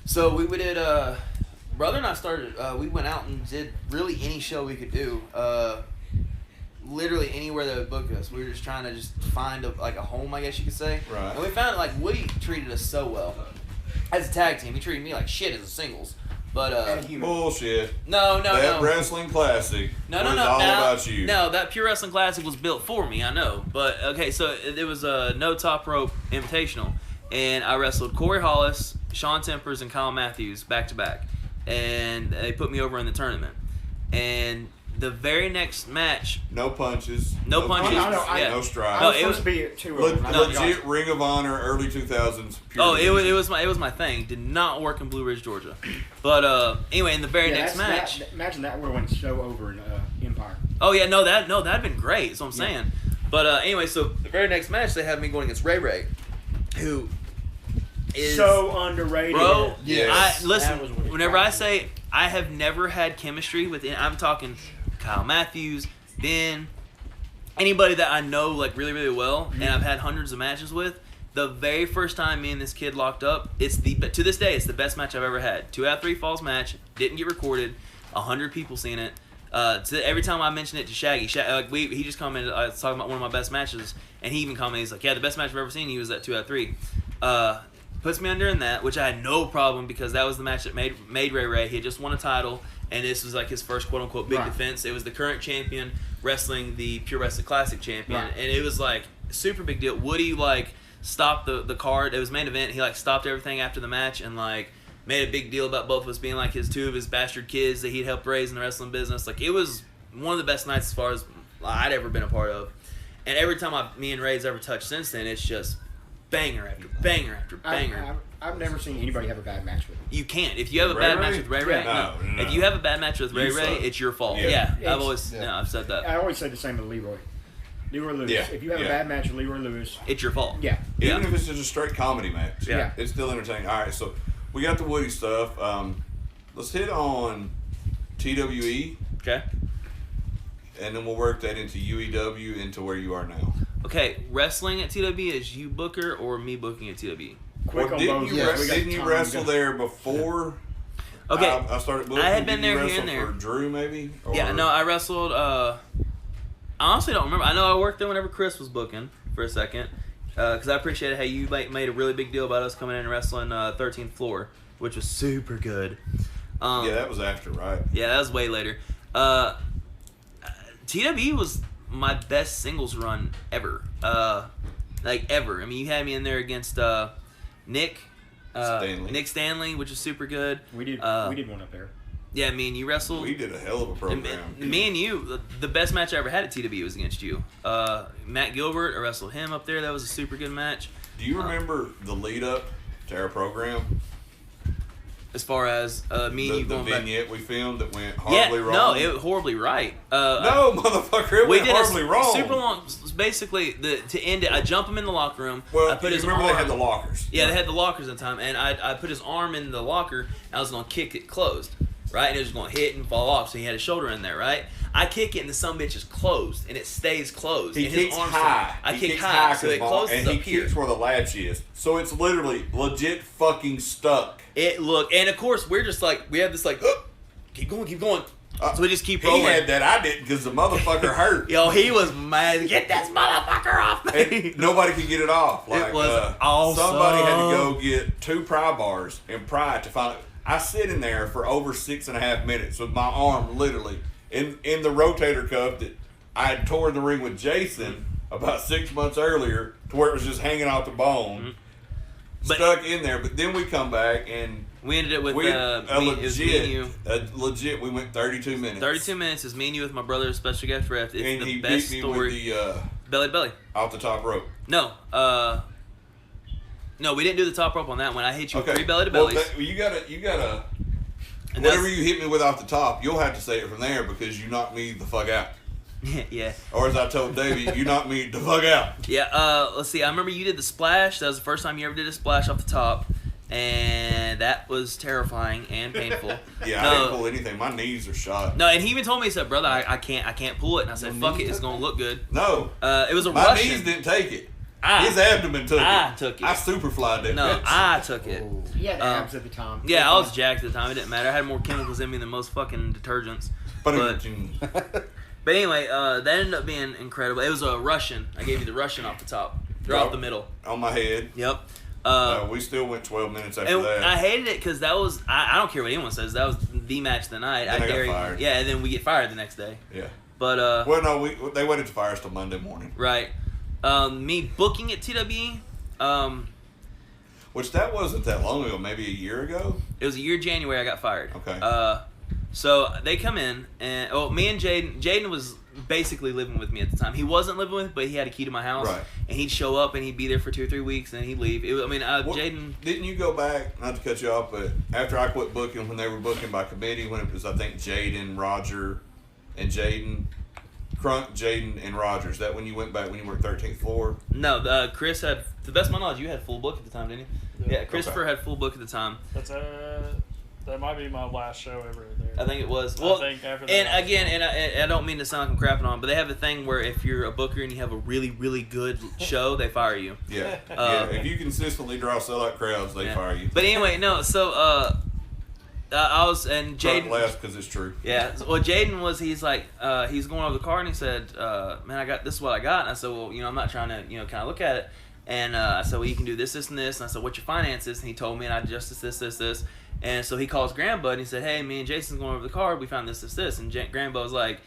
So we did, Brother and I started, we went out and did really any show we could do. Literally anywhere that would book us. We were just trying to just find a home, I guess you could say. Right. And we found like Woody treated us so well. As a tag team, he treated me like shit as a singles. But Bullshit. no. That wrestling classic No, was no. all Now, about you. No, that Pure Wrestling Classic was built for me, I know. But, okay, so it was a no top rope invitational. And I wrestled Corey Hollis, Sean Tempers, and Kyle Matthews back to back. And they put me over in the tournament. And the very next match, No punches. No punches. Yeah. No strides. No, I was it supposed was- to be at 2 of them. I Legit forgot. Ring of Honor, early 2000s. Pure oh, it division. was my thing. Did not work in Blue Ridge, Georgia. But anyway, in the very Yeah, next match. Imagine that would have went so over in Empire. Oh yeah, that'd been great. That's what I'm saying. But anyway, so the very next match they had me going against Ray Ray, who is So underrated. bro. Yes. Listen. That was Whenever I say I have never had chemistry with, I'm talking Kyle Matthews, Ben, anybody that I know like really really well, and I've had hundreds of matches with. The very first time me and this kid locked up, to this day it's the best match I've ever had. 2 out of 3 falls match, didn't get recorded, 100 people seen it. So every time I mention it to Shaggy, he just commented. I was talking about one of my best matches, and he even commented. He's like, "Yeah, the best match I've ever seen." He was at 2 out of 3. Puts me under in that, which I had no problem because that was the match that made Ray Ray. He had just won a title, and this was like his first quote unquote big Right. defense. It was the current champion wrestling the Pure Wrestling Classic champion, Right. and it was like super big deal. Woody like stopped the card. It was main event. He like stopped everything after the match and like made a big deal about both of us being like 2 of his bastard kids that he'd helped raise in the wrestling business. Like it was one of the best nights as far as I'd ever been a part of. And every time me and Ray's ever touched since then, it's just banger after banger after banger. I've never seen anybody have a bad match with him. You can't. If you have a Ray bad Ray? match with Ray Ray, No. If you have a bad match with Ray You Ray, suck. it's your fault. Yeah. Yeah, I've said that. I always say the same with Leroy. Leroy Lewis. Yeah, If you have a yeah. bad match with Leroy Lewis, It's your fault. yeah. Even Yeah. if it's just a straight comedy match. Yeah. It's still entertaining. All right, so we got the Woody stuff. Let's hit on TWE, Okay. and then we'll work that into UEW into where you are now. Okay. Wrestling at TW is you Booker or me booking at TW? Quick on didn't both. you, Yes. We got didn't you time wrestle to go. there before? Okay. I started booking. I had been Did you there here wrestle and there. for Drew, maybe. Yeah. Or- No, I wrestled. I honestly don't remember. I know I worked there whenever Chris was booking for a second. Because I appreciated how you made a really big deal about us coming in and wrestling 13th floor, which was super good. Yeah, that was after, right? Yeah, that was way later. TW was my best singles run ever. Ever. I mean, you had me in there against Nick Stanley. Nick Stanley, which is super good. We did Uh, one up there. Yeah, me and you wrestled. We did a hell of a And program. me and you, the best match I ever had at TW was against you. Matt Gilbert, I wrestled him up there. That was a super good match. Do you remember the lead up to our program? As far as me and you The going back. vignette we filmed that went Yeah, horribly wrong. no, it was horribly right. No, motherfucker, it We went did horribly wrong. super long, basically to end it. I jump him in the locker room. Well, I put his remember arm. they had the lockers. Yeah, they had the lockers at the time, and I put his arm in the locker. And I was gonna kick it closed, right? And it was gonna hit and fall off. So he had his shoulder in there, right? I kick it, and the sumbitch is closed, and it stays closed. He and kicks his arm's high. I He kick kicks high, so it 'cause closes and up he here. kicks where the latch is. So it's literally legit fucking stuck. It look, and of course we're just like we have this like, keep going. So we just keep He rolling. had that. I didn't because the motherfucker hurt. Yo, he was mad. Get this motherfucker off me. And nobody could get it off. Like, was awesome. Somebody had to go get 2 pry bars and pry it to find it. I sit in there for over 6.5 minutes with my arm literally in the rotator cuff that I had tore in the ring with Jason about 6 months earlier to where it was just hanging off the bone. But- Stuck in there. But then we come back and We ended it with we it was me and you. legit. We went 32 minutes. 32 minutes is me and you with my brother's special guest ref. It's And the he best beat me story. with the Belly to belly. off the top rope. No, no, we didn't do the top rope on that one. I hit you with 3 belly to Well, bellies. you gotta. And Whatever that's- you hit me with off the top, you'll have to say it from there because you knocked me the fuck out. yeah. Or as I told Davey, you knocked me the fuck out. Yeah, let's see. I remember you did the splash. That was the first time you ever did a splash off the top. And that was terrifying and painful. Yeah, I didn't pull anything. My knees are shot. No, and he even told me, he said, brother, I can't pull it. And I said, fuck it, it's going to look good. No. It was a My Russian. knees didn't take it. I- His abdomen took I it. took it. I superflied that No, bitch. I took it. He had abs at the time. Yeah, I was jacked at the time. It didn't matter. I had more chemicals in me than most fucking detergents. But anyway, that ended up being incredible. It was a Russian. I gave you the Russian off the top. Or off the middle. On my head. Yep. We still went 12 minutes after And that. I hated it because that was, I don't care what anyone says, that was the match of the night. Then I got dare you. fired. Yeah, and then we get fired the next day. Yeah. But, Well, no, they waited to fire us till Monday morning. right. Me booking at TWE, Which that wasn't that long ago, maybe a year ago. it was a year January I got fired. Okay. So they come in, and me and Jaden was basically living with me at the time. He wasn't living with me, but he had a key to my house. Right. And he'd show up, and he'd be there for 2 or 3 weeks, and then he'd leave. What- Jaden... Didn't you go back, not to cut you off, but after I quit booking, when they were booking by committee, when it was, I think, Jaden, Roger, and Jaden, Crunk, Jaden, and Roger, is that when you went back when you worked 13th floor? No, Chris had, to the best of my knowledge, you had full book at the time, didn't you? Yeah. Yeah, Christopher had full book at the time. That's that might be my last show ever there. I think it was. I Well, think after that and I was again, gone. and I don't mean to sound like I'm crapping on, but they have a thing where if you're a booker and you have a really, really good show, they fire you. Yeah. Yeah. If you consistently draw sellout crowds, they Yeah. fire you. But anyway, no. So I was, and Crunk Jaden. laughs because it's true. Yeah. Well, Jaden was. He's like, he's going over the card, and he said, "Man, I got this. Is what I got." And I said, "Well, I'm not trying to, kind of look at it." And I said, "Well, you can do this, this, and this." And I said, "What's your finances?" And he told me, and I adjusted this. And so he calls Grandbud, and he said, "Hey, me and Jason's going over the card. We found this. And Grandbud was like,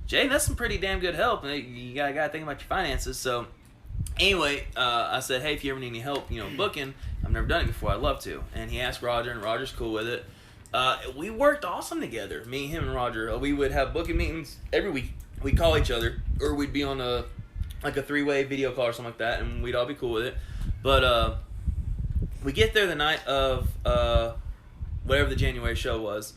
"Jaden, that's some pretty damn good help. And you gotta think about your finances." So anyway, I said, "Hey, if you ever need any help, booking, I've never done it before. I'd love to." And he asked Roger, and Roger's cool with it. We worked awesome together, me, him, and Roger. We would have booking meetings every week. We'd call each other, or we'd be on a 3-way video call or something like that, and we'd all be cool with it. But we get there the night of whatever the January show was.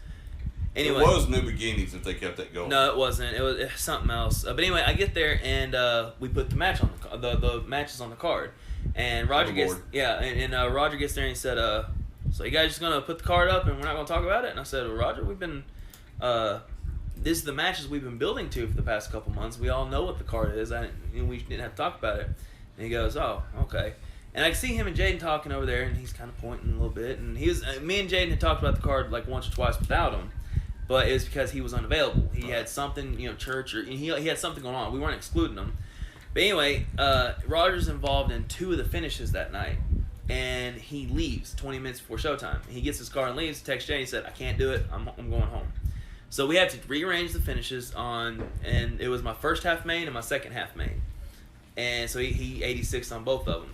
Anyway, It was New Beginnings if they kept that going. no, it wasn't. It was something else. But anyway, I get there and we put the match on the matches on the card, and Roger gets Roger gets there and he said, "So you guys just gonna put the card up and we're not gonna talk about it?" And I said, "Well, Roger, we've been this is the matches we've been building to for the past couple months. We all know what the card is. We didn't have to talk about it." And he goes, "Oh, okay." And I see him and Jaden talking over there, and he's kind of pointing a little bit. And he was, me and Jaden had talked about the card like once or twice without him, but it was because he was unavailable. He had something, church, or he had something going on. We weren't excluding him. But anyway, Roger's involved in 2 of the finishes that night, and he leaves 20 minutes before showtime. He gets his car and leaves. Texts Jaden. He said, "I can't do it. I'm going home." So we had to rearrange the finishes and it was my first half main and my second half main. And so he 86 on both of them.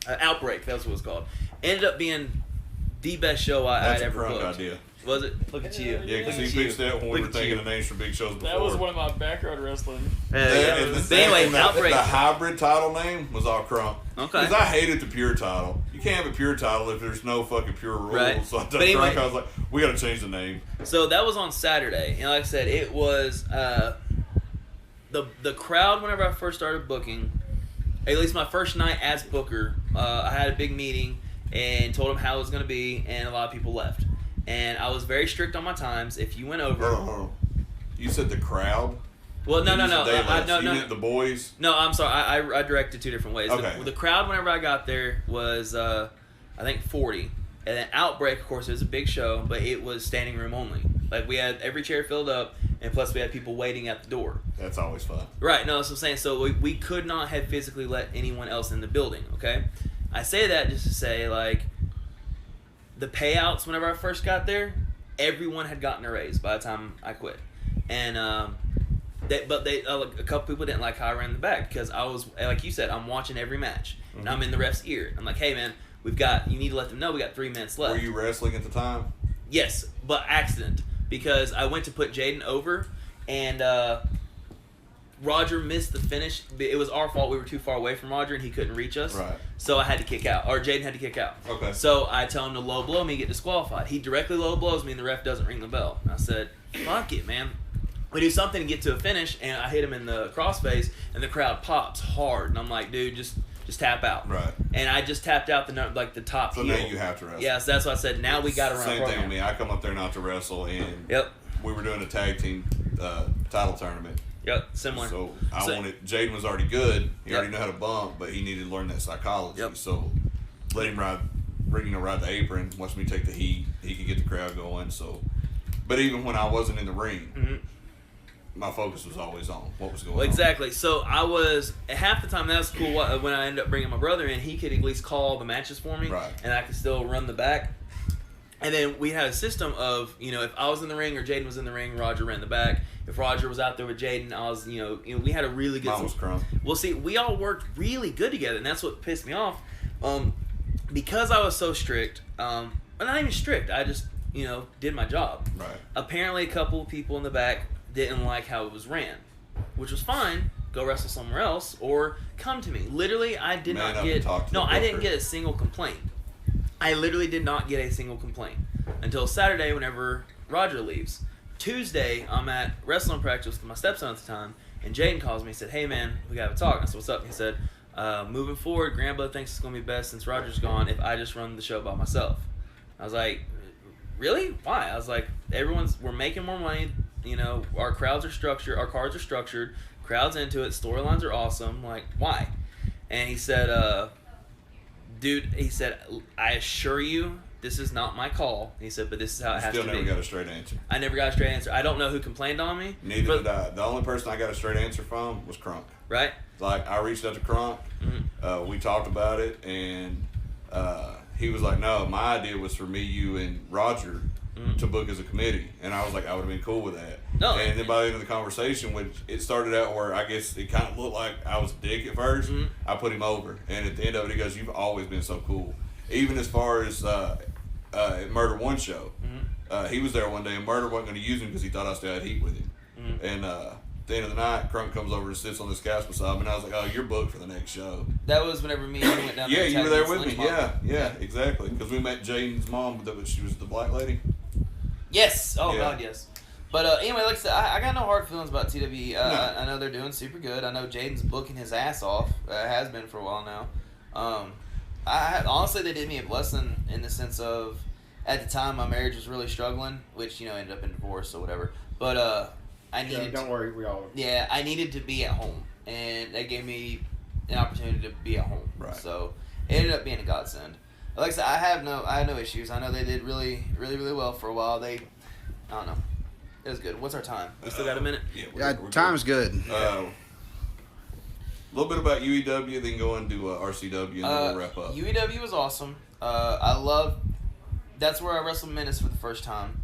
Outbreak, that's what it was called. Ended up being the best show I'd That's a ever Crunk booked. idea. Was it? Look at you. Yeah, because Look he at pitched you. that when we Look were at thinking you. of names for big shows before. That was one of my backyard wrestling. Yeah. But anyway, and Outbreak. The hybrid title name was all Crunk. Okay. Because I hated the pure title. You can't have a pure title if there's no fucking pure rules. Right. So I told But anyway- Crunk, I was like, we got to change the name. So that was on Saturday, and like I said, it was the crowd whenever I first started booking, at least my first night as booker, I had a big meeting and told them how it was going to be, and a lot of people left. And I was very strict on my times. If you went over, Hold on. You said the crowd. well, no, You said they no, left. no, You no, meant the boys. no. I'm sorry. I directed two different ways. Okay. The crowd whenever I got there was I think 40, and then Outbreak, of course, it was a big show, but it was standing room only. Like we had every chair filled up, and plus we had people waiting at the door. That's always fun. Right, no, that's what I'm saying. So we could not have physically let anyone else in the building, okay? I say that just to say, like, the payouts whenever I first got there, everyone had gotten a raise by the time I quit. And, a couple people didn't like how I ran the back because I was, like you said, I'm watching every match. And I'm in the ref's ear. I'm like, hey, man, you need to let them know we got 3 minutes left. Were you wrestling at the time? Yes, but accident. Because I went to put Jaden over, and Roger missed the finish. It was our fault. We were too far away from Roger, and he couldn't reach us. Right. So I had to kick out, or Jaden had to kick out. Okay. So I tell him to low blow me, get disqualified. He directly low blows me, and the ref doesn't ring the bell. And I said, fuck it, man. We do something to get to a finish, and I hit him in the crossface, and the crowd pops hard. And I'm like, dude, just tap out. Right. And I just tapped out the top So heel. now you have to wrestle. Yeah, so that's what I said. Now we got to run a Same program. thing with me. I come up there not to wrestle, and Yep. we were doing a tag team title tournament. Yep, similar. So I wanted. Jaden was already good. He Yep. already knew how to bump, but he needed to learn that psychology. Yep. So let him ride the apron. Watch me take the heat. He could get the crowd going. So, but even when I wasn't in the ring, Mhm. my focus was always on what was going Well, on. exactly. So I was half the time. That was cool. When I ended up bringing my brother in, he could at least call the matches for me, Right. and I could still run the back. And then we had a system of, if I was in the ring or Jaden was in the ring, Roger ran the back. If Roger was out there with Jaden, I was, we had a really good. Mine was crunk. Well, see, we all worked really good together, and that's what pissed me off. Because I was so strict, but not even strict. I just, did my job. Right. Apparently, a couple of people in the back didn't like how it was ran, which was fine. Go wrestle somewhere else or come to me. Literally, I did Man not up get. and talk to No, the I didn't booker. get a single complaint. I literally did not get a single complaint until Saturday, whenever Roger leaves. Tuesday, I'm at wrestling practice with my stepson at the time, and Jaden calls me and said, "Hey man, we gotta talk." I said, "What's up?" He said, "Moving forward, Grandpa thinks it's gonna be best since Roger's gone if I just run the show by myself." I was like, "Really? Why?" I was like, "We're making more money. Our crowds are structured. Our cards are structured. Crowds into it. Storylines are awesome. Like, why?" And he said, "Dude," he said, "I assure you, this is not my call." He said, "But this is how it has Still to never be." got a straight answer. I never got a straight answer. I don't know who complained on me. Neither but- did I. The only person I got a straight answer from was Crunk. Right? Like, I reached out to Crunk. We talked about it, and he was like, "No, my idea was for me, you, and Roger to book as a committee." And I was like, I would have been cool with that. No. And then by the end of the conversation, which it started out where I guess it kind of looked like I was a dick at first, I put him over. And at the end of it, he goes, "You've always been so cool." Even as far as at Murder One show, he was there one day, and Murder wasn't going to use him because he thought I still had heat with him. And at the end of the night, Crunk comes over and sits on this couch beside me, and I was like, "Oh, you're booked for the next show." That was whenever me and you went down Yeah, there. you were and there attacked with me. Lynch Mob. Yeah, exactly. Because we met Jaden's mom. She was the black lady. Yes. Oh, Yeah. God, yes. But anyway, like I said, I got no hard feelings about TWE. No. I know they're doing super good. I know Jaden's booking his ass off. Has been for a while now. Honestly, they did me a blessing in the sense of, at the time, my marriage was really struggling, which, ended up in divorce or whatever. But I needed Don't worry, we all. Yeah, I needed to be at home, and they gave me an opportunity to be at home. Right. So it ended up being a godsend. Like I said, I had no issues. I know they did really, really, really well for a while. I don't know, it was good. What's our time? We still got a minute. Yeah, Yeah, time's good. A little bit about UEW, then go into RCW, and then we'll wrap up. UEW was awesome. I love. That's where I wrestled Menace for the first time.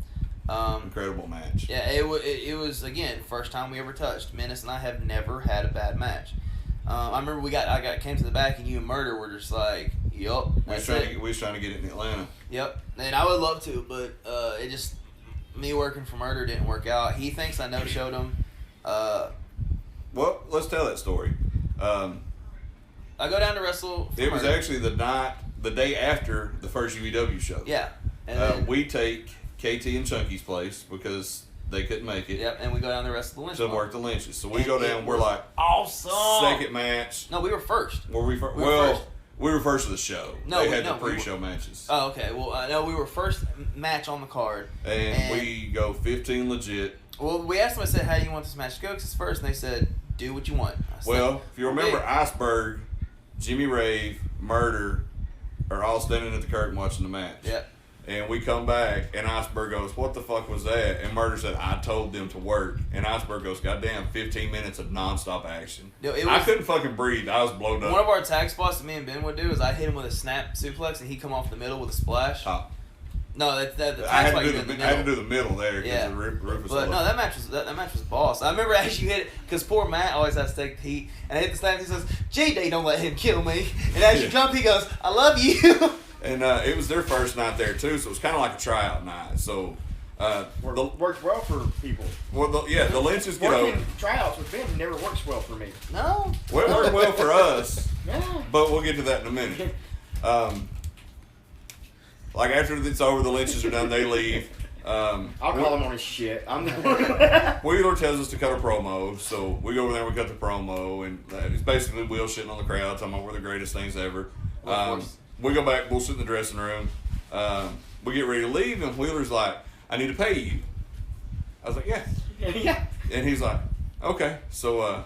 Incredible match. Yeah, it was again first time we ever touched. Menace and I have never had a bad match. I remember came to the back and you and Murder were just like, yup, We that's was, it. trying to get it in Atlanta. Yep, and I would love to, but it just me working for Murder didn't work out. He thinks I no-showed him. Well, let's tell that story. I go down to wrestle. For It was Murder. actually the day after the first UEW show. Yeah, and then, We take KT and Chunky's place because They couldn't make it. Yep, and we go down the rest of the lynch. To bar. work the lynches. So we And go it down. We're was like awesome. second match. No, we were first. Were we first? We were Well, first. we were first of the show. No, they we- had no, the we pre-show matches. Oh, okay. Well, no, we were first match on the card. And we go 15 legit. Well, we asked them. I said, "How do you want this match to go?" 'Cause it's first, and they said, "Do what you want." I said, Well, if you remember, "Okay." Iceberg, Jimmy Rave, Murder are all standing at the curtain watching the match. Yep. And we come back, and Iceberg goes, "What the fuck was that?" And Murder said, "I told them to work." And Iceberg goes, "Goddamn, 15 minutes of nonstop action." No, it I was- couldn't fucking breathe. I was blown up. One of our tag spots that me and Ben would do is I hit him with a snap suplex, and he come off the middle with a splash. No, the I tag had spot to you do in the the I had to middle. do the middle there because Yeah. the Rufus. But no, that match was boss. I remember as you hit it, because poor Matt always has to take the heat, and I hit the snap. He says, "JD, don't let him kill me." And as you Yeah. jump, he goes, "I love you." And it was their first night there too, so it was kind of like a tryout night. So, Works well for people. the Lynches get Working over. tryouts with Ben never works well for me. No. Well, it worked well for us, Yeah. but we'll get to that in a minute. Like after it's over, the Lynches are done. They leave. I'll call him on his shit. I'm the Wheeler tells us to cut a promo, so we go over there and we cut the promo, and it's basically Will shitting on the crowd, talking about we're the greatest things ever. We go back, we'll sit in the dressing room. We get ready to leave, and Wheeler's like, "I need to pay you." I was like, "Yeah." yeah. And he's like, "Okay." So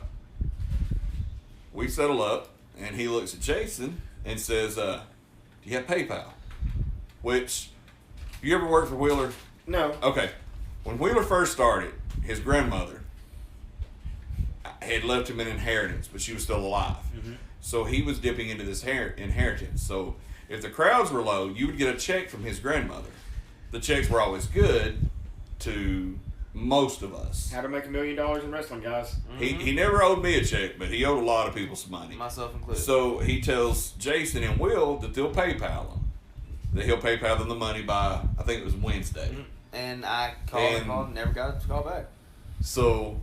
we settle up, and he looks at Jason and says, "Do you have PayPal?" Which, you ever worked for Wheeler? No. Okay. When Wheeler first started, his grandmother had left him an inheritance, but she was still alive. Mm-hmm. So he was dipping into this inheritance. So if the crowds were low, you would get a check from his grandmother. The checks were always good to most of us. How to make $1 million in wrestling, guys. He never owed me a check, but he owed a lot of people some money. Myself included. So he tells Jason and Will that they'll PayPal him. That he'll PayPal them the money by, I think it was Wednesday. And I called, never got a call back. So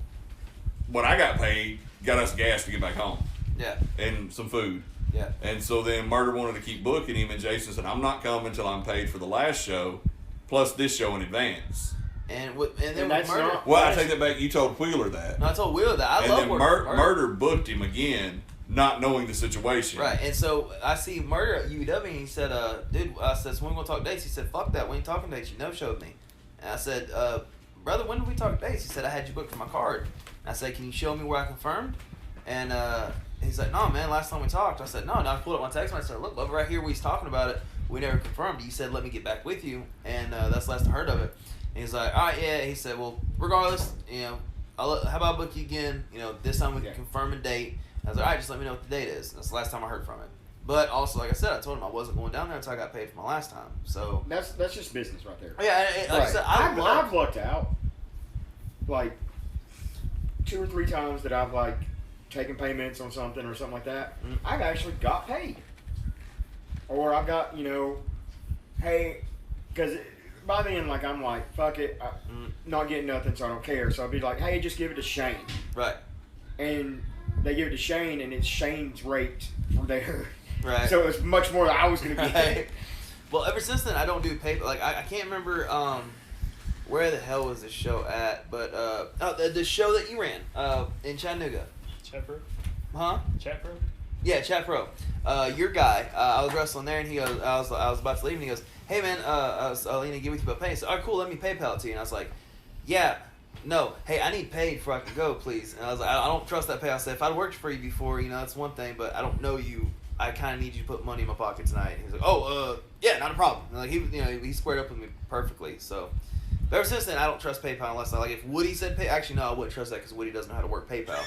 when I got paid, got us gas to get back home Yeah. and some food. Yeah. And so then Murder wanted to keep booking him, and Jason said, "I'm not coming until I'm paid for the last show, plus this show in advance." And then with that's Murder. not- Well, I take that back. You told Wheeler that. No, I told Will that I And love then working with Murder booked him again, not knowing the situation. Right, and so I see Murder at UW, and he said, "Dude," I said, "So when we gonna talk dates?" He said, "Fuck that. We ain't talking dates. You no-showed me." And I said, "Brother, when did we talk dates?" He said, "I had you booked for my card." And I said, "Can you show me where I confirmed?" And he's like, "No, man. Last time we talked," I said, "No." And I pulled up my text and I said, "Look, bub, right here, we was talking about it. We never confirmed. You said let me get back with you, and that's the last I heard of it." And he's like, "All right, yeah." He said, "Well, regardless, how about I book you again? This time we can confirm a date." I was like, "All right, just let me know what the date is." That's the last time I heard from it. But also, like I said, I told him I wasn't going down there until I got paid for my last time. So That's just business right there. yeah, like I said, I've lucked out like 2 or 3 times that I've like taken payments on something or something like that. I've actually got paid, or I've got hey, because by then like I'm like fuck it, I'm not getting nothing, so I don't care. So I'd be like, hey, just give it to Shane, right, and they give it to Shane, and it's Shane's rate for there. right. So it's much more than I was gonna get. Right. Well, ever since then, I don't do paper. Like I can't remember where the hell was this show at, but the show that you ran in Chattanooga, Chat Pro? huh? Chat Pro? Yeah, Chat Pro. Your guy. I was wrestling there, and he goes, I was about to leave, and he goes, "Hey man, I was going to get with you about pay." So, all right, cool. Let me PayPal it to you. And I was like, "Yeah, no. Hey, I need paid before I can go, please." And I was like, "I don't trust that pay." I said, "If I'd worked for you before, that's one thing, but I don't know you. I kind of need you to put money in my pocket tonight." And he's like, "Oh, yeah, not a problem." And like he squared up with me perfectly. So. But ever since then, I don't trust PayPal unless if Woody said pay. Actually, no, I wouldn't trust that because Woody doesn't know how to work PayPal.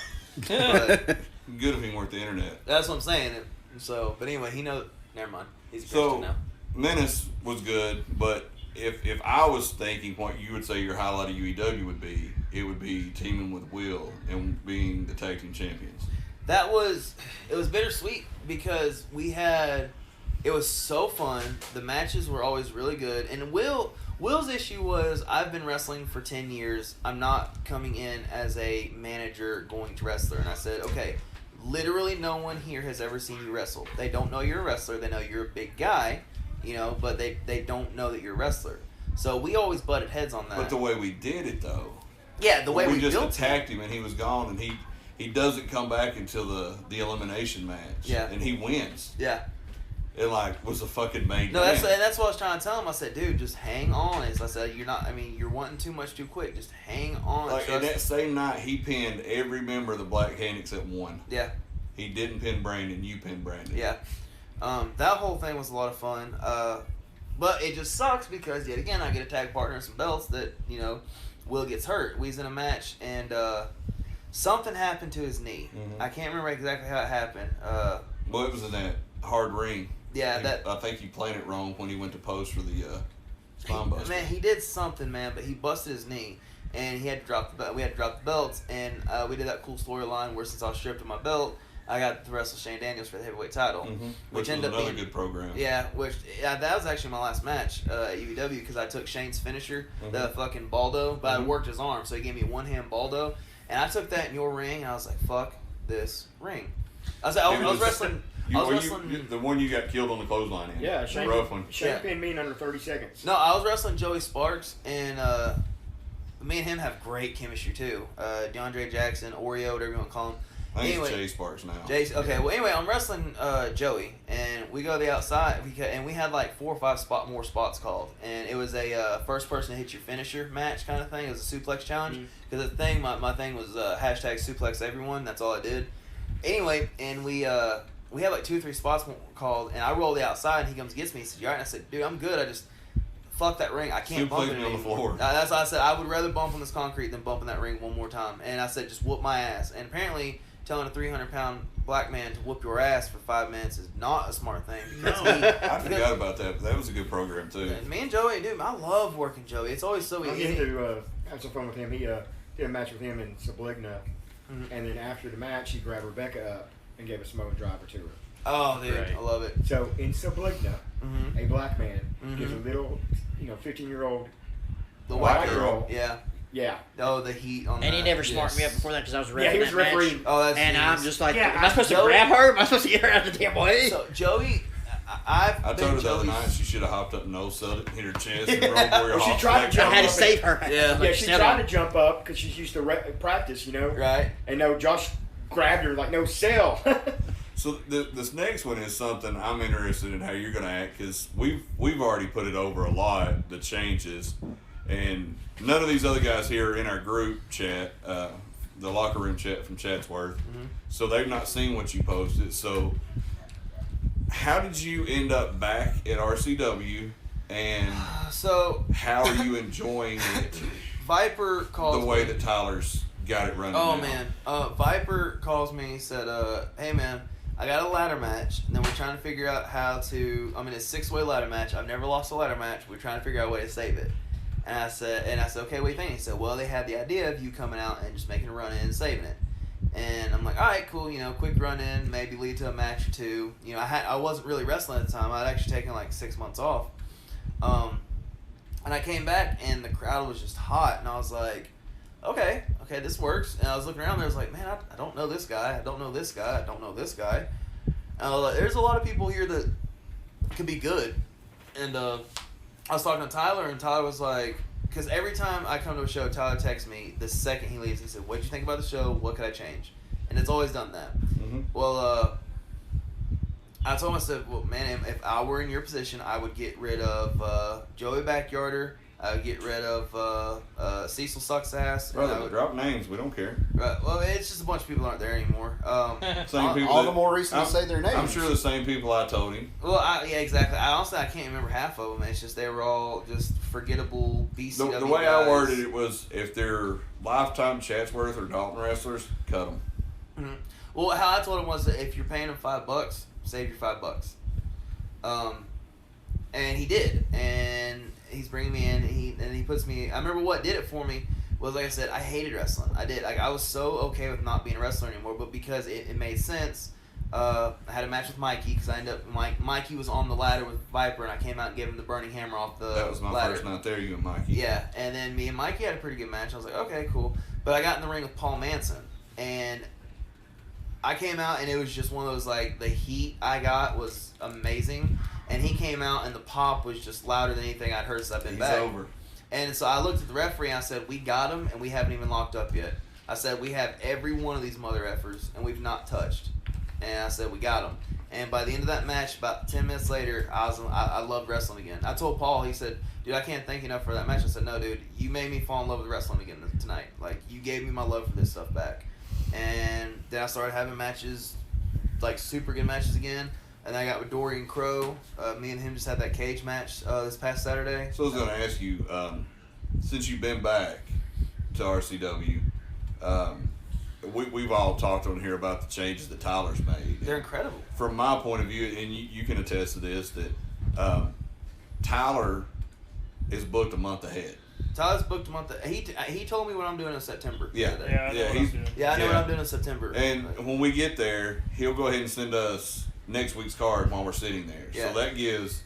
But Good if he weren't the internet. that's what I'm saying. So, but anyway, he knows. Never mind. He's a Christian So now. Menace was good, but if I was thinking what you would say your highlight of UEW would be, it would be teaming with Will and being the tag team champions. It was bittersweet because it was so fun. The matches were always really good, and Will's issue was I've been wrestling for 10 years. I'm not coming in as a manager going to wrestler. And I said, okay, literally no one here has ever seen you wrestle. They don't know you're a wrestler. They know you're a big guy, but they don't know that you're a wrestler. So we always butted heads on that. But the way we did it, though, Yeah, the way we just built attacked him and he was gone, and he doesn't come back until the elimination match. Yeah. And he wins. Yeah. It was a fucking main No, man. that's what I was trying to tell him. I said, dude, just hang on. I said, you're wanting too much too quick. Just hang on. Like, and Trust- that same night, he pinned every member of the Black Hand except one. Yeah. He didn't pin Brandon. You pinned Brandon. Yeah. That whole thing was a lot of fun. But it just sucks because, yet again, I get a tag partner and some belts that, Will gets hurt. We was in a match, and something happened to his knee. Mhm. I can't remember exactly how it happened. Well, it was in that hard ring. Yeah, I think he played it wrong when he went to pose for the spine buster. Man, he did something, man, but he busted his knee, and he had to drop the belt. We had to drop the belts, and we did that cool storyline where since I was stripped of my belt, I got to wrestle Shane Daniels for the heavyweight title, Which ended was up another being good program. Yeah, that was actually my last match at UEW because I took Shane's finisher, the fucking Baldo, but I worked his arm, so he gave me one hand Baldo, and I took that in your ring, and I was like, fuck this ring. I was wrestling. The one you got killed on the clothesline in. Yeah, the Shane, rough one. Shane pinned me in under 30 seconds. No, I was wrestling Joey Sparks, and me and him have great chemistry too. DeAndre Jackson, Oreo, whatever you want to call him. I think Anyway, it's Jay Sparks now. Okay, well, anyway, I'm wrestling Joey, and we go to the outside, and we had like 4 or 5 more spots called, and it was a first person to hit your finisher match kind of thing. It was a suplex challenge, because the thing, my thing was hashtag suplex everyone, that's all I did. Anyway, and we had like 2 or 3 spots called, and I roll the outside, and he comes and gets me, he said, you all right? And I said, dude, I'm good, I just, fuck that ring, I can't bump it me on the anymore. floor. That's why I said, I would rather bump on this concrete than bump in that ring one more time, and I said, just whoop my ass, and apparently, telling a 300-pound black man to whoop your ass for 5 minutes is not a smart thing. Because I forgot about that, but that was a good program too. me and Joey, dude, I love working Joey. It's always so I easy. get to have some fun with him. He did a match with him in Subligna, and then after the match, he grabbed Rebecca up and gave a Samoan driver to her. Oh, dude, Right. I love it. So in Subligna, a black man gives a Mhm. little, 15-year-old The white white girl. Yeah. Yeah. Oh, the heat on that. And he never smarted me Yes. up before that because I was Yeah, refereeing he was that match. refereeing. Oh, that's And genius. I'm just like, Yeah, am I supposed to Joey- grab her? Am I supposed to get her out of the damn way? So, Joey, I've I been told her the other Joey's- night she should have hopped up and no-sold it, hit her chest, and rolled Warrior Well, she Hawk tried to back. jump I had to up save her. Yeah. Yeah, she Settle. tried to jump up because she's used to practice, Right. And no, Josh grabbed her like, no, sell. So this next one is something I'm interested in how you're going to act, because we've already put it over a lot, the changes, and none of these other guys here are in our group chat, the locker room chat from Chatsworth, so they've not seen what you posted. So how did you end up back at RCW, and So, how are you enjoying it Viper calls the way me. that Tyler's got it running Oh now? man, Viper calls me, said, "Hey man, I got a ladder match, and then we're trying to figure out how to. I mean, it's a 6-way ladder match. I've never lost a ladder match. We're trying to figure out a way to save it." And I said, okay, what do you think? He said, well, they had the idea of you coming out and just making a run in and saving it. And I'm like, all right, cool. Quick run in, maybe lead to a match or two. I wasn't really wrestling at the time. I'd actually taken like 6 months off. And I came back, and the crowd was just hot, and I was like, okay, this works. And I was looking around there, I was like, man, I don't know this guy, I don't know this guy, I don't know this guy. And I was like, there's a lot of people here that could be good. And I was talking to Tyler, and Tyler was like, because every time I come to a show, Tyler texts me the second he leaves. He said, what'd you think about the show? What could I change? And it's always done that. Well, I told him, I said, well, man, if I were in your position, I would get rid of Joey Backyarder. I would get rid of Cecil Sucks Ass. and I Brother, would- drop names. We don't care. Right, well, it's just a bunch of people aren't there anymore. Same people All that- the more reason to say their names. I'm sure the same people I told him. Well, yeah, exactly. Honestly, I can't remember half of them. It's just they were all just forgettable BCW The way guys. I worded it was, if they're lifetime Chatsworth or Dalton wrestlers, cut them. Mhm. Well, how I told him was that if you're paying him $5, save your $5. And he did, and he's bringing me in. He puts me. I remember what did it for me was, like I said, I hated wrestling. I did. Like, I was so okay with not being a wrestler anymore, but because it made sense. I had a match with Mikey because I ended up Mikey was on the ladder with Viper, and I came out and gave him the burning hammer off the That was my ladder. first night there, you and Mikey. Yeah, and then me and Mikey had a pretty good match. I was like, okay, cool. But I got in the ring with Paul Manson, and I came out, and it was just one of those, like, the heat I got was amazing. And he came out, and the pop was just louder than anything I'd heard since I've been He's back. over. And so I looked at the referee and I said, we got him and we haven't even locked up yet. I said, we have every one of these mother effers and we've not touched. And I said, we got him. And by the end of that match, about 10 minutes later, I loved wrestling again. I told Paul, he said, dude, I can't thank you enough for that match. I said, no, dude, you made me fall in love with wrestling again tonight. Like, you gave me my love for this stuff back. And then I started having matches, like super good matches again. And then I got with Dorian Crow. Me and him just had that cage match this past Saturday. So I was going to ask you, since you've been back to RCW, we've all talked on here about the changes that Tyler's made. They're incredible. From my point of view, and you can attest to this, that Tyler is booked a month ahead. Tyler's booked a month. He told me what I'm doing in September. Yeah, the other day. Yeah, I know what I'm doing. Yeah, I know what I'm doing in September. And when we get there, he'll go ahead and send us next week's card while we're sitting there. Yeah. So that gives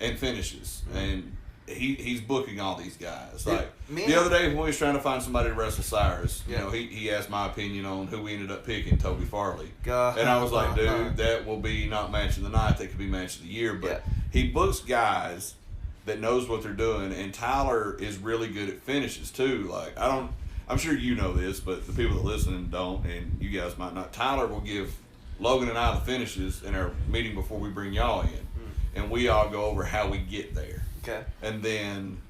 and finishes. And he's booking all these guys. Like the other day when we was trying to find somebody to wrestle Cyrus, you know, he asked my opinion on who we ended up picking, Toby Farley. And I was like, dude, that will be not match of the night, that could be match of the year. But he books guys that knows what they're doing, and Tyler is really good at finishes too. Like I'm sure you know this, but the people that listen don't, and you guys might not. Tyler will give Logan and I the finishes in our meeting before we bring y'all in, and we all go over how we get there. Okay. And then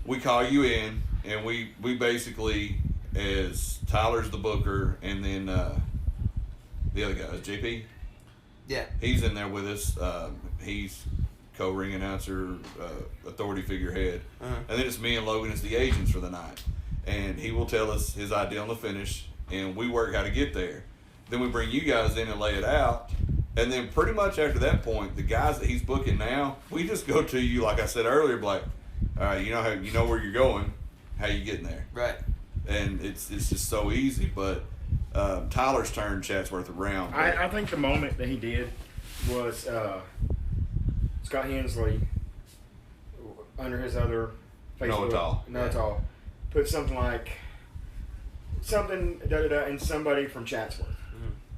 we call you in, and we basically, as Tyler's the booker, and then the other guy is JP. Yeah. He's in there with us. He's co-ring announcer, authority figurehead. And then it's me and Logan as the agents for the night. And he will tell us his idea on the finish, and we work how to get there. Then we bring you guys in and lay it out. And then pretty much after that point, the guys that he's booking now, we just go to you, like I said earlier, like, all right, you know where you're going, how you getting there. Right. And it's just so easy. But Tyler's turned Chatsworth around. I think the moment that he did was Scott Hensley, under his other Facebook, Noah put something like and somebody from Chatsworth.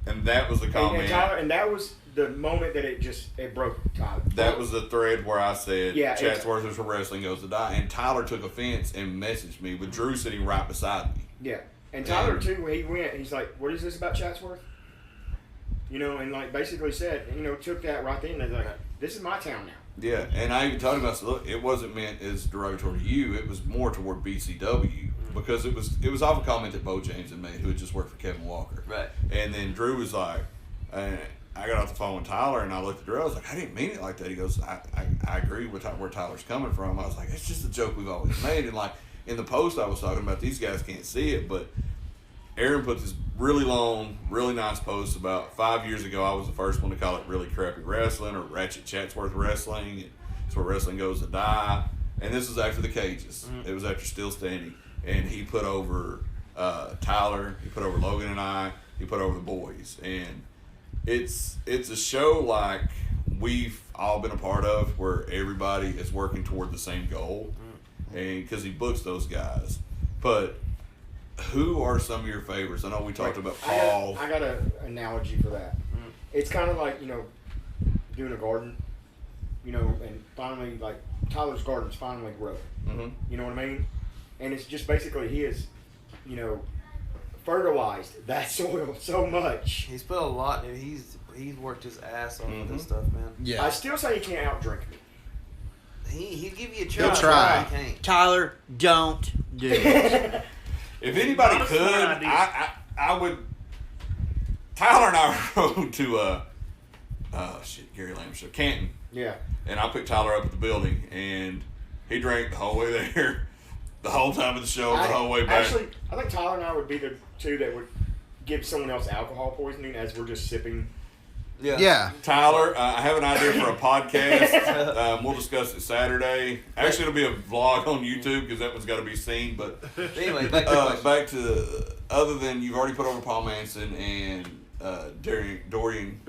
And that was the comment. And that was the moment that it broke Tyler. That was the thread where I said, Chatsworth is for wrestling goes to die. And Tyler took offense and messaged me with Drew sitting right beside me. Yeah. And Tyler, too, when he went, he's like, what is this about Chatsworth? You know, and like basically said, took that right then. And like, this is my town now. Yeah. And I even told him, I said, look, it wasn't meant as derogatory to you. It was more toward BCW. Because it was off a comment that Bo James had made, who had just worked for Kevin Walker. Right. And then Drew was like, and I got off the phone with Tyler, and I looked at Drew. I was like, I didn't mean it like that. He goes, I agree with where Tyler's coming from. I was like, it's just a joke we've always made. And like in the post I was talking about, these guys can't see it, but Aaron put this really long, really nice post about 5 years ago. I was the first one to call it really crappy wrestling or Ratchet Chatsworth wrestling. It's where wrestling goes to die. And this was after the cages. It was after Still Standing. And he put over Tyler, he put over Logan and I, he put over the boys. And it's a show like we've all been a part of where everybody is working toward the same goal. And because he books those guys. But who are some of your favorites? I know we talked about Paul. I got an analogy for that. It's kind of like, doing a garden, and finally, like, Tyler's garden's finally growing. You know what I mean? And it's just basically he has, fertilized that soil so much. He's put a lot. He's worked his ass off with this stuff, man. Yeah. I still say he can't outdrink me. He'll give you a He'll try. try. He can't. Tyler, don't do it. If anybody Not a could, smart idea. I would. Tyler and I rode to Gary Lamb's show, Canton. Yeah. And I picked Tyler up at the building, and he drank the whole way there, the whole time of the show, the whole way back. Actually, I think Tyler and I would be the two that would give someone else alcohol poisoning as we're just sipping. Yeah. Tyler, I have an idea for a podcast. We'll discuss it Saturday. Actually, it'll be a vlog on YouTube because that one's got to be seen. But Anyway, back to other than you've already put over Paul Manson and Dorian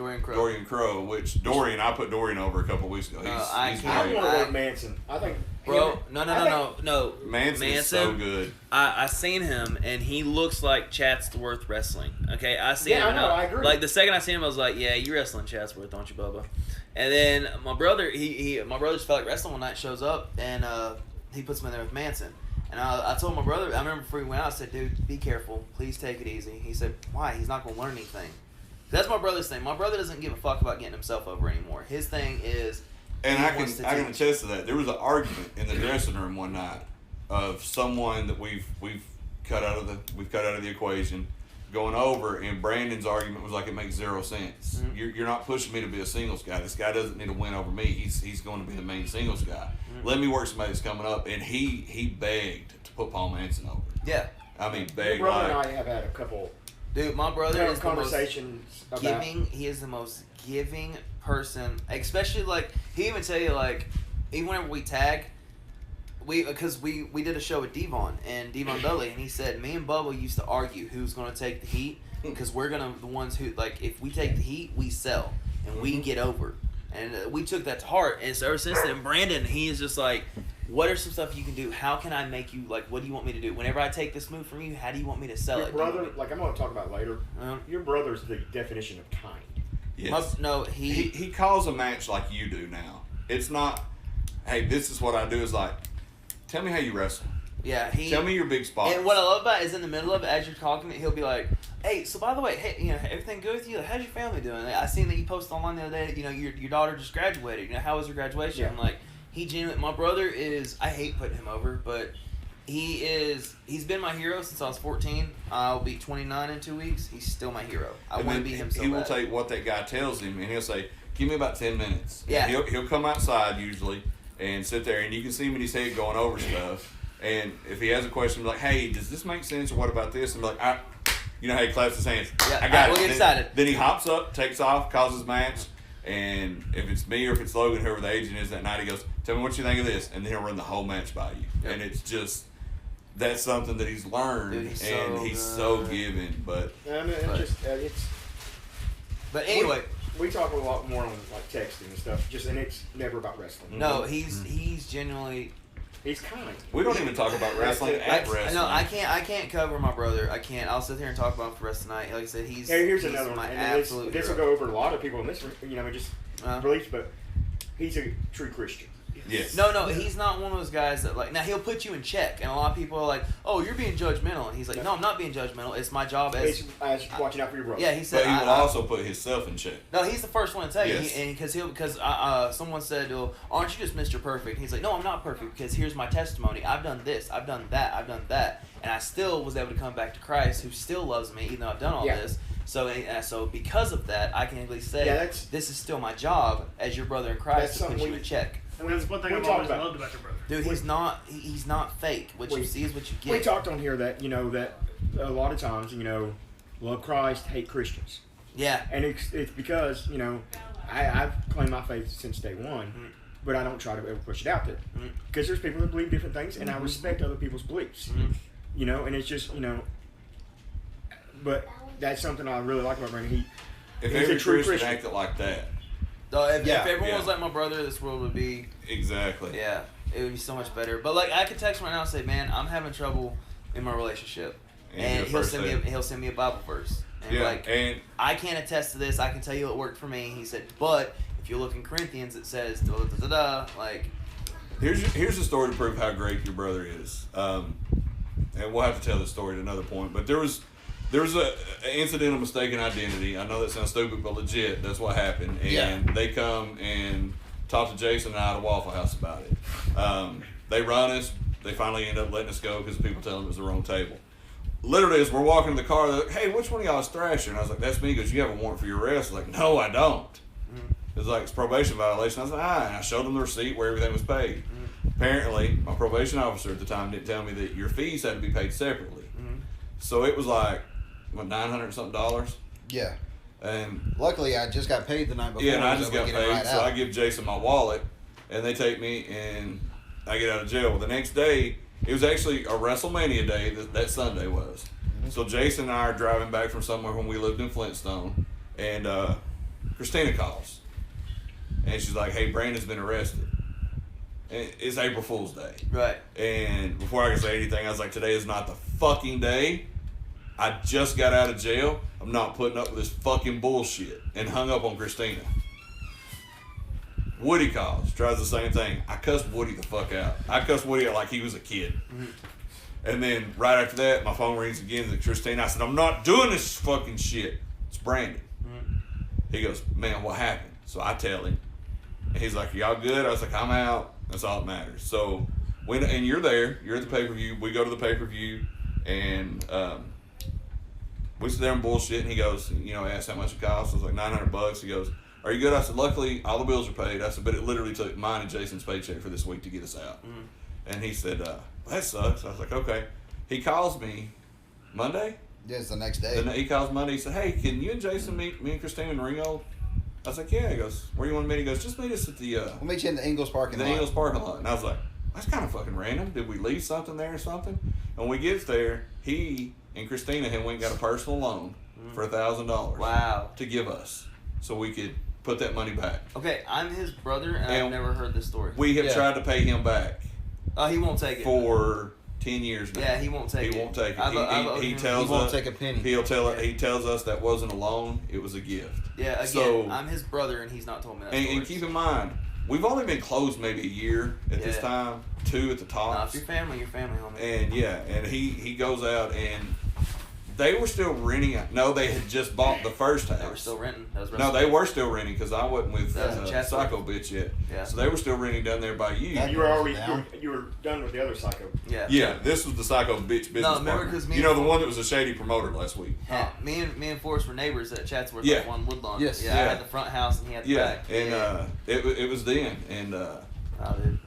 Crow, which Dorian, I put Dorian over a couple of weeks ago. He's I great. want to go Manson. I think. Bro, no. Manson is so good. I seen him and he looks like Chatsworth wrestling. Okay, I seen him. I know, I agree. Like the second I seen him, I was like, yeah, you wrestling Chatsworth, don't you, Bubba? And then my brother, my brother just felt like wrestling one night. Shows up and he puts him in there with Manson. And I told my brother, I remember before he went out, I said, dude, be careful. Please take it easy. He said, why? He's not going to learn anything. That's my brother's thing. My brother doesn't give a fuck about getting himself over anymore. His thing is, And he I wants can to teach. attest to that. There was an argument in the dressing room one night of someone that we've cut out of the equation, going over, and Brandon's argument was like, it makes 0 sense. Mm-hmm. You're not pushing me to be a singles guy. This guy doesn't need to win over me. He's going to be the main singles guy. Let me work somebody that's coming up, and he begged to put Paul Manson over. Yeah. I mean, My begged. brother and Like, I have had a couple Dude, my brother is the most conversations about giving. He is the most giving person, especially like he even tell you like even whenever we tag, because we did a show with Devon and Devon Dudley, and he said me and Bubba used to argue who's going to take the heat because we're gonna the ones who like if we take the heat we sell and we get over, and we took that to heart, and so ever since then Brandon he is just like, what are some stuff you can do? How can I make you like? What do you want me to do? Whenever I take this move from you, how do you want me to sell your it? brother. Like I'm going to talk about later. Uh-huh. Your brother's the definition of kind. yes. No, He calls a match like you do now. It's not, hey, this is what I do. Is like, tell me how you wrestle. yeah, he. Tell me your big spots. And what I love about it is in the middle of it, as you're talking, he'll be like, "Hey, so by the way, hey, you know, everything good with you? Like, how's your family doing? I seen that you posted online the other day. You know, your daughter just graduated. You know, how was her graduation?" Yeah. I'm like, he genuinely. My brother is. I hate putting him over, but he is. He's been my hero since I was 14. I'll be 29 in 2 weeks. He's still my hero. I And want to then be him so he will bad. take what that guy tells him, and he'll say, "Give me about 10 minutes." Yeah. And he'll come outside usually and sit there, and you can see him in his head going over stuff. And if he has a question, be like, "Hey, does this make sense, or what about this?" And be like, "How he claps his hands. Yeah, I got we'll it." get Then- excited. Then he hops up, takes off, calls his match, and if it's me or if it's Logan, whoever the agent is that night, he goes, "Tell me what you think of this," and then he'll run the whole match by you. Yep. And it's just. That's something that he's learned, Dude, he's and so he's so good. giving. But I mean, But- it's. But anyway, we talk a lot more on like texting and stuff. Just and it's never about wrestling. no, he's genuinely. He's kind. we don't even talk about wrestling at wrestling. No, I can't cover my brother. I can't. I'll sit here and talk about him for the rest of the night. Like I said, he's Here's he's another one. my And absolute this will hero. go over a lot of people in this, just beliefs, but he's a true Christian. Yes. No, he's not one of those guys that like. Now he'll put you in check, and a lot of people are like, "Oh, you're being judgmental," and he's like, "No, I'm not being judgmental. It's my job as." It's watching out for your brother. Yeah, he said. But he will also put himself in check. No, he's the first one to tell you, Yes. because someone said, "Well, aren't you just Mr. Perfect?" And he's like, "No, I'm not perfect because here's my testimony. I've done this, I've done that, I've done that, and I still was able to come back to Christ, who still loves me, even though I've done all Yeah. this. So because of that, I can at least say, this is still my job as your brother in Christ to put something you in check." And that's one thing we I've talked always about. loved about your brother. Dude, he's not fake. What you see is what you get. We talked on here that that a lot of times love Christ, hate Christians, Yeah. and it's because I've claimed my faith since day one, but I don't try to ever push it out there because there's people that believe different things, and I respect other people's beliefs. And it's just but that's something I really like about Brandon. If He's a every true Christian Christian. acted like that, So if Yeah, everyone yeah. was like my brother, this world would be exactly. Yeah, it would be so much better. But like, I could text him right now and say, "Man, I'm having trouble in my relationship," and your first he'll send me a Bible verse. And Yeah, like, and I can't attest to this. I can tell you it worked for me. He said, but if you look in Corinthians, it says da da da da. Like, here's a story to prove how great your brother is. And we'll have to tell this story at another point. But there was a incidental mistaken identity. I know that sounds stupid, but legit, that's what happened. And they come and talk to Jason and I at a Waffle House about it. They run us. They finally end up letting us go because people tell them it was the wrong table. Literally, as we're walking to the car, they're like, "Hey, which one of y'all is Thrasher?" And I was like, "That's me," because you have a warrant for your arrest. I was like, "No, I don't." It was like, "It's probation violation." I was like, and I showed them the receipt where everything was paid. Apparently, my probation officer at the time didn't tell me that your fees had to be paid separately. So it was like, what, $900 and something? Yeah. And Luckily, I just got paid the night before. yeah, and I so just we got get it paid, right so out. I give Jason my wallet, and they take me, and I get out of jail. The next day, it was actually a WrestleMania day, that Sunday was. So Jason and I are driving back from somewhere when we lived in Flintstone, and Christina calls. And she's like, "Hey, Brandon's been arrested." And it's April Fool's Day. right? And before I could say anything, I was like, "Today is not the fucking day. I just got out of jail. I'm not putting up with this fucking bullshit." And hung up on Christina. Woody calls, tries the same thing. I cussed Woody the fuck out. I cussed Woody out like he was a kid. And then right after that, my phone rings again. It's Christine. I said, I'm not doing this fucking shit. It's Brandon. He goes, man, what happened? So I tell him. And he's like, y'all good? I was like, I'm out. That's all that matters. So, and you're there. You're at the pay-per-view. We go to the pay-per-view. And we sit there and bullshit. And he goes, asked how much it costs. I was like, $900. He goes, are you good? I said, luckily, all the bills are paid. I said, but it literally took mine and Jason's paycheck for this week to get us out. And he said, that sucks. I was like, okay. He calls me Monday. Yeah, it's the next day. Then he calls Monday. He said, hey, can you and Jason meet me and Christine in Ringo? I was like, yeah. He goes, where do you want to meet? He goes, just meet us at the We'll meet you in the Ingles parking lot. Ingles parking lot. And I was like, that's kind of fucking random. Did we leave something there or something? And when we get there, he and Christina had went and got a personal loan for $1,000. Wow. To give us so we could put that money back. Okay, I'm his brother, and I've And never heard this story. We have tried to pay him back He won't take it. for 10 years now. Yeah, he won't take it. He won't take it. He He tells won't us take a penny. He tells us that wasn't a loan; it was a gift. Yeah, again, So- I'm his brother, and he's not told me that And story. keep in mind, we've only been closed maybe a year at this Yeah. time, 2 at the Nah, tops. if you're family, homie. And and he goes out and they were still renting. No, they had just bought the first house. They were still renting. That was No, they were still renting because I wasn't with That was in Chatsworth. Psycho Bitch yet. Yeah. So they were still renting down there by you. You were already Down. you were done with the other psycho. Yeah. Yeah, this was the Psycho Bitch business remember partner. 'cause me You know, and- the one that was a shady promoter last week. Yeah, me and Forrest were neighbors at Chatsworth, Yeah. like one Woodlawn. Yes. Yeah, I Yeah. had the front house and he had the Yeah, back. and yeah. it was then, and Oh, dude.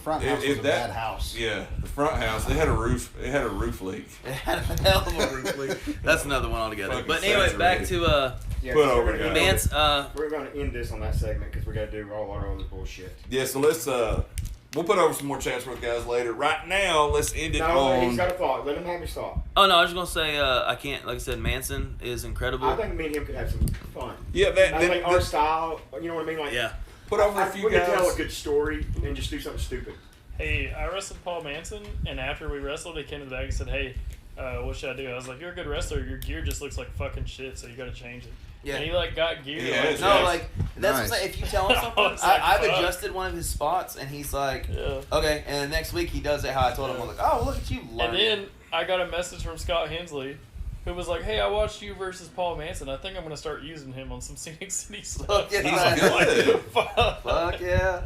Front house was a bad house. Yeah, the front house. It had a roof leak. It had a hell of a roof leak. That's another one altogether. Fucking But anyway, back saturated. to Yeah, Put 'cause over we're gonna guy. end Mance. We're going to end this on that segment because we got to do all our other bullshit. Yeah, so let's we'll put over some more Chatsworth guys later. Right now, let's end it No, he's on. got a thought. Let him have his thought. Oh no, I was just gonna say I can't. Like I said, Manson is incredible. I think me and him could have some fun. Yeah, I think our style, you know what I mean? Like, yeah. put over a few we could tell a guys. good story and just do something stupid. Hey, I wrestled Paul Manson, and after we wrestled, he came to the back and said, "Hey, what should I do?" I was like, "You're a good wrestler. Your gear just looks like fucking shit, so you got to change it." Yeah. And he got gear. Yeah, like, No, Nice. like that's what I'm Nice. saying. If you tell him I something, was like, I've fuck. adjusted one of his spots, and he's like, Yeah. okay. And the next week he does it how I told him. I'm like, oh, look at you And learning. then I got a message from Scott Hensley, who was like, "Hey, I watched you versus Paul Manson. I think I'm gonna start using him on some Scenic City stuff." Look at He's that. good. Fuck yeah.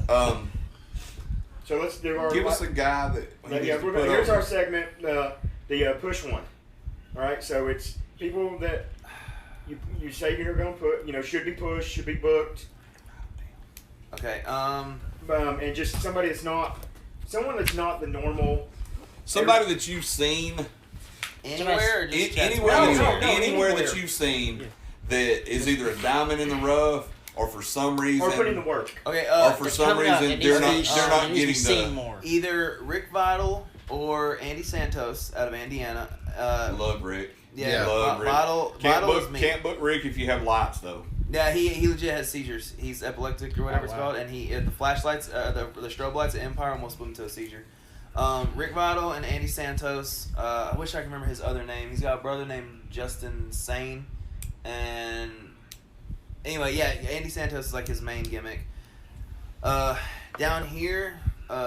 So let's do our. Give us a guy that. he Yeah, needs to we're put gonna, here's over. our segment, the push one. All right, so it's people that you say you're going to put, should be pushed, should be booked, Okay. and just someone that's not the normal. Somebody that you've seen Anywhere or just anywhere, No, anywhere that anywhere. you've seen that is either a diamond in the rough or for some reason Or put in the work. Okay. or for It's some coming up. reason It they're needs not to be- they're not it needs to be getting seen the more. Either Rick Vidal or Andy Santos out of Indiana. love Rick. Yeah. Love Rick. Vidal is me. Can't book Rick if you have lights though. Yeah, he legit has seizures. He's epileptic or whatever Oh, it's wow. called, and the flashlights, the strobe lights at Empire almost put him to a seizure. Rick Vidal and Andy Santos. I wish I could remember his other name. He's got a brother named Justin Sane, and anyway, yeah, Andy Santos is like his main gimmick. Down here,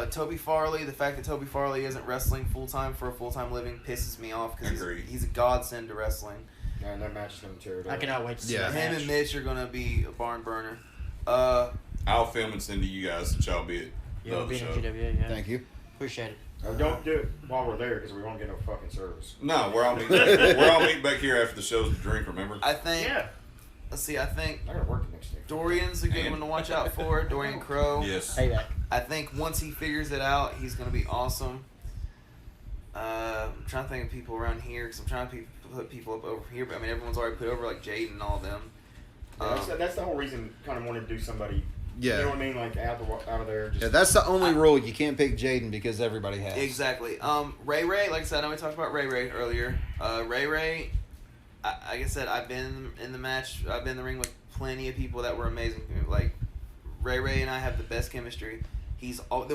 Toby Farley. The fact that Toby Farley isn't wrestling full time for a full time living pisses me off because Agreed. he's a godsend to wrestling. And that match is going to tear it up. I cannot wait to see Yeah. that Him match. and Mitch are gonna be a barn burner. I'll film and send to you guys that y'all be at Yeah, the we'll other be in show. GWA, yeah. Thank you. Appreciate it. Don't do it while we're there because we won't get no fucking service. No, we're all meeting back here after the show's to drink. Remember? I think. Yeah. Let's see. I think I got to work the next day. Dorian's a good And- one to watch out for. Dorian Crow. Yes. Payback. I think once he figures it out, he's gonna be awesome. I'm trying to think of people around here because I'm trying to put people up over here, but I mean everyone's already put over like Jade and all of them. That's the whole reason kind of wanted to do somebody. Yeah. You know what I mean? Like out of there. Just, Yeah, that's the only rule. You can't pick Jaden because everybody has. Exactly. Ray Ray, like I said, I know we talked about Ray Ray earlier. Ray Ray, like I said, I've been in the match. I've been in the ring with plenty of people that were amazing. Like Ray Ray and I have the best chemistry.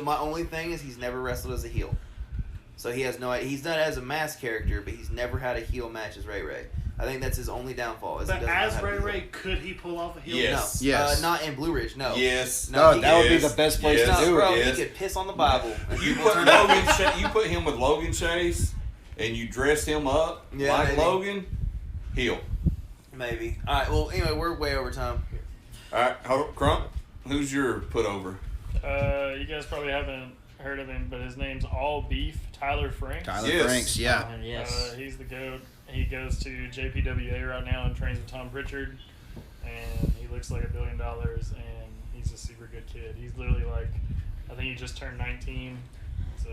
My only thing is he's never wrestled as a heel, so he has no. He's done it as a mask character, but he's never had a heel match as Ray Ray. I think that's his only downfall. Is he But doesn't know as how to Ray be Ray, heel. could he pull off a heel? Yes. No, Yes. not in Blue Ridge. No. Yes. No, No, that would be Yes. the best place Yes. to do bro, it. Yes. he could piss on the Bible. and You people put turn out. you put him with Logan Chase, and you dress him up Yeah, like maybe. Logan, heel. Maybe. All right. Well, anyway, we're way over time. All right, hold up, Crump. Who's your put over? You guys probably haven't heard of him, but his name's All Beef Tyler Franks. Tyler Yes. Franks, yeah. Yes. He's the GOAT. He goes to JPWA right now and trains with Tom Pritchard, and he looks like $1 billion, and he's a super good kid. He's literally like, I think he just turned 19, so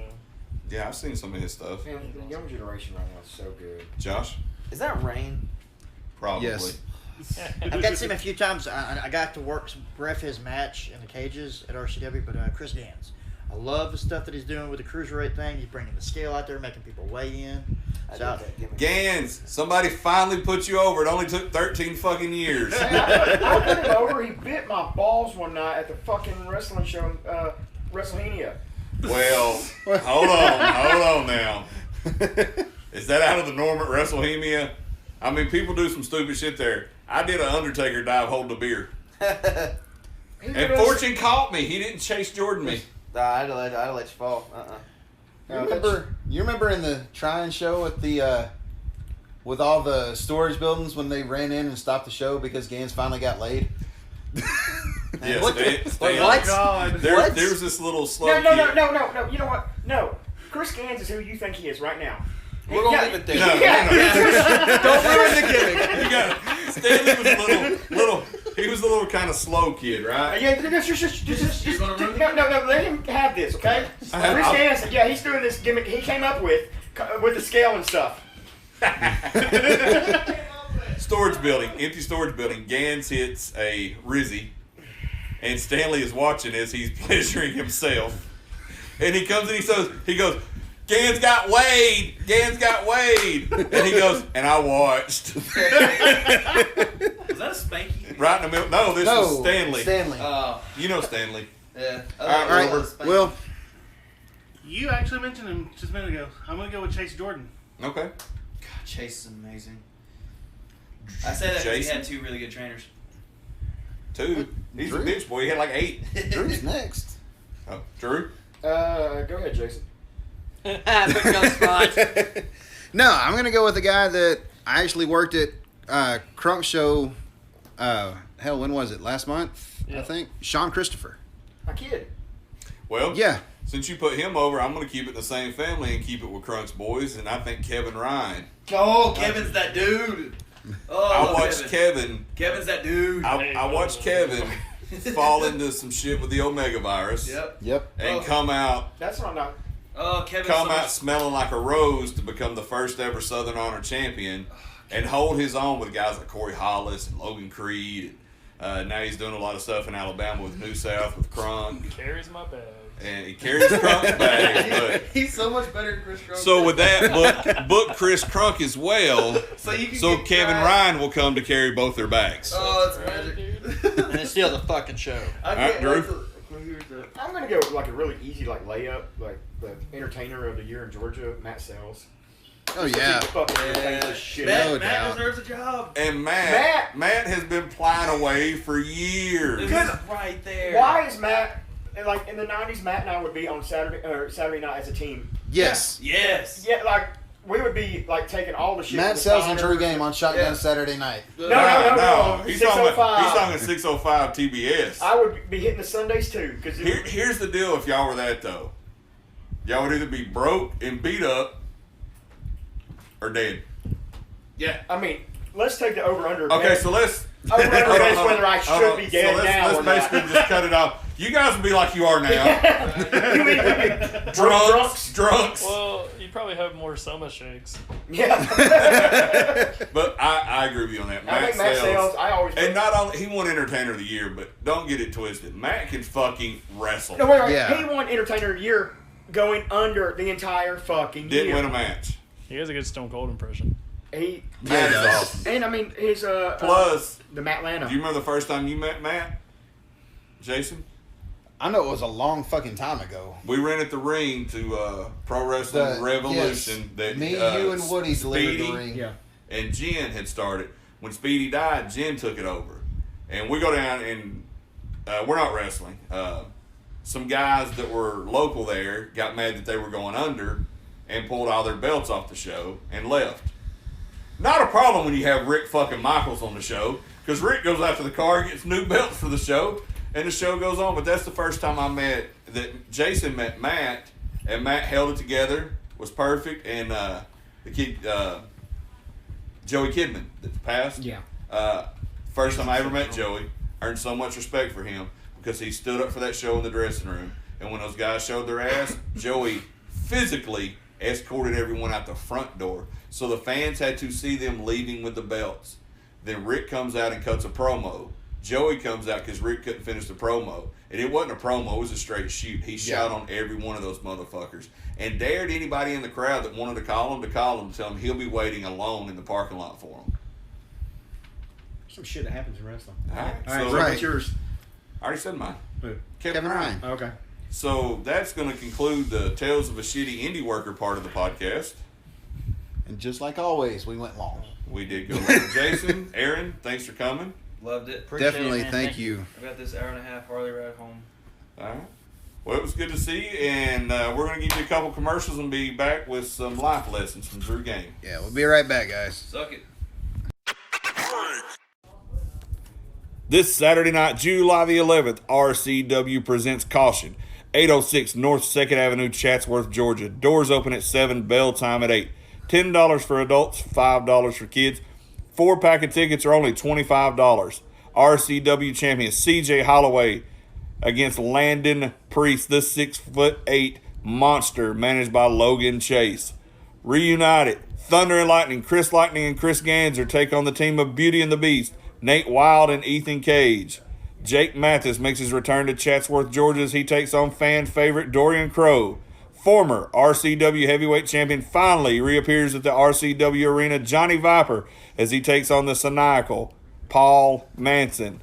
Yeah, I've seen some of his stuff. Man, the young generation right now is so good. Josh, Is that rain? probably. Yes. I've got to see him a few times. I got to ref his match in the cages at RCW, but Chris Gans. I love the stuff that he's doing with the cruiserweight thing. He's bringing the scale out there, making people weigh in. I So, did that gimmick. Gans, somebody finally put you over. It only took 13 fucking years. I put him over. He bit my balls one night at the fucking wrestling show in WrestleMania. Well, hold on now. Is that out of the norm at WrestleMania? I mean, people do some stupid shit there. I did an Undertaker dive holding a beer. And Fortune caught me. He didn't chase Jordan me. Nah, I'd let you fall. You remember in the Tryon show at the with all the storage buildings when they ran in and stopped the show because Gans finally got laid? Yes, What? Oh, God. There was this little slow No. kid. You know what? No. Chris Gans is who you think he is right now. We're gonna leave it there. No. Don't ruin the gimmick. You got Stanley was a little. He was a little kind of slow kid, right? Yeah, just no. Let him have this, okay? Chris I'll- Gans, yeah, he's doing this gimmick he came up with the scale and stuff. Storage building, empty storage building. Gans hits a Rizzy, and Stanley is watching as he's pleasuring himself. And he comes and he goes, Gans got weighed. And he goes, and I watched. Was that a spanky? Right in the middle. No, this was Stanley. Stanley. You know Stanley. Yeah. All right, All right, Wilbur. Will. You actually mentioned him just a minute ago. I'm going to go with Chase Jordan. Okay. God, Chase is amazing. I say that because he Jason? had two really good trainers. 2. He's Drew. a bitch boy. He had like 8. Drew's next. Oh, Drew? Go ahead, Jason. put you on the spot. No, I'm gonna go with the guy that I actually worked at Crunk Show. Hell, when was it? Last month, I Yeah. think. Sean Christopher. My kid. Well, Yeah. since you put him over, I'm going to keep it in the same family and keep it with Crunk's boys, and I think Kevin Ryan. Oh, Kevin's that dude. Oh, I love watched Kevin. Kevin's that dude. I watched Kevin fall into some shit with the Omega virus. Yep. Yep. And Oh. come out That's what I'm not. Oh, Kevin's come so out much- smelling like a rose to become the first ever Southern Honor champion and hold his own with guys like Corey Hollis and Logan Creed. Now he's doing a lot of stuff in Alabama with New South with Crunk, carries my bag. and he carries Crunk's bag. But He's so much better than Chris Crunk. so with that, book Chris Crunk as well. you can So get Kevin Ryan- Ryan will come to carry both their bags. Oh, that's Right, magic. dude? And it's still the fucking show. I All right, can't Drew. wait to hear the. I'm gonna go with like a really easy like layup, like the entertainer of the year in Georgia, Matt Sells. Oh yeah. He fucking entertains the shit out Matt, No of Matt doubt. deserves a job. And Matt. Matt has been plying away for years. He's right there. Why is Matt like in the '90s? Matt and I would be on Saturday night as a team. Yes. Yes. Yeah, like we would be like taking all the shit. Matt from the sells and Drew diners. Game on Shotgun Yeah. Saturday night. No. He's talking 605. 605 TBS. I would be hitting the Sundays too, because Here's the deal if y'all were that, though. Y'all would either be broke and beat up or dead. Yeah. I mean, let's take the over/under. Okay, so let's... Over/under Hold on, base hold on, whether I hold should on. be dead so now let's or basically not. just cut it off. You guys will be like you are now. You mean Drunks. Well, you probably have more Soma shakes. Yeah. But I agree with you on that. I think Matt Sells. I always. And not only... He won Entertainer of the Year, but don't get it twisted. Matt can fucking wrestle. No, wait. Yeah. He won Entertainer of the Year going under the entire fucking Didn't year. win a match. He has a good Stone Cold impression. He Matt is does. awesome. and I mean his Plus, the Matt Lana. do you remember the first time you met Matt? Jason? I know it was a long fucking time ago. We rented the ring to Pro Wrestling The- Revolution. yes. That Me, you, and Woody delivered the Speedy ring. Yeah. and Jen had started. When Speedy died, Jen took it over. And we go down and we're not wrestling. Some guys that were local there got mad that they were going under and pulled all their belts off the show and left. Not a problem when you have Rick fucking Michaels on the show, because Rick goes out to the car and gets new belts for the show, and the show goes on. But that's the first time I met, that Jason met Matt, and Matt held it together, was perfect, and the kid, Joey Kidman, that passed. Yeah. First time I ever met Joey, earned so much respect for him because he stood up for that show in the dressing room. And when those guys showed their ass, Joey physically escorted everyone out the front door. So the fans had to see them leaving with the belts. Then Rick comes out and cuts a promo. Joey comes out because Rick couldn't finish the promo. And it wasn't a promo, it was a straight shoot. He shot on every one of those motherfuckers. And dared anybody in the crowd that wanted to call him, to tell him he'll be waiting alone in the parking lot for him. Some shit that happens in wrestling. All right, All right, so Rick, what's yours? I already said mine. Who? Kevin Ryan. Okay. So that's going to conclude the Tales of a Shitty Indie Worker part of the podcast. And just like always, we went long. We did go long. Jason, Aaron, thanks for coming. Loved it. Definitely, it, man. thank Thank you. I got this hour and a half Harley ride home. All right. Well, it was good to see you, and we're going to give you a couple commercials and be back with some life lessons from Drew Game. Yeah, we'll be right back, guys. Suck it. This Saturday night, July the 11th, RCW presents Caution, 806 North 2nd Avenue, Chatsworth, Georgia. Doors open at 7, bell time at 8. $10 for adults, $5 for kids. 4-pack of tickets are only $25. RCW champion CJ Holloway against Landon Priest, the 6'8" monster managed by Logan Chase. Reunited, Thunder and Lightning, Chris Lightning and Chris Ganser take on the team of Beauty and the Beast, Nate Wild and Ethan Cage. Jake Mathis makes his return to Chatsworth, Georgia as he takes on fan favorite Dorian Crow. Former RCW heavyweight champion finally reappears at the RCW arena, Johnny Viper, as he takes on the Siniacal Paul Manson.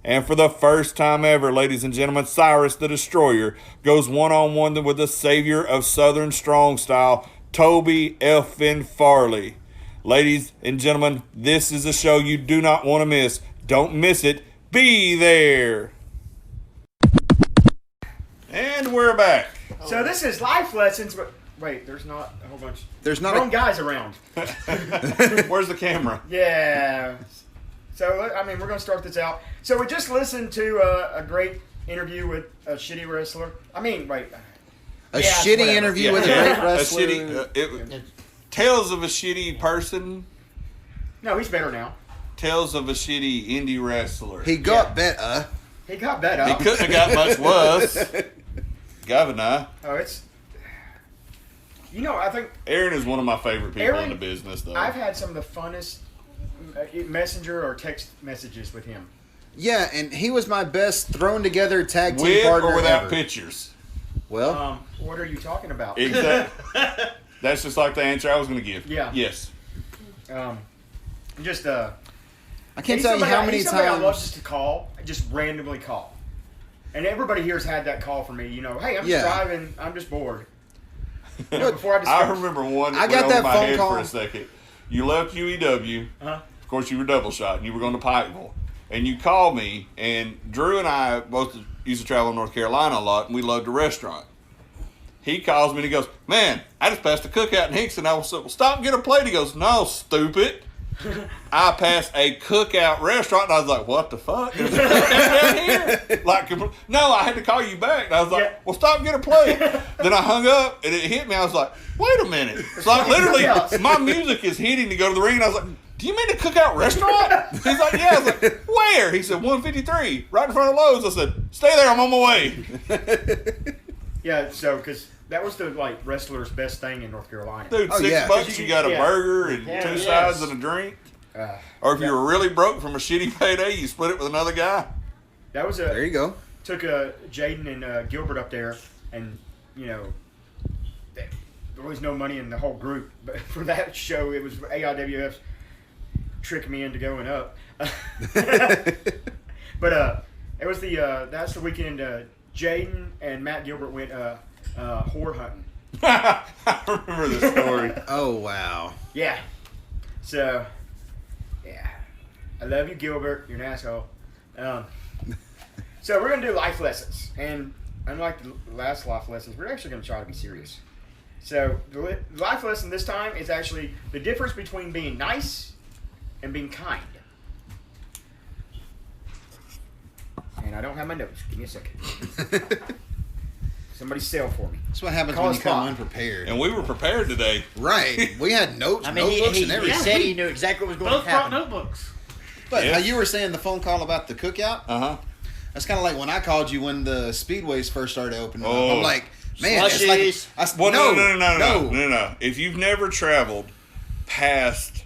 And for the first time ever, ladies and gentlemen, Cyrus the Destroyer goes one-on-one with the savior of Southern Strong Style, Toby Elfin Farley. Ladies and gentlemen, this is a show you do not want to miss. Don't miss it. Be there. And we're back. So this is life lessons, but wait, there's not a whole bunch. There's not grown a... guys around. Where's the camera? Yeah. So I mean, we're gonna start this out. So we just listened to a great interview with a shitty wrestler. I mean, wait. A Yeah, shitty whatever. interview with a great wrestler. A shitty, Tales of a shitty person. No, he's better now. Tales of a shitty indie wrestler. He got better. He got better. He couldn't have got much worse. Governor. Oh, it's. You know, I think Aaron is one of my favorite people Aaron- in the business, though. I've had some of the funnest messenger or text messages with him. Yeah, and he was my best thrown together tag team With partner or without ever. pictures. Well, What are you talking about? Exactly. That's just like the answer I was going to give. Yeah. Yes. Just I can't he's tell you somebody how many he's somebody I love times. just to call, just randomly call. And everybody here's had that call from me. You know, hey, I'm just Yeah. driving. I'm just bored. You know, before I I discuss. remember one I that got went over that my phone head call. for a second. You left UEW. Uh-huh. Of course, you were double shot, and you were going to Pikeville. And you called me, and Drew and I both used to travel in North Carolina a lot, and we loved the restaurant. He calls me, and he goes, man, I just passed a cookout in Hickson. I was like, well, stop and get a plate. He goes, no, stupid. I passed a cookout restaurant, and I was like, what the fuck? There's a cookout down here? Like, no, I had to call you back. And I was like, Yeah. well, stop and get a plate. Then I hung up, and it hit me. I was like, wait a minute. It's like, literally, my music is hitting to go to the ring, and I was like, do you mean a cookout restaurant? He's like, yeah. I was like, where? He said, 153, right in front of Lowe's. I said, stay there, I'm on my way. Yeah, so because that was the wrestler's best thing in North Carolina. Dude, Oh, $6, yeah. you got a Yeah. burger and Yeah, two yes. sides and a drink. Or if you were really broke from a shitty payday, you split it with another guy. That was There you go. took Jaden and Gilbert up there, and you know, there was no money in the whole group. But for that show, it was AIWF tricked me into going up. But it was that's the weekend. Jaden and Matt Gilbert went whore hunting. I remember this story. Oh wow. Yeah. So, yeah. I love you, Gilbert. You're an asshole. So we're going to do life lessons. And unlike the last life lessons, we're actually going to try to be serious. So the life lesson this time is actually the difference between being nice and being kind. And I don't have my notes. Give me a second. Somebody sell for me. That's what happens Call when us you come Bob. unprepared. And we were prepared today. Right. We had notes, I mean, notebooks, he and he everything. said he knew exactly what was going Both to brought happen. notebooks. But Yeah. how you were saying the phone call about the cookout, Uh-huh. that's kind of like when I called you when the speedways first started opening up. Oh. I'm like, man, it's like, Slushies. Well, no. no. If you've never traveled past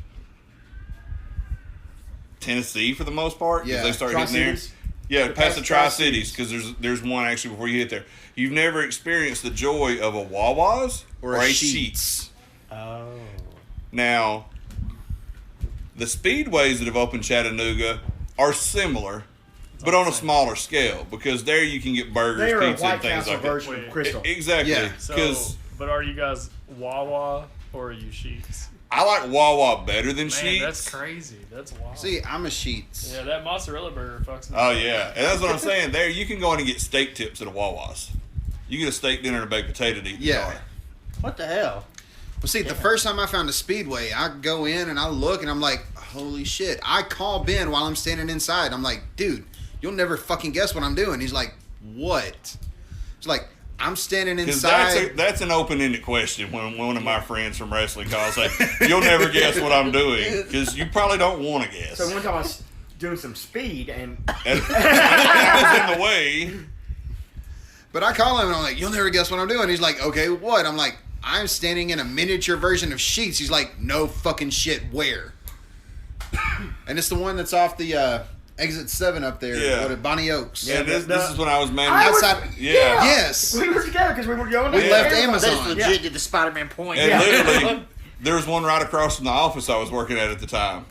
Tennessee for the most part, because Yeah. they started getting there. Tri-Cities? Yeah, Past past the the Tri-Cities, because there's one actually before you hit there. You've never experienced the joy of a Wawa's Or a Sheetz. Oh. Now, the speedways that have opened Chattanooga are similar, but on a smaller scale, because there you can get burgers, They are a pizza, White and things Castle like that. version Wait. of Crystal. Exactly. Yeah. Because But are you guys Wawa or are you Sheets? I like Wawa better than Man, Sheetz. that's crazy. That's wild. See, I'm a Sheetz. Yeah, that mozzarella burger fucks me. Oh up. yeah, and that's what I'm saying. There, you can go in and get steak tips at a Wawa's. You get a steak dinner and a baked potato to eat. Yeah. What the hell? Well, see, the first time I found a speedway, I go in and I look and I'm like, holy shit. I call Ben while I'm standing inside. I'm like, dude, you'll never fucking guess what I'm doing. He's like, what? It's like, I'm standing Because inside. that's an open-ended question. When one of my friends from wrestling calls, like, "You'll never guess what I'm doing," because you probably don't want to guess. So one time I was doing some speed and And I was in the way. But I call him and I'm like, you'll never guess what I'm doing. He's like, okay, what? I'm like, I'm standing in a miniature version of Sheetz. He's like, no fucking shit, where? And it's the one that's off the exit 7 up there. Yeah. What, at Bonnie Oaks. Yeah, this is when I was man. I was- Outside. Yeah. Yes. we were together because we were going to We left They Amazon. just legit did the Spider-Man point. And Yeah. literally, there was one right across from the office I was working at the time.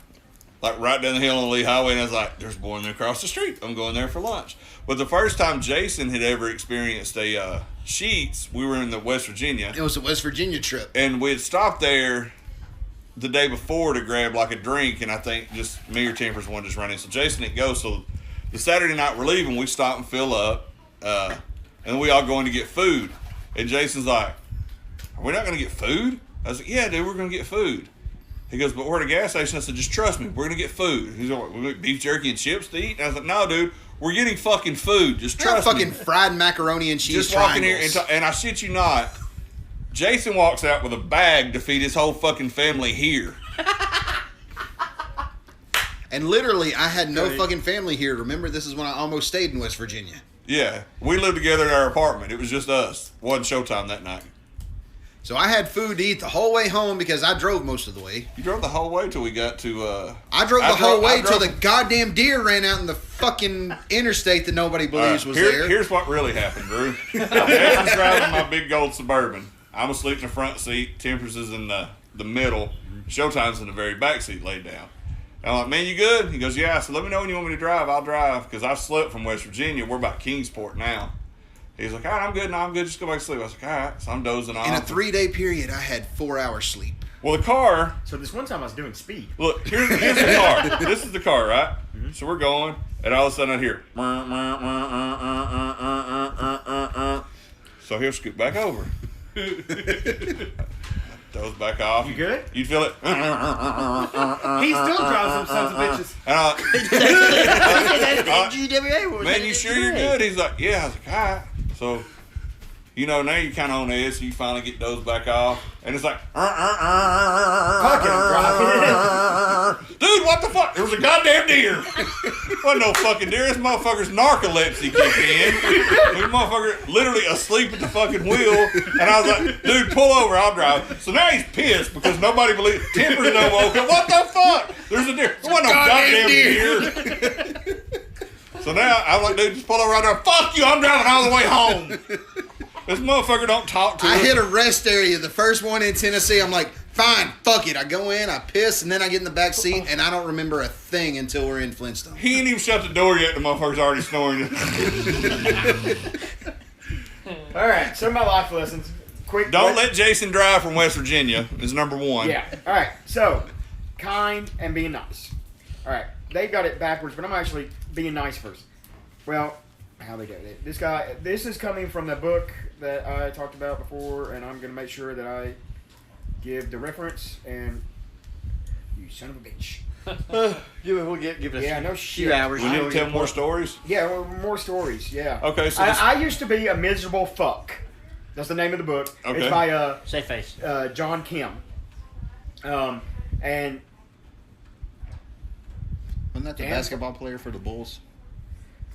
Like right down the hill on the Lee Highway, and I was like, there's one there across the street. I'm going there for lunch. But the first time Jason had ever experienced a Sheetz, we were in the West Virginia. It was a West Virginia trip. And we had stopped there the day before to grab like a drink, and I think just me or Tempers wanted to just run in. So Jason didn't go. So the Saturday night we're leaving, we stop and fill up, and we all going to get food. And Jason's like, "Are we not going to get food?" I was like, "Yeah, dude, we're going to get food." He goes, "But we're at a gas station." I said, "Just trust me, we're going to get food." He's like, "We get beef jerky and chips to eat?" And I was like, "No, dude, we're getting fucking food. Just Not trust fucking me." fried macaroni and cheese Just walk in triangles. here and I shit you not, Jason walks out with a bag to feed his whole fucking family here. And literally, I had no fucking family here. Remember, this is when I almost stayed in West Virginia. Yeah, we lived together in our apartment. It was just us. Wasn't showtime that night. So I had food to eat the whole way home because I drove most of the way. You drove the whole way till we got to. I drove the whole way till drove- the goddamn deer ran out in the fucking interstate that nobody believes was there. Here's what really happened, Drew. Jason's driving my big gold Suburban. I'm asleep in the front seat. Tempers is in the middle. Showtime's in the very back seat, laid down. And I'm like, "Man, you good?" He goes, "Yeah." I said, "Let me know when you want me to drive. I'll drive." Because I've slept from West Virginia. We're about Kingsport now. He's like, "All right, I'm good. No, I'm good. Just go back to sleep." I was like, "All right." So I'm dozing off. In a 3-day period, I had 4 hours sleep. Well, the car. So this one time I was doing speed. Look, here's the car. This is the car, right? So we're going, and all of a sudden I hear. So he'll scoot back over. Throws back off. You good? You'd feel it. He still drives them sons of bitches. And I, That's GWA. What was man, that you in sure you're GWA? good? He's like, yeah. I was like, all right. So, you know, now you're kind of on edge, so you finally get those back off. And it's like, Fucking driving. dude, what the fuck? There was a goddamn deer. Wasn't no fucking deer. This motherfucker's narcolepsy kicked in. This motherfucker literally asleep at the fucking wheel. And I was like, dude, pull over, I'll drive. So now he's pissed because nobody believes. Tempers done woke up. What the fuck? There's a deer. There wasn't no goddamn deer. So now I'm like, dude, just pull over right there. Fuck you, I'm driving all the way home. This motherfucker don't talk to I us. hit a rest area, the first one in Tennessee. I'm like, fine, fuck it. I go in, I piss, and then I get in the back seat, and I don't remember a thing until we're in Flintstone. He ain't even shut the door yet. The motherfucker's already snoring. All right, some of my life lessons. Quick. Don't let Jason drive from West Virginia is number one. Yeah. All right. So, kind and being nice. All right, they got it backwards, but I'm actually being nice first. Well, how they do it. This is coming from the book that I talked about before, and I'm going to make sure that I give the reference. And you son of a bitch. We'll give it Yeah, no a shit. few hours. We need to tell more stories. Yeah, well, more stories. Yeah. Okay, so this- I used to be a miserable fuck. That's the name of the book. Okay. It's by Safe face. John Kim. And Wasn't that the Dan? basketball player for the Bulls?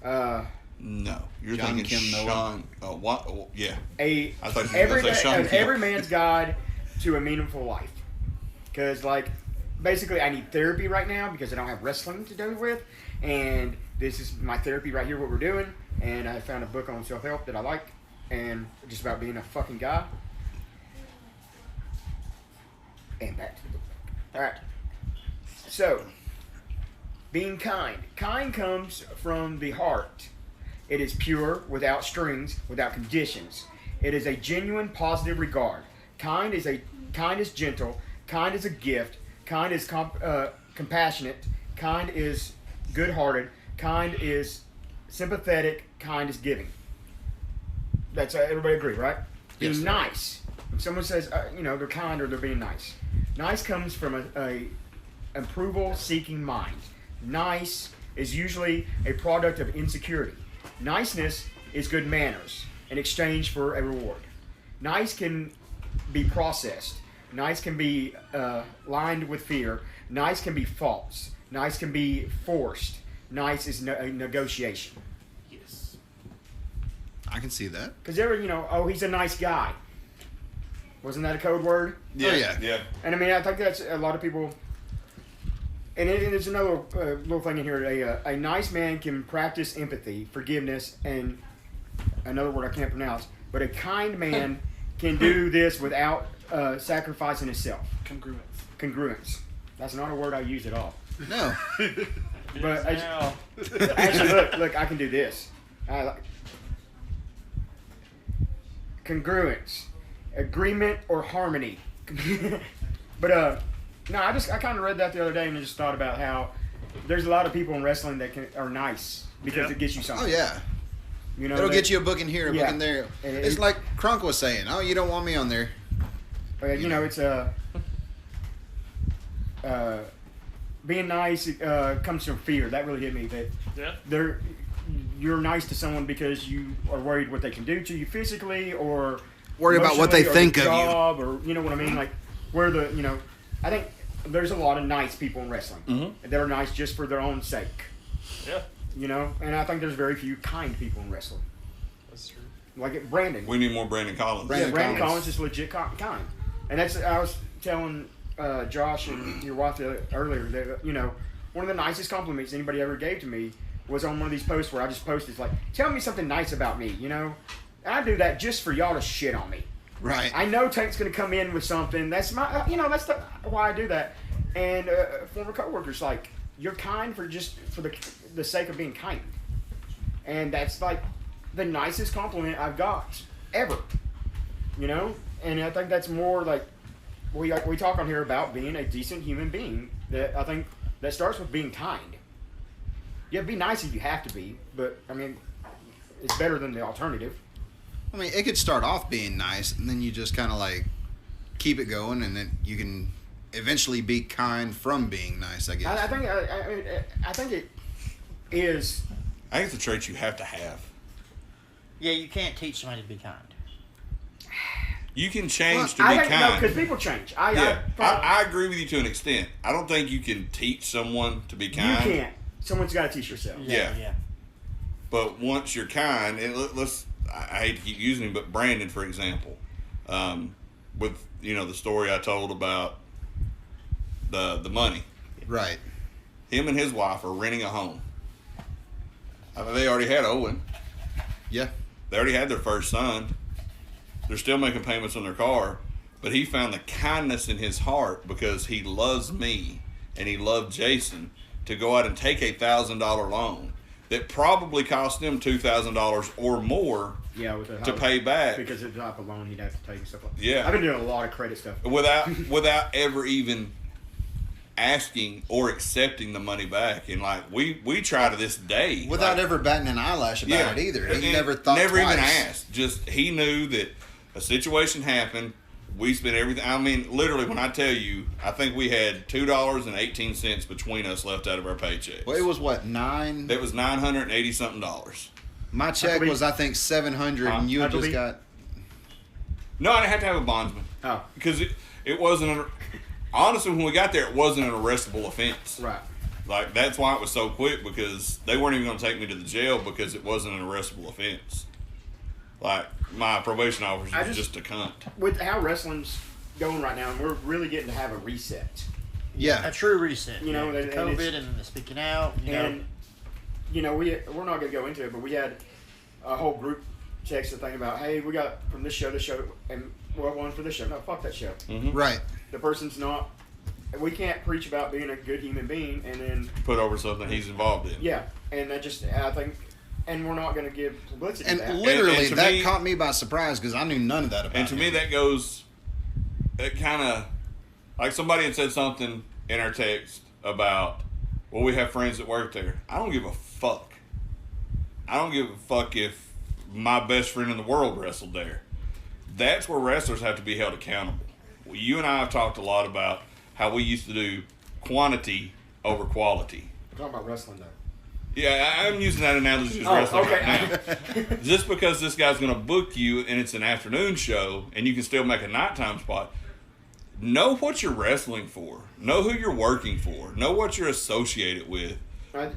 No, you're John thinking Kim Noah. Sean. What? Oh, yeah. a I thought you were gonna say Sean an Kim. every man's guide to a meaningful life. Because basically, I need therapy right now because I don't have wrestling to do with, and this is my therapy right here. What we're doing, and I found a book on self help that I like, and just about being a fucking guy. And back to the book. All right. So, being kind. Kind comes from the heart. It is pure, without strings, without conditions. It is a genuine, positive regard. Kind is gentle. Kind is a gift. Kind is compassionate. Kind is good-hearted. Kind is sympathetic. Kind is giving. That's everybody agree, right? Yes. Being nice. When someone says, they're kind or they're being nice. Nice comes from a approval-seeking mind. Nice is usually a product of insecurity. Niceness is good manners in exchange for a reward. Nice can be processed. Nice can be lined with fear. Nice can be false. Nice can be forced. Nice is a negotiation. Yes. I can see that. Because he's a nice guy. Wasn't that a code word? Oh, yeah. Yeah. And I mean, I think that's a lot of people. And there's another little thing in here. A nice man can practice empathy, forgiveness, and another word I can't pronounce. But a kind man can do this without sacrificing himself. Congruence. That's not a word I use at all. No. But Now, actually, look, I can do this. Congruence, agreement, or harmony. But no, I kind of read that the other day and I just thought about how there's a lot of people in wrestling that are nice because Yeah. it gets you Oh, something. yeah. It'll they- get you a book in here, a book Yeah. in there. And It's like Crunk was saying. Oh, you don't want me on there. It's being nice comes from fear. That really hit me. That yeah. you're nice to someone because you are worried what they can do to you physically, or Worry about what they emotionally, or think the of you. job, or you know what I mean. Like where I think there's a lot of nice people in wrestling Mm-hmm. that are nice just for their own sake. Yeah, And I think there's very few kind people in wrestling. that's true. Like Brandon. We need more Brandon Collins. Brandon Brandon Collins. Collins is legit kind, and that's I was telling Josh and your wife earlier that one of the nicest compliments anybody ever gave to me was on one of these posts where I just posted like, tell me something nice about me, And I do that just for y'all to shit on me. Right. I know Tank's gonna come in with something. That's my that's why I do that. And former coworkers like, you're kind for the sake of being kind, and that's like the nicest compliment I've got ever. And I think that's more like we talk on here about being a decent human being. That I think that starts with being kind. Yeah, be nice if you have to be, but I mean, it's better than the alternative. I mean, it could start off being nice, and then you just kind of like keep it going, and then you can eventually be kind from being nice, I guess. I think it is. I think it's a trait you have to have. Yeah, you can't teach somebody to be kind. You can change to I be think kind. because people change. I agree with you to an extent. I don't think you can teach someone to be You kind. can't. Someone's got to teach yourself. Yeah. But once you're kind, and I hate to keep using him, but Brandon, for example, with the story I told about the money, Right. him and his wife are renting a home. I mean, they already had Owen. Yeah. They already had their first son. They're still making payments on their car, but he found the kindness in his heart because he loves me and he loved Jason to go out and take a $1,000 loan that probably cost them $2,000 or more Yeah, with the to pay back because of the type of loan he'd have to take and stuff like that. Yeah. I've been doing a lot of credit stuff. without ever even asking or accepting the money back. And like we try to this day Without like, ever batting an eyelash about it either. He and never thought never twice. even asked. Just he knew that a situation happened. We spent everything. I mean, literally, when I tell you, I think we had $2.18 between us left out of our paychecks. Well, it was what, $9? That was $980 something. My check was, I think, $700, and you had just got. No, I didn't have to have a bondsman. Oh. Because it wasn't. Honestly, when we got there, it wasn't an arrestable offense. Right. Like, that's why it was so quick, because they weren't even going to take me to the jail because it wasn't an arrestable offense. Like, my probation officer was just a cunt. With how wrestling's going right now, we're really getting to have a reset. Yeah. A true reset. You know, the and COVID and the speaking out. And, you know, we're not going to go into it, but we had a whole group text thing about, hey, we got from this show, and we're one for this show. No, fuck that show. Mm-hmm. Right. The person's not. We can't preach about being a good human being and then put over something he's involved in. Yeah, and I think, and we're not going to give publicity And to that. literally, and that me, caught me by surprise because I knew none of that about And to me, that goes, it kind of, like somebody had said something in our text about, well, we have friends that work there. I don't give a fuck. I don't give a fuck if my best friend in the world wrestled there. That's where wrestlers have to be held accountable. Well, you and I have talked a lot about how we used to do quantity over quality. We're talking about wrestling, though. Yeah, I'm using that analogy as wrestling okay. right now. Just because this guy's going to book you and it's an afternoon show and you can still make a nighttime spot, know what you're wrestling for. Know who you're working for. Know what you're associated with.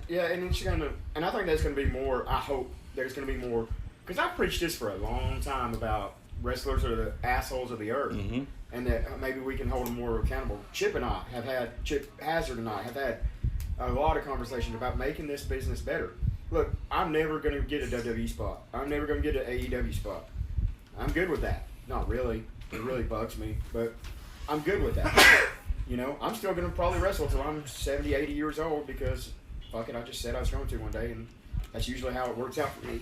Yeah, and it's going to, and I think there's going to be more, I hope there's going to be more, because I've preached this for a long time about wrestlers are the assholes of the earth, and that maybe we can hold them more accountable. Chip Hazard and I have had a lot of conversations about making this business better. Look, I'm never going to get a WWE spot. I'm never going to get an AEW spot. I'm good with that. Not really. It really bugs me, but I'm good with that. You know, I'm still going to probably wrestle until I'm 70, 80 years old because, fuck it, I just said I was going to one day, and that's usually how it works out for me.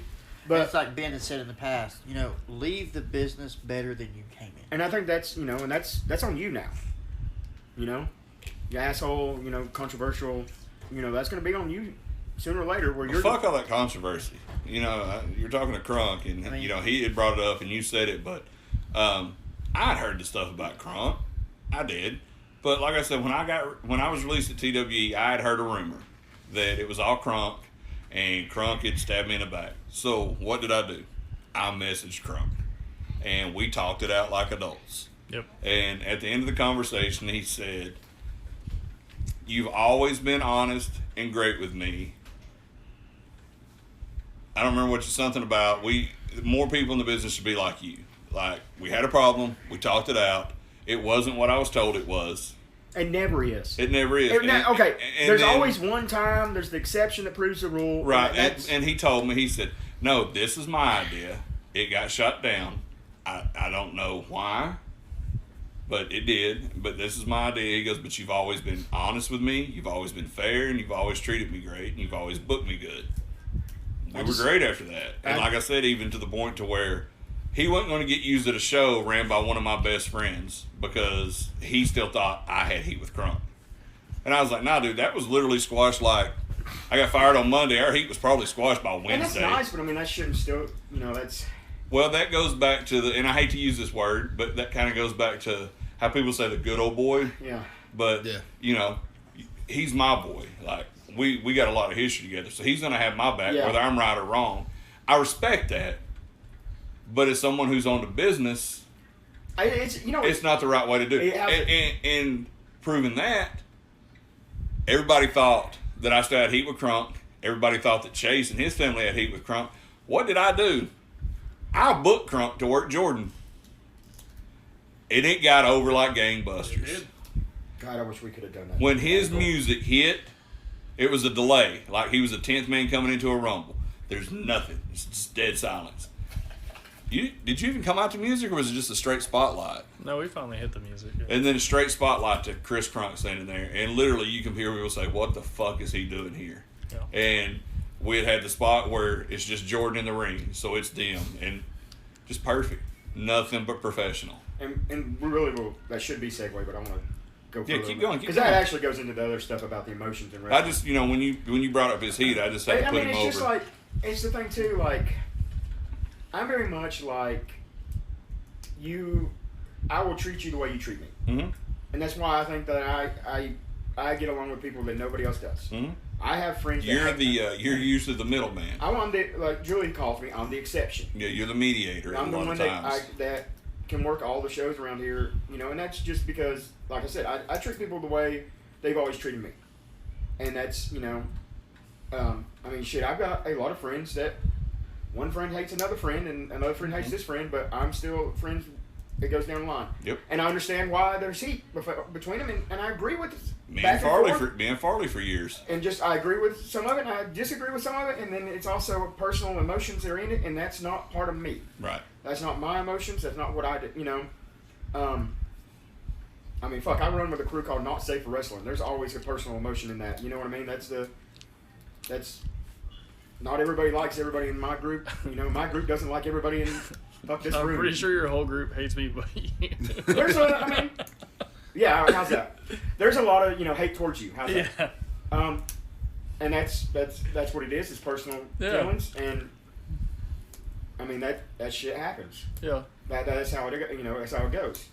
But it's like Ben has said in the past, you know, leave the business better than you came in. And I think that's, you know, and that's on you now. You know, you asshole, you know, controversial, you know, that's going to be on you sooner or later. Where you're fuck all that controversy. You know, you're talking to Crunk, and you know he had brought it up, and you said it, but I'd heard the stuff about Crunk. I did, but like I said, when I was released at TWE, I had heard a rumor that it was all Crunk, and Crunk had stabbed me in the back. So what did I do? I messaged Crunk, and we talked it out like adults. Yep. And at the end of the conversation, he said, "You've always been honest and great with me. I don't remember something about more people in the business should be like you. Like, we had a problem, we talked it out. It wasn't what I was told it was. It never is. It never is. Okay, there's then, always one time. There's the exception that proves the rule. Right, and he told me, he said, no, this is my idea. It got shut down. I don't know why, but it did. But this is my idea. He goes, but you've always been honest with me. You've always been fair, and you've always treated me great, and you've always booked me good. We were great after that. And like I said, even to the point to where he wasn't going to get used at a show ran by one of my best friends because he still thought I had heat with Crunk. And I was like, nah, dude, that was literally squashed like, I got fired on Monday. Our heat was probably squashed by Wednesday. And that's nice, but I mean, that shouldn't still, you know, that's... Well, that goes back to and I hate to use this word, but that kind of goes back to how people say the good old boy. Yeah. But, you know, he's my boy. Like, we got a lot of history together, so he's going to have my back, whether I'm right or wrong. I respect that. But as someone who's on the business, it's not the right way to do it. And proving that, everybody thought that I still had heat with Crunk. Everybody thought that Chase and his family had heat with Crunk. What did I do? I booked Crunk to work Jordan. And it got over like gangbusters. God, I wish we could have done that. When his music hit, it was a delay. Like he was the 10th man coming into a rumble. There's nothing. It's just dead silence. Did you even come out to music, or was it just a straight spotlight? No, we finally hit the music. Yeah. And then a straight spotlight to Chris Crunk standing there. And literally you can hear people say, what the fuck is he doing here? Yeah. And we had the spot where it's just Jordan in the ring, so it's dim. And just perfect. Nothing but professional. And we really will, that should be segue, but I want to go. Yeah, keep going, keep Because that going. actually goes into the other stuff about the emotions and I wrestling. just, when you brought up his heat, I just had to I put mean, him it's over. just like it's the thing too. Like I'm very much like you. I will treat you the way you treat me, Mm-hmm. and that's why I think that I get along with people that nobody else does. Mm-hmm. I have friends. That You're usually the middleman. I'm the like Julie calls me. I'm the exception. Yeah, you're the mediator a I'm the lot one of that times. that can work all the shows around here, and that's just because, like I said, I treat people the way they've always treated me, and that's I mean, shit. I've got a lot of friends that one friend hates another friend, and another friend hates this friend, but I'm still friends. It goes down the line. Yep. And I understand why there's heat between them, and I agree with Me back and Farley for years. and just I agree with some of it, and I disagree with some of it, and then it's also personal emotions that are in it, and that's not part of me. Right. That's not my emotions. That's not what I do. I mean, fuck. I run with a crew called Not Safe for Wrestling. There's always a personal emotion in that. You know what I mean? That's. Not everybody likes everybody in my group. My group doesn't like everybody in fuck this I'm room. pretty sure your whole group hates me, but There's yeah. How's that? There's a lot of hate towards you. How's yeah. that? And that's what it is. It's personal feelings, and I mean that shit happens. Yeah. That's how it that's how it goes.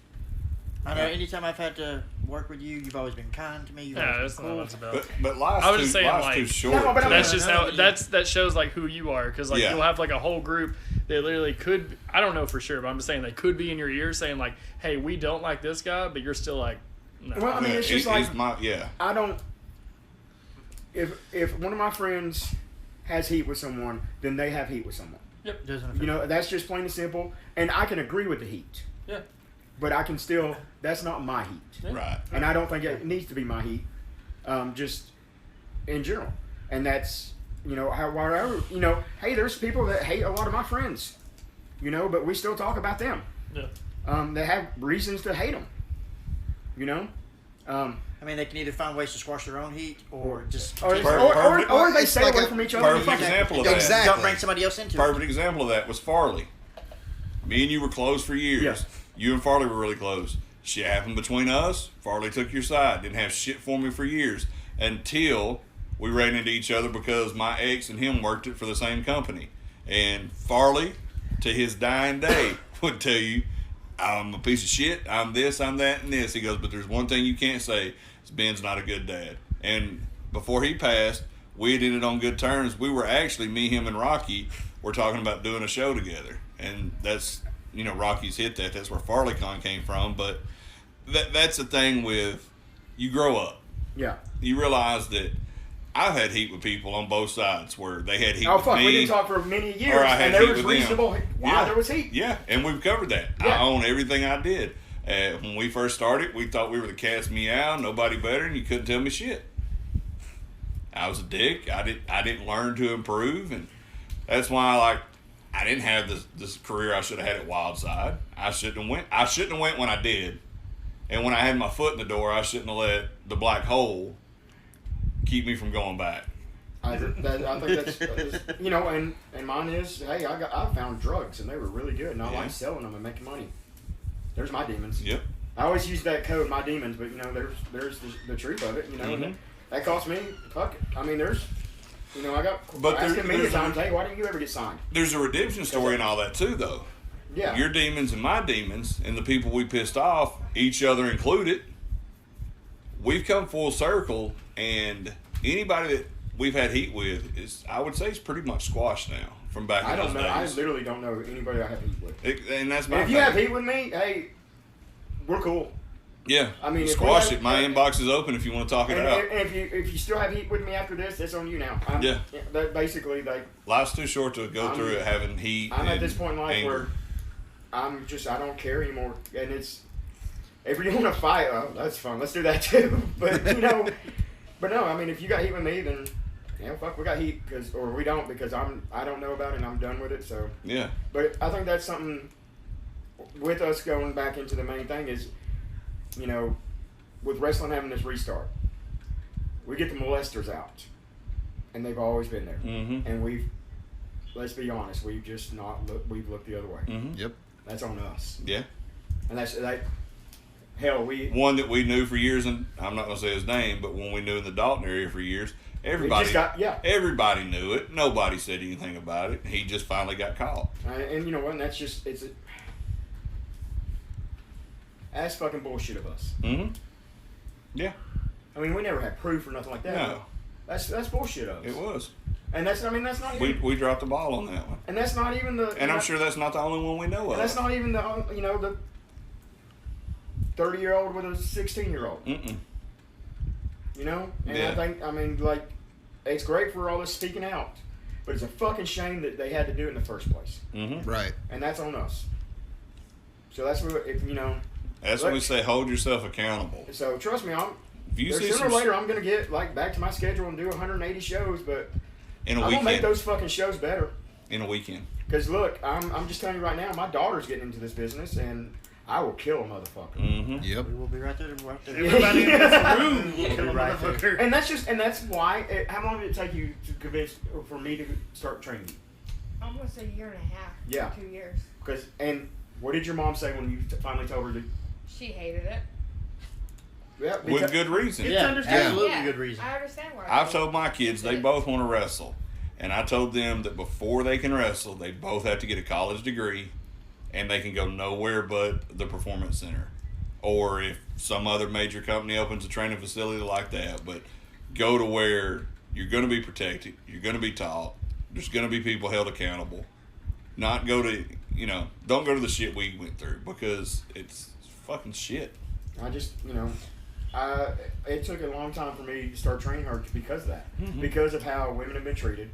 I know. Anytime I've had to work with you, you've always been kind to me. You've Yeah, always that's been not cool. what it's about. But life's I was too, just saying, life's like- too short. No, but I'm- That's just I know how what you- that shows like who you are, because like Yeah. you'll have like a whole group that literally could, I don't know for sure, but I'm just saying they could be in your ear saying like, hey, we don't like this guy, but you're still like, no. Well, I mean, it's just like yeah. I don't. If one of my friends has heat with someone, then they have heat with someone. Doesn't affect That's just plain and simple. And I can agree with the heat. Yeah. But I can still. That's not my heat. Right. And I don't think it needs to be my heat, just in general. And that's, however, hey, there's people that hate a lot of my friends, but we still talk about them. Yeah. They have reasons to hate them, I mean, they can either find ways to squash their own heat or just or, keep- or they It's stay like away a from each other. Perfect Fuck that. example of that. Exactly. don't bring somebody else into Perfect it. example of that was Farley. Me and you were close for years. Yes. You and Farley were really close. Shit happened between us. Farley took your side. Didn't have shit for me for years until we ran into each other because my ex and him worked it for the same company. And Farley, to his dying day, would tell you, I'm a piece of shit. I'm this, I'm that, and this. He goes, but there's one thing you can't say. Is Ben's not a good dad. And before he passed, we had ended on good terms. We were actually, me, him, and Rocky were talking about doing a show together. And that's, Rocky's hit that. That's where FarleyCon came from. But that's the thing with, you grow up. Yeah. You realize that I've had heat with people on both sides where they had heat Oh with fuck, me. we didn't talk for many years, or I had and there heat was with them. reasonable why Yeah. there was heat. Yeah, and we've covered that. Yeah. I own everything I did. When we first started, we thought we were the cat's meow, nobody better, and you couldn't tell me shit. I was a dick. I didn't learn to improve, and that's why I didn't have this career I should have had at Wildside. I shouldn't have went when I did, and when I had my foot in the door, I shouldn't have let the black hole keep me from going back. I think that's and mine is, hey, I found drugs and they were really good, and I Yeah. like selling them and making money. There's my demons. Yep. I always use that code, my demons, but there's the truth of it. Mhm. That cost me. Fuck it. I mean, there's, I got But asking me there's at times, hey, why didn't you ever get signed? There's a redemption story and all that too, though. Yeah. Your demons and my demons and the people we pissed off, each other included, we've come full circle, and anybody that we've had heat with is, I would say, is pretty much squashed now from back in I don't those know. I days. literally don't know anybody I have heat with. And that's my And if you thing. have heat with me, hey, we're cool. Yeah, I mean, if we squash have- it. My inbox is open if you want to talk it And, out. and if you still have heat with me after this, that's on you now. Yeah. That basically, Life's too short to go I'm- through it having heat. I'm at and this point in life anger. where I don't care anymore. And it's, if you want to fight, oh, that's fun. Let's do that too. But, but no, I mean, if you got heat with me, then, fuck, we got heat, or we don't, because I don't know about it and I'm done with it. So, Yeah. but I think that's something with us going back into the main thing is, with wrestling having this restart, we get the molesters out, and they've always been there. Mm-hmm. And let's be honest, we've just not we've looked the other way. Mm-hmm. Yep. That's on us. Yeah. And Hell, we one that we knew for years, and I'm not going to say his name, but one we knew in the Dalton area for years. Everybody, everybody knew it. Nobody said anything about it. He just finally got caught. and you know what? And that's just that's fucking bullshit of us. Mm-hmm. Yeah. I mean, we never had proof or nothing like that. No. That's bullshit of us. It was. And that's that's not even. We dropped the ball on that one. And that's not even the. And I'm sure that's not the only one we know of. And that's not even the the 30-year-old with a 16-year-old. Mm-mm. You know? And Yeah. I mean, like, it's great for all this speaking out, but it's a fucking shame that they had to do it in the first place. Mm-hmm. Right. And that's on us. So that's what, That's what we say, hold yourself accountable. So trust me, If you see sooner or some later I'm going to get, like, back to my schedule and do 180 shows, but in a I'm going to make weekend. those fucking shows better. In a weekend. Because, look, I'm just telling you right now, my daughter's getting into this business, and I will kill a motherfucker. Mm-hmm. Yep. We will be right there. Everybody in this room will kill a Right there. motherfucker. And that's why. How long did it take you to convince for me to start training you? Almost a year and a half. Yeah. 2 years. And what did your mom say when you finally told her to? She hated it. Yeah, With good reason. It's Yeah, understandable. absolutely Yeah, good reason. I understand why. I've told my kids they both want to wrestle. And I told them that before they can wrestle, they both have to get a college degree and they can go nowhere but the Performance Center. Or if some other major company opens a training facility like that. But go to where you're going to be protected, you're going to be taught, there's going to be people held accountable. Not go to, don't go to the shit we went through because it's fucking shit. I just, it took a long time for me to start training her because of that. Mm-hmm. Because of how women have been treated.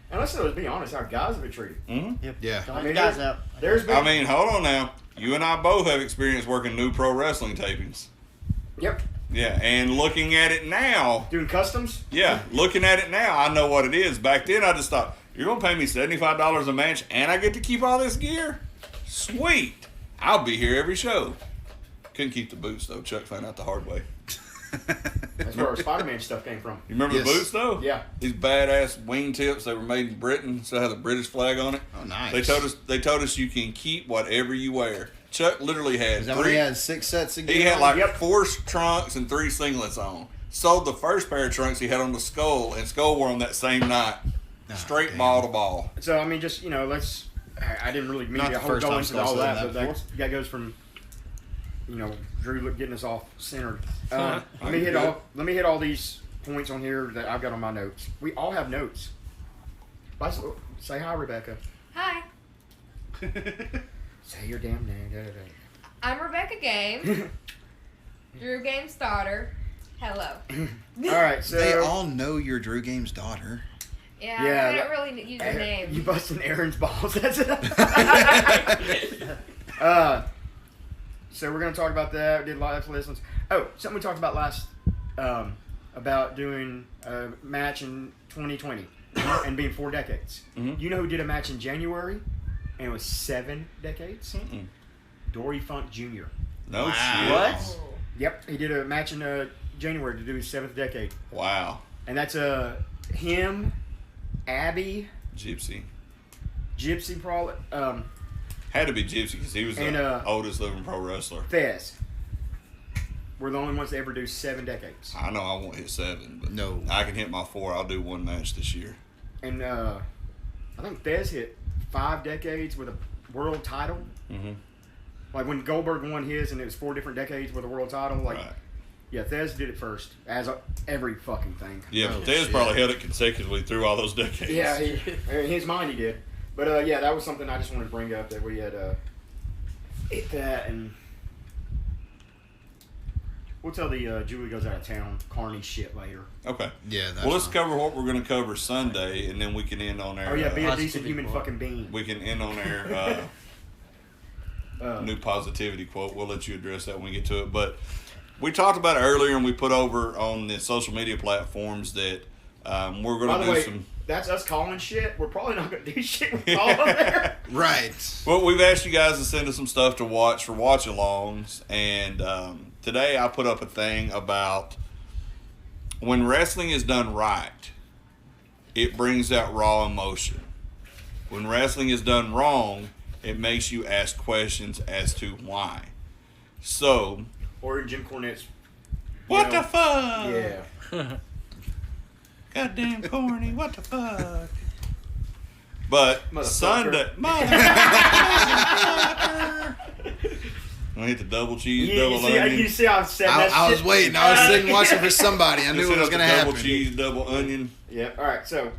And let's be honest, how guys have been treated. Mm-hmm. Yep. Yeah. Don't I let mean, the guys out. There's been. I mean, hold on now. You and I both have experience working new pro wrestling tapings. Yep. Yeah, and looking at it now, Doing customs. yeah, looking at it now, I know what it is. Back then, I just thought, you're going to pay me $75 a match and I get to keep all this gear? Sweet. I'll be here every show. Couldn't keep the boots, though. Chuck found out the hard way. That's where our Spider-Man stuff came from. You remember Yes. the boots, though? Yeah. These badass wingtips, they were made in Britain, so had the British flag on it. Oh, nice. They told us you can keep whatever you wear. Chuck literally had Is that when he had 6 sets again? He had like Yep. 4 trunks and 3 singlets on. Sold the first pair of trunks he had on the Skull, and Skull wore them that same night. Straight damn. ball to ball. So, I mean, just, let's. I didn't really mean Not to the first go time into Skull all said that, that but that goes from, Drew getting us off centered. Huh. Let me hit all these points on here that I've got on my notes. We all have notes. Say hi, Rebecca. Hi, Say your damn name. I'm Rebecca Game, Drew Game's daughter. Hello. All right, so They all know you're Drew Game's daughter. Yeah, Yeah, I don't really use your name. You busting Aaron's balls. That's it. So we're gonna talk about that. We did live listens. Oh, something we talked about last about doing a match in 2020 and being 4 decades. Mhm. You know who did a match in January and it was 7 decades? Mm-mm. Dory Funk Jr. No Wow. shit. What? Oh. Yep, he did a match in January to do his 7th decade, Wow. and that's him, Abby, Gypsy. Gypsy, probably. Had to be Gypsy because he was And, the oldest living pro wrestler. Fez. We're the only ones to ever do 7 decades. I know I won't hit 7, but No. I can hit my 4. I'll do 1 match this year. And I think Fez hit 5 decades with a world title. Mm-hmm. Like when Goldberg won his and it was 4 different decades with a world title. Like, Right. yeah, Fez did it first, as every fucking thing. Yeah, Oh, but Tez shit. probably held it consecutively through all those decades. Yeah, in his mind he did. But yeah, that was something I just wanted to bring up, that we had hit that, and we'll tell the Julie Goes Out of Town Carney shit later. Okay. Yeah, that's Well, let's fine. cover what we're going to cover Sunday, and then we can end on our. Oh yeah, be a Positivity decent human quote. fucking being. we can end on our new positivity quote. We'll let you address that when we get to it. But we talked about it earlier, and we put over on the social media platforms that we're going By to the do way, some. that's us calling shit. We're probably not going to do shit with all of there. Right. Well, we've asked you guys to send us some stuff to watch for watch-alongs, and today I put up a thing about when wrestling is done right, it brings out raw emotion. When wrestling is done wrong, it makes you ask questions as to why. So, or Jim Cornette's. What the fuck? Yeah. Goddamn corny. What the fuck? But Motherfucker. Sunday, motherfucker. I hit the double cheese, double onion. You see, I've said that. I was shit. waiting. I was sitting watching for somebody. I knew Just it hit was up the going to happen. Double cheese, double onion. Yep. All right. So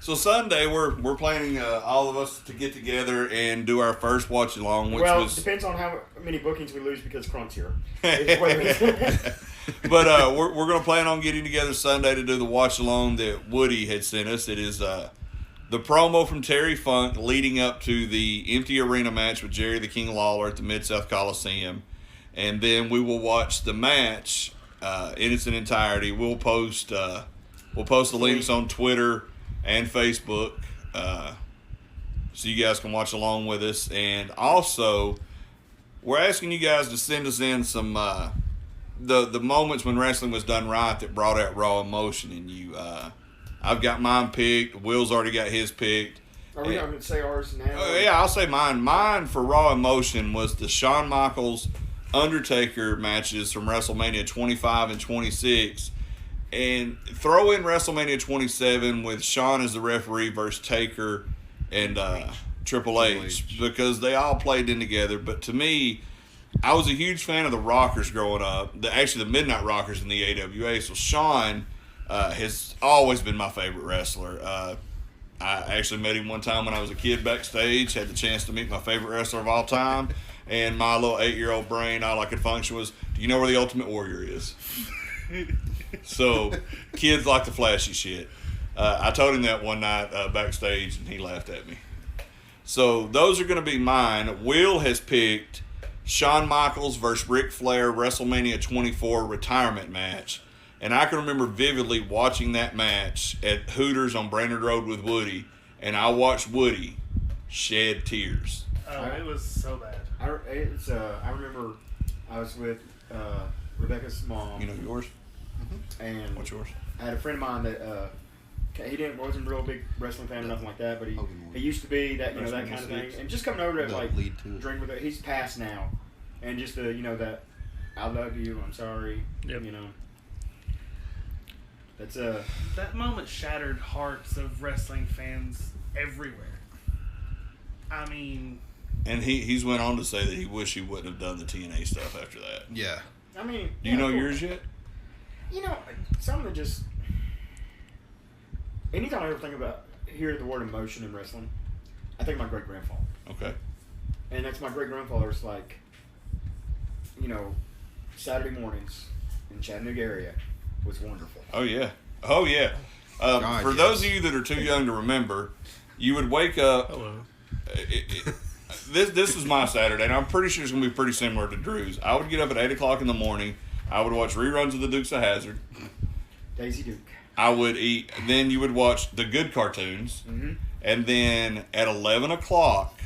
So Sunday, we're planning all of us to get together and do our first watch along, which well, was. it depends on how many bookings we lose because Crunk's here. But we're going to plan on getting together Sunday to do the watch along that Woody had sent us. It is the promo from Terry Funk leading up to the empty arena match with Jerry the King Lawler at the Mid-South Coliseum. And then we will watch the match in its entirety. We'll post the links on Twitter and Facebook so you guys can watch along with us. And also, we're asking you guys to send us in some the moments when wrestling was done right that brought out raw emotion in you. I've got mine picked. Will's already got his picked. Are we going to say ours now? Yeah, I'll say mine. Mine for raw emotion was the Shawn Michaels Undertaker matches from WrestleMania 25 and 26. And throw in WrestleMania 27 with Shawn as the referee versus Taker and Triple H because they all played in together. But to me, I was a huge fan of the Rockers growing up. Actually, the Midnight Rockers in the AWA. So Shawn has always been my favorite wrestler. I actually met him one time when I was a kid backstage. Had the chance to meet my favorite wrestler of all time. And my little 8-year-old brain, all I could function was, do you know where the Ultimate Warrior is? So, kids like the flashy shit. I told him that one night backstage, and he laughed at me. So, those are going to be mine. Will has picked Shawn Michaels versus Ric Flair WrestleMania 24 retirement match. And I can remember vividly watching that match at Hooters on Brainerd Road with Woody, and I watched Woody shed tears. Oh, it was so bad. I remember I was with Rebecca's mom. You know yours? And What's yours? I had a friend of mine that wasn't a real big wrestling fan or nothing like that, but he used to be that that kind of thing. And just coming over to like drink with it. He's passed now, and just that I love you, I'm sorry, Yep. That's That moment shattered hearts of wrestling fans everywhere. I mean, And he's went on to say that he wished he wouldn't have done the TNA stuff after that. Yeah. I mean. Do you know yours yet? Something that just. Anytime I ever hear the word emotion in wrestling, I think of my great grandfather. Okay. And that's my great grandfather's Saturday mornings in Chattanooga area was wonderful. Oh yeah. Oh yeah. For those of you that are too young to remember, you would wake up. Hello. This was my Saturday, and I'm pretty sure it's gonna be pretty similar to Drew's. I would get up at 8 o'clock in the morning. I would watch reruns of the Dukes of Hazzard. Daisy Duke. I would eat. Then you would watch the good cartoons, and then at 11 o'clock.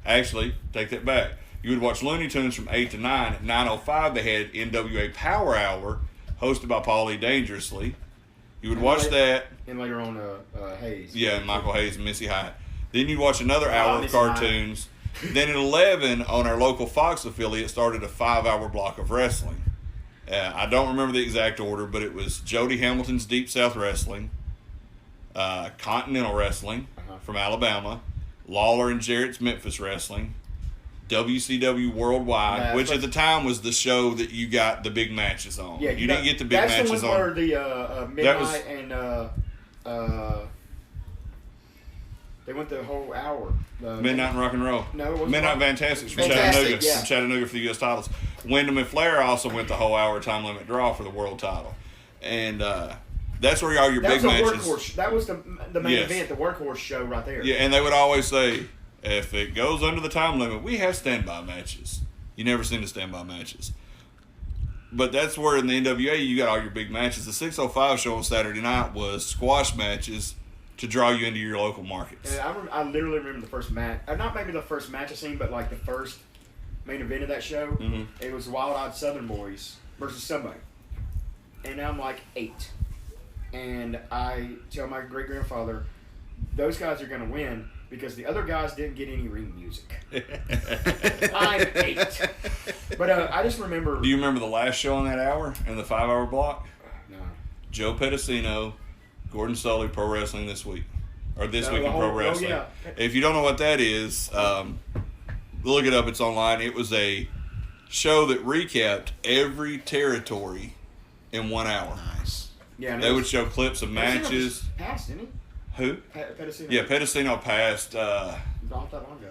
Actually, take that back. You would watch Looney Tunes from 8 to 9. At 9:05, they had NWA Power Hour, hosted by Paulie Dangerously. You would watch that. And later on, Hayes. Yeah, Michael Hayes and Missy Hyatt. Then you'd watch another hour of cartoons. Then at 11, on our local Fox affiliate, started a 5-hour block of wrestling. I don't remember the exact order, but it was Jody Hamilton's Deep South Wrestling, Continental Wrestling from Alabama, Lawler and Jarrett's Memphis Wrestling, WCW Worldwide, which at the time was the show that you got the big matches on. Yeah, you didn't get the big matches that's the on. one where the Midnight and they went the whole hour. Midnight and Rock and Roll. No, it wasn't. Midnight Fantastics from Fantastic, Chattanooga. From Chattanooga for the U.S. titles. Wyndham and Flair also went the whole hour time limit draw for the world title. And that's where all your big matches. Workhorse. That was the main event, the workhorse show right there. Yeah, and they would always say, if it goes under the time limit, we have standby matches. You never seen the standby matches. But that's where in the NWA you got all your big matches. The 605 show on Saturday night was squash matches to draw you into your local markets. And I literally remember the first match. Not maybe the first match I seen, but like the first main event of that show. It was Wild Eyed Southern Boys versus somebody. And I'm like 8. And I tell my great grandfather, those guys are going to win. because the other guys didn't get any ring music. I'm 8. But I just remember. Do you remember the last show on that hour in the 5-hour block? No. Joe Pedicino, Gordon Sully, Pro Wrestling This Week. Or This No, Week the in whole- Pro oh, Wrestling. yeah. If you don't know what that is, look it up. It's online. It was a show that recapped every territory in 1 hour. Nice. Yeah, and They it would was- show clips of Pedicino matches. just passed, didn't he? Who? Pedicino. Yeah, Pedicino passed. Not that long ago.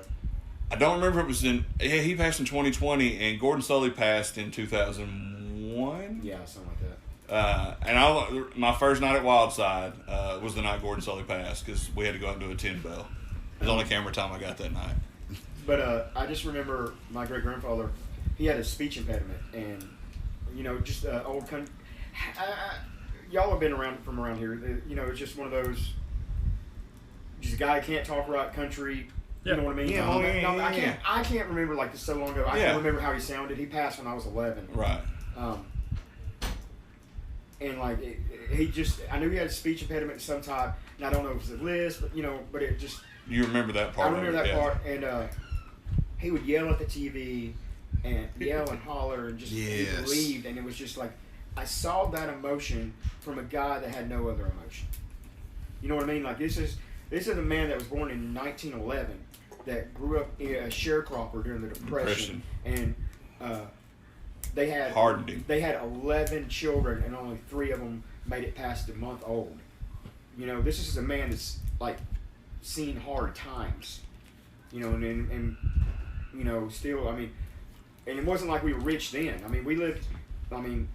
I don't remember if it was in. Yeah, he passed in 2020, and Gordon Sully passed in 2001. Yeah, something like that. And my first night at Wildside was the night Gordon Sully passed because we had to go out and do a 10 bell. It was the only camera time I got that night. But I just remember my great grandfather. He had a speech impediment, and just old country. Y'all have been from around here. It's just one of those. Just a guy can't talk right country. You know what I mean? Yeah. I can't remember like this so long ago. I Yeah. can't remember how he sounded. He passed when I was 11. Right. And like he just, I knew he had a speech impediment of some type, and I don't know if it was a list, but it just. You remember that part? I remember of it, that yeah. part, and he would yell at the TV and yell and holler and just he Yes. believed, and it was just like I saw that emotion from a guy that had no other emotion. You know what I mean? Like this is a man that was born in 1911 that grew up a sharecropper during the Depression. And they had Hardened him. They had 11 children, and only 3 of them made it past a month old. This is a man that's like seen hard times. And still, I mean, and it wasn't like we were rich then. I mean, we lived. I mean,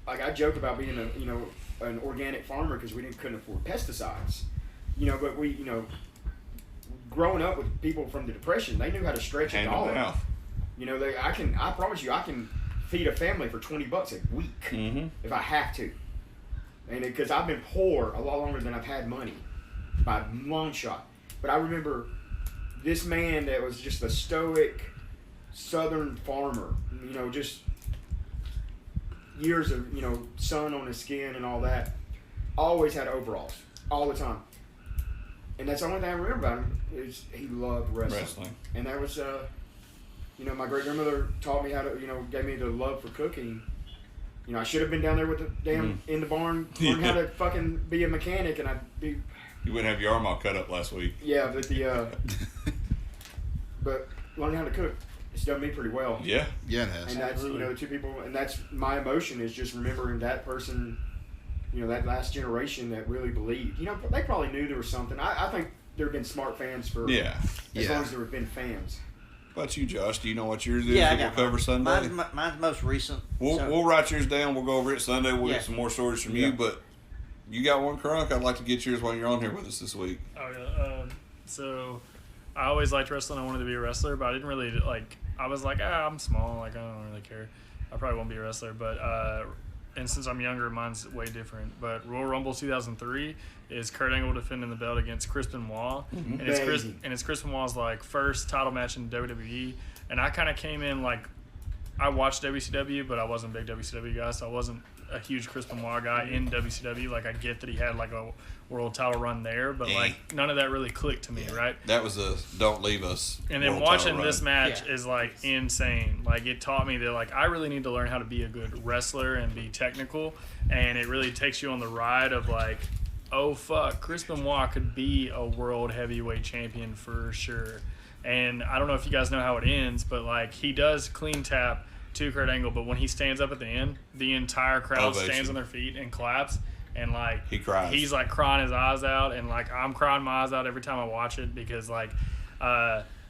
like I joke about being an organic farmer because we couldn't afford pesticides. But we, growing up with people from the Depression, they knew how to stretch a Hand to dollar. mouth. I promise you, I can feed a family for $20 a week Mm-hmm. if I have to. And because I've been poor a lot longer than I've had money, by a long shot. But I remember this man that was just a stoic Southern farmer, just years of, sun on his skin and all that, always had overalls, all the time. And that's the only thing I remember about him is he loved wrestling. And that was, my great grandmother taught me how to, gave me the love for cooking. I should have been down there with the damn in the barn, learn how to fucking be a mechanic, and I'd be. You wouldn't have your arm all cut up last week. Yeah, but learning how to cook, it's done me pretty well. Yeah. Yeah, it has. And that's the 2 people, and that's my emotion is just remembering that person, that last generation that really believed. They probably knew there was something. I think there have been smart fans for as long as there have been fans. What about you, Josh? Do you know what yours is Yeah, I that we'll got cover Sunday? Mine's most recent. We'll write yours down. We'll go over it Sunday. We'll Yeah. get some more stories from you. But you got one, Crunk? I'd like to get yours while you're on here with us this week. Oh yeah. So I always liked wrestling. I wanted to be a wrestler, but I didn't really like. I was like, I'm small. Like I don't really care. I probably won't be a wrestler. But and since I'm younger, mine's way different. But Royal Rumble 2003 is Kurt Angle defending the belt against Chris Benoit, and it's Chris Benoit's like first title match in WWE. And I kind of came in like I watched WCW, but I wasn't a big WCW guy, so I wasn't a huge Chris Benoit guy in WCW. Like I get that he had like a world title run there, but like none of that really clicked to me, right? That was a Don't Leave Us. And then world watching title this run. match is like insane. Like it taught me that like I really need to learn how to be a good wrestler and be technical, and it really takes you on the ride of like, oh fuck, Chris Benoit could be a world heavyweight champion for sure. And I don't know if you guys know how it ends, but like he does clean tap to Kurt Angle, but when he stands up at the end, the entire crowd Ovation. stands on their feet and claps. And like He cries. he's like crying his eyes out, and like I'm crying my eyes out every time I watch it because like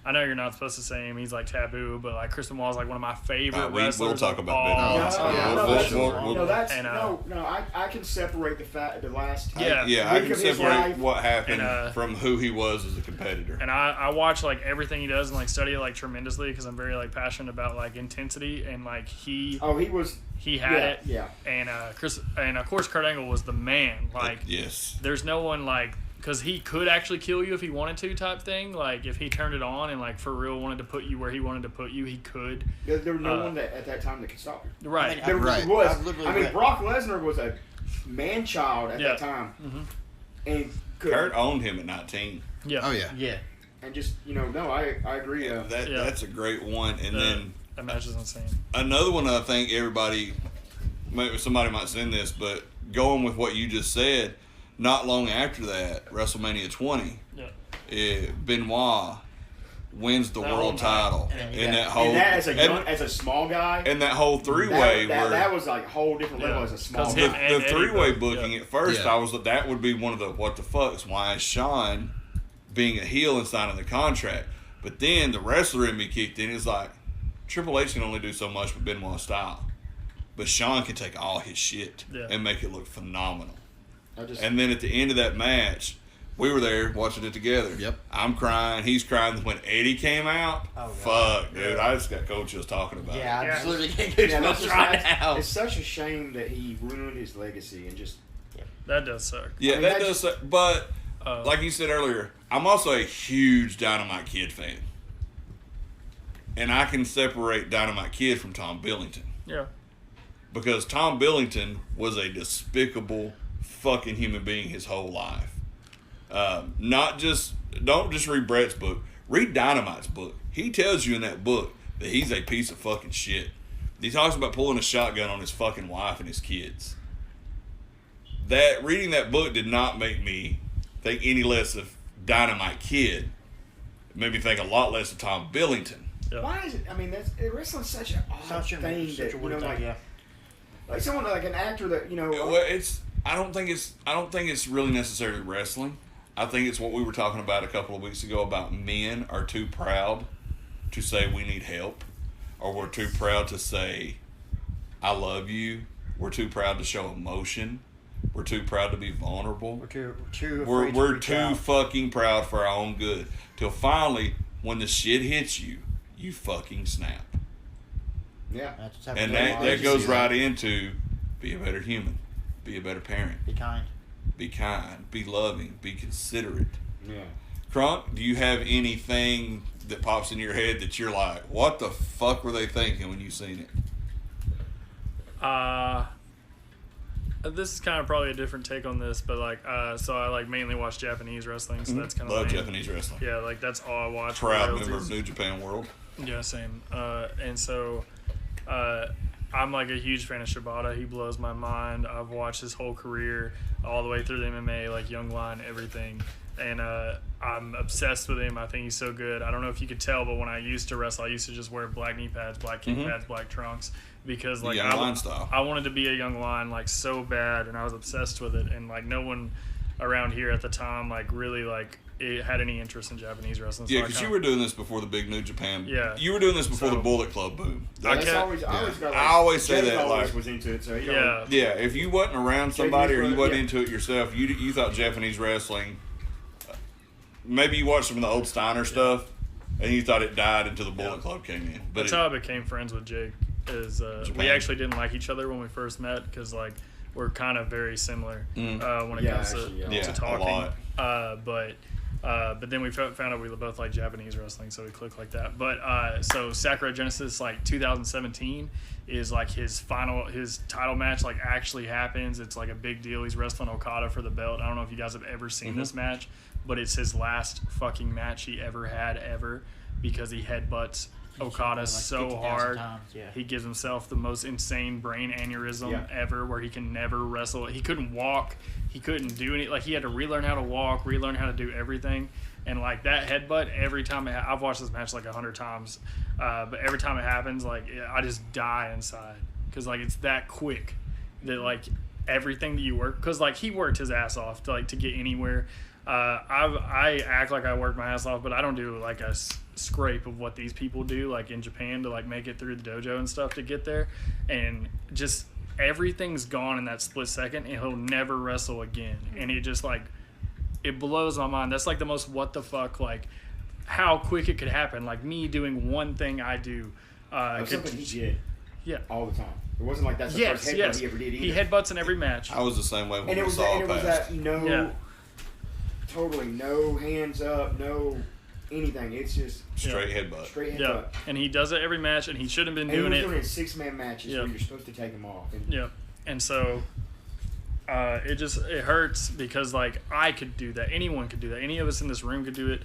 I know you're not supposed to say him, he's like taboo, but like Chris Benoit's like one of my favorite wrestlers. We'll talk of about all that. time. I can separate the last. I week can of his separate life. what happened from who he was as a competitor. And I watch like everything he does and like study it like tremendously because I'm very like passionate about like intensity, and like he had it. Yeah. And of course Kurt Angle was the man. Like yes. There's no one like, because he could actually kill you if he wanted to type thing. Like if he turned it on and like for real wanted to put you where he wanted to put you, he could. There was no one that at that time that could stop you. Right. There Right. was. Brock Lesnar was a man-child at that time. Mm-hmm. And Kurt owned him at 19. Yeah. Oh yeah. Yeah. And just no, I agree. That's a great one. And then that match is insane. another one I think everybody, maybe somebody might send this, but going with what you just said, not long after that, WrestleMania 20, Benoit wins the world title, and that whole as a small guy, and that whole three-way that was like a whole different level as a small guy. The three-way booking at first, I was that would be one of the what the fucks. Why is Shawn being a heel and signing the contract? But then the wrestler in me kicked in. It's like Triple H can only do so much with Benoit style, but Shawn can take all his shit and make it look phenomenal. And then at the end of that match, we were there watching it together. Yep. I'm crying. He's crying. When Eddie came out, fuck, dude. I just got cold chills talking about it. Yeah, I'm just literally getting goosebumps right now. It's such a shame that he ruined his legacy and just. That does suck. Yeah, that does suck. But, like you said earlier, I'm also a huge Dynamite Kid fan. And I can separate Dynamite Kid from Tom Billington. Yeah. Because Tom Billington was a despicable fucking human being his whole life. Don't just read Brett's book. Read Dynamite's book. He tells you in that book that he's a piece of fucking shit. He talks about pulling a shotgun on his fucking wife and his kids. Reading that book did not make me think any less of Dynamite Kid. It made me think a lot less of Tom Billington. Yeah. Why is it? I mean, wrestling's such an odd thing that like someone like an actor that Well, I don't think it's really necessarily wrestling. I think it's what we were talking about a couple of weeks ago about men are too proud to say we need help, or we're too proud to say I love you. We're too proud to show emotion. We're too proud to be vulnerable. We're too fucking proud for our own good. Till finally, when the shit hits you, you fucking snap. Yeah. And that goes right into be a better human, be a better parent. Be kind, be loving, be considerate. Yeah. Crunk, do you have anything that pops in your head that you're like, what the fuck were they thinking when you seen it? This is kind of probably a different take on this, but so I mainly watch Japanese wrestling, so that's kind of love Japanese wrestling. Yeah, that's all I watch. Proud member of New Japan World. Yeah, same. And so I'm a huge fan of Shibata. He blows my mind. I've watched his whole career all the way through the MMA, Young Lion, everything. And I'm obsessed with him. I think he's so good. I don't know if you could tell, but when I used to wrestle, I used to just wear black knee pads, black kick pads, black trunks, because Young Lion style. I wanted to be a Young Lion so bad, and I was obsessed with it. And no one around here at the time really it had any interest in Japanese wrestling. Yeah, because you were doing this before the big New Japan. Yeah, you were doing this before the Bullet Club boom. I always say that. Was into it, so yeah. If you wasn't around somebody or you wasn't into it yourself, you thought Japanese wrestling. Maybe you watched some of the old Steiner stuff, and you thought it died until the Bullet Club came in. But that's how I became friends with Jake. We actually didn't like each other when we first met because we're kind of very similar when it comes to talking. But then we found out we both like Japanese wrestling, so we clicked like that. But so Sakura Genesis 2017 is his title match actually happens. It's a big deal. He's wrestling Okada for the belt. I don't know if you guys have ever seen this match, but it's his last fucking match he ever had because he headbutts Okada so hard. He gives himself the most insane brain aneurysm ever, where he can never wrestle. He couldn't walk. He couldn't do any. He had to relearn how to walk, relearn how to do everything. And that headbutt, every time I've watched this match 100 times, but every time it happens, I just die inside because it's that quick that everything that you work, because he worked his ass off to get anywhere. I act like I work my ass off, but I don't do a scrape of what these people do in Japan to make it through the dojo and stuff to get there, and just everything's gone in that split second, and he'll never wrestle again. And it just it blows my mind. That's the most what the fuck how quick it could happen. Me doing one thing I do. Something he did. Yeah. All the time. It wasn't that's the first headbutt he ever did either. He headbutts in every match. I was the same way when it was that totally no hands up, no anything. It's just straight headbutt. Yeah, and he does it every match, and he shouldn't have been doing it. He was doing it in 6-man matches where you're supposed to take him off. And so it hurts because I could do that. Anyone could do that. Any of us in this room could do it.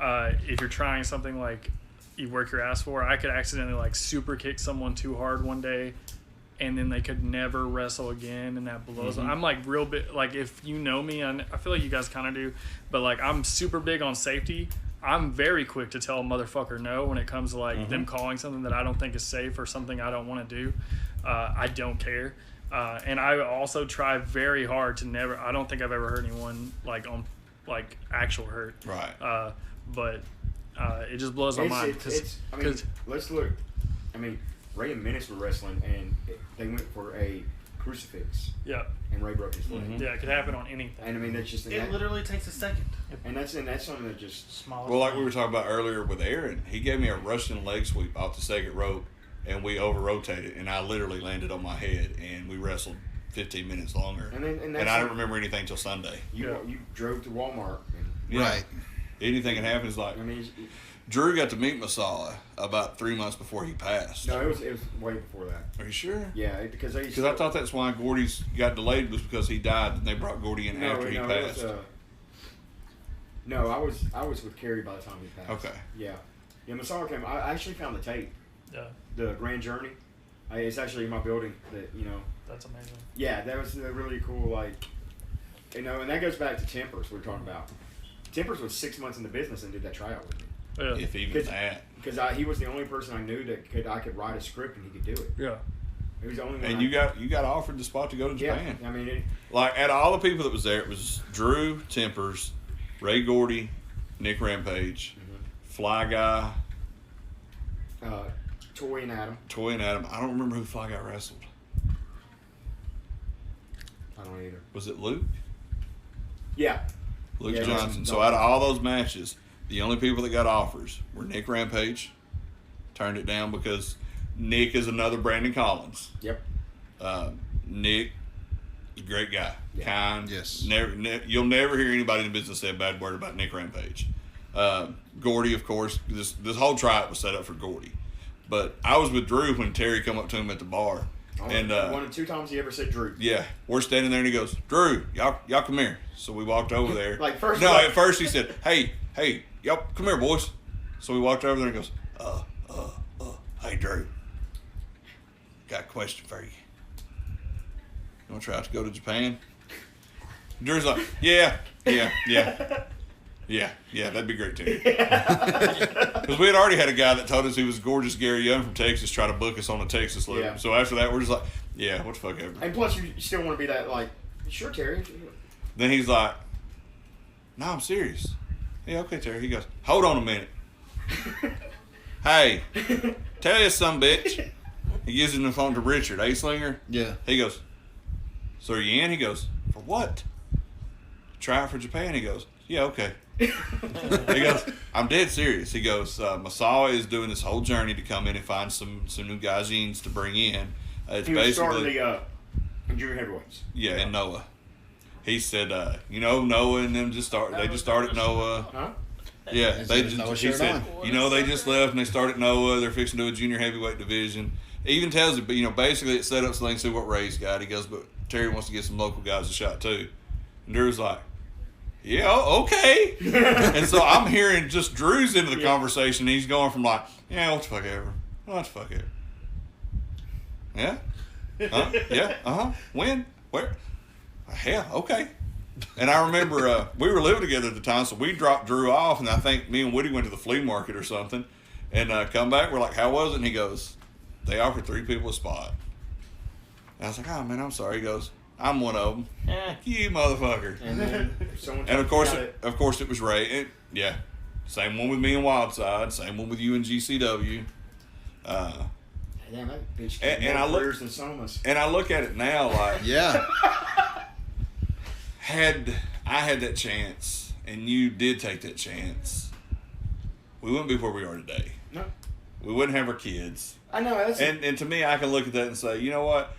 if you're trying something like you work your ass for, I could accidentally like super kick someone too hard one day, and then they could never wrestle again, and that blows. I'm like real big. Like if you know me, I feel like you guys kind of do, but like I'm super big on safety. I'm very quick to tell a motherfucker no when it comes to like them calling something that I don't think is safe or something I don't want to do. I don't care. And I also try very hard to never. I don't think I've ever hurt anyone like on like actual hurt. Right. But it just blows my mind I mean, let's look. I mean, Ray and Menace were wrestling, and they went for a crucifix, yeah, and Ray broke his leg. yeah, it could happen on anything. And I mean, that's just It literally takes a second. and that's something that just Smaller. Well, like we were talking about earlier with Aaron, he gave me a Russian leg sweep off the second rope, and we over-rotated, and I literally landed on my head, and we wrestled 15 minutes longer. And I don't remember anything till Sunday. you drove to Walmart. And, Yeah. Right. Anything can happen. Is like I mean, Drew got to meet Masala about 3 months before he passed. no, it was way before that. Are you sure? Yeah, because they. Because I thought that's why Gordy's got delayed was because he died, and they brought Gordy in after he passed. No, I was with Kerry by the time he passed. Okay. Yeah, Masala came. I actually found the tape, Yeah, the Grand Journey. It's actually in my building. that's amazing. Yeah, that was a really cool, like, and that goes back to Tempers we were talking about. Tempers was 6 months in the business and did that tryout with me. Yeah, If even that. Because he was the only person I knew that I could write a script and he could do it. yeah. He was the only one. And you got offered the spot to go to Japan. Yeah, I mean, Like, out of all the people that was there, it was Drew Tempers, Ray Gordy, Nick Rampage, Fly Guy, Toy and Adam. Toy and Adam. I don't remember who Fly Guy wrestled. I don't either. Was it Luke? Yeah. Luke Yeah, Johnson. Johnson. So out of all those matches, the only people that got offers were Nick Rampage. Turned it down because Nick is another Brandon Collins. Yep. Nick, great guy, Yeah. kind. Yes. You'll never hear anybody in the business say a bad word about Nick Rampage. Gordy, of course, this whole tryout was set up for Gordy. But I was with Drew when Terry come up to him at the bar. And one of 2 times he ever said Drew. yeah, we're standing there and he goes, Drew, y'all come here. So we walked over there. At First he said, hey, y'all come here, boys. So we walked over there and he goes, hey Drew, got a question for you. You want to try out to go to Japan? Drew's like, yeah, that'd be great too. Because we had already had a guy that told us he was gorgeous Gary Young from Texas try to book us on the Texas loop. Yeah. So after that, we're just like, yeah, what the fuck ever. And plus, you still want to be that, like, sure, Terry. Then he's like, no, I'm serious. Yeah, okay, Terry. He goes, hold on a minute. Hey, tell you some bitch. He gives him the phone to Richard, A-Slinger. Yeah. He goes, so are you in? He goes, for what? Try out for Japan. He goes, yeah, okay. He goes, I'm dead serious. He goes, Masala is doing this whole journey to come in and find some new Gaijins to bring in. It's He was starting basically, the junior heavyweights. yeah, and Noah. He said, Noah and them just started Noah. Huh? Yeah, Is they it Noah just, he shirt said, on? they just left and they started Noah. They're fixing to do a junior heavyweight division. It even tells it, but basically it's set up so they can see what Ray's got. He goes, but Terry wants to get some local guys a shot too. And Drew's like, yeah, okay. And so I'm hearing just Drew's into the conversation. He's going from like, yeah, what the fuck ever. What the fuck ever. Yeah? Yeah? Uh-huh. When? Where? Hell, okay. And I remember we were living together at the time, so we dropped Drew off, and I think me and Woody went to the flea market or something, and come back. We're like, how was it? And he goes, they offered 3 people a spot. And I was like, oh, man, I'm sorry. He goes, I'm one of them. You motherfucker. And then someone And of course, got it. it was Ray. And, yeah, same one with me in Wildside, same one with you in GCW. Damn, that bitch And and I look- careers than Somas. And I look at it now like, Yeah. had I had that chance and you did take that chance, we wouldn't be where we are today. No, We wouldn't have our kids. I know. That's And to me, I can look at that and say, you know what?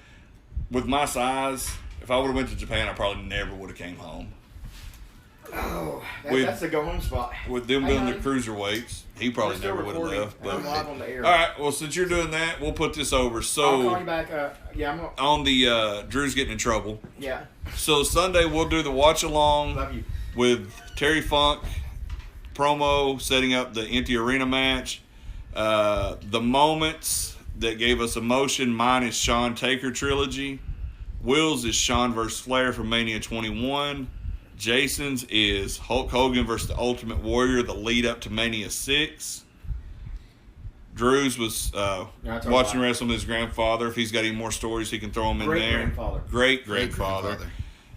With my size, if I would have went to Japan, I probably never would have came home. With- that's the go home spot. With them Hey, doing the honey, cruiserweights, he probably we're still never would have recording. left. But I'm live on the air. all right, well, since you're doing that, we'll put this over. I'll call So you back. Yeah, I'm. on the Drew's getting in trouble. Yeah, So Sunday we'll do the watch along love you. with Terry Funk promo setting up the empty arena match. The moments that gave us emotion, mine is Shawn Taker trilogy. Will's is Shawn vs. Flair from Mania 21. Jason's is Hulk Hogan versus the Ultimate Warrior, the lead up to Mania 6. Drew's was watching wrestling with his grandfather. If he's got any more stories, he can throw them in there. Great-grandfather. Great-grandfather.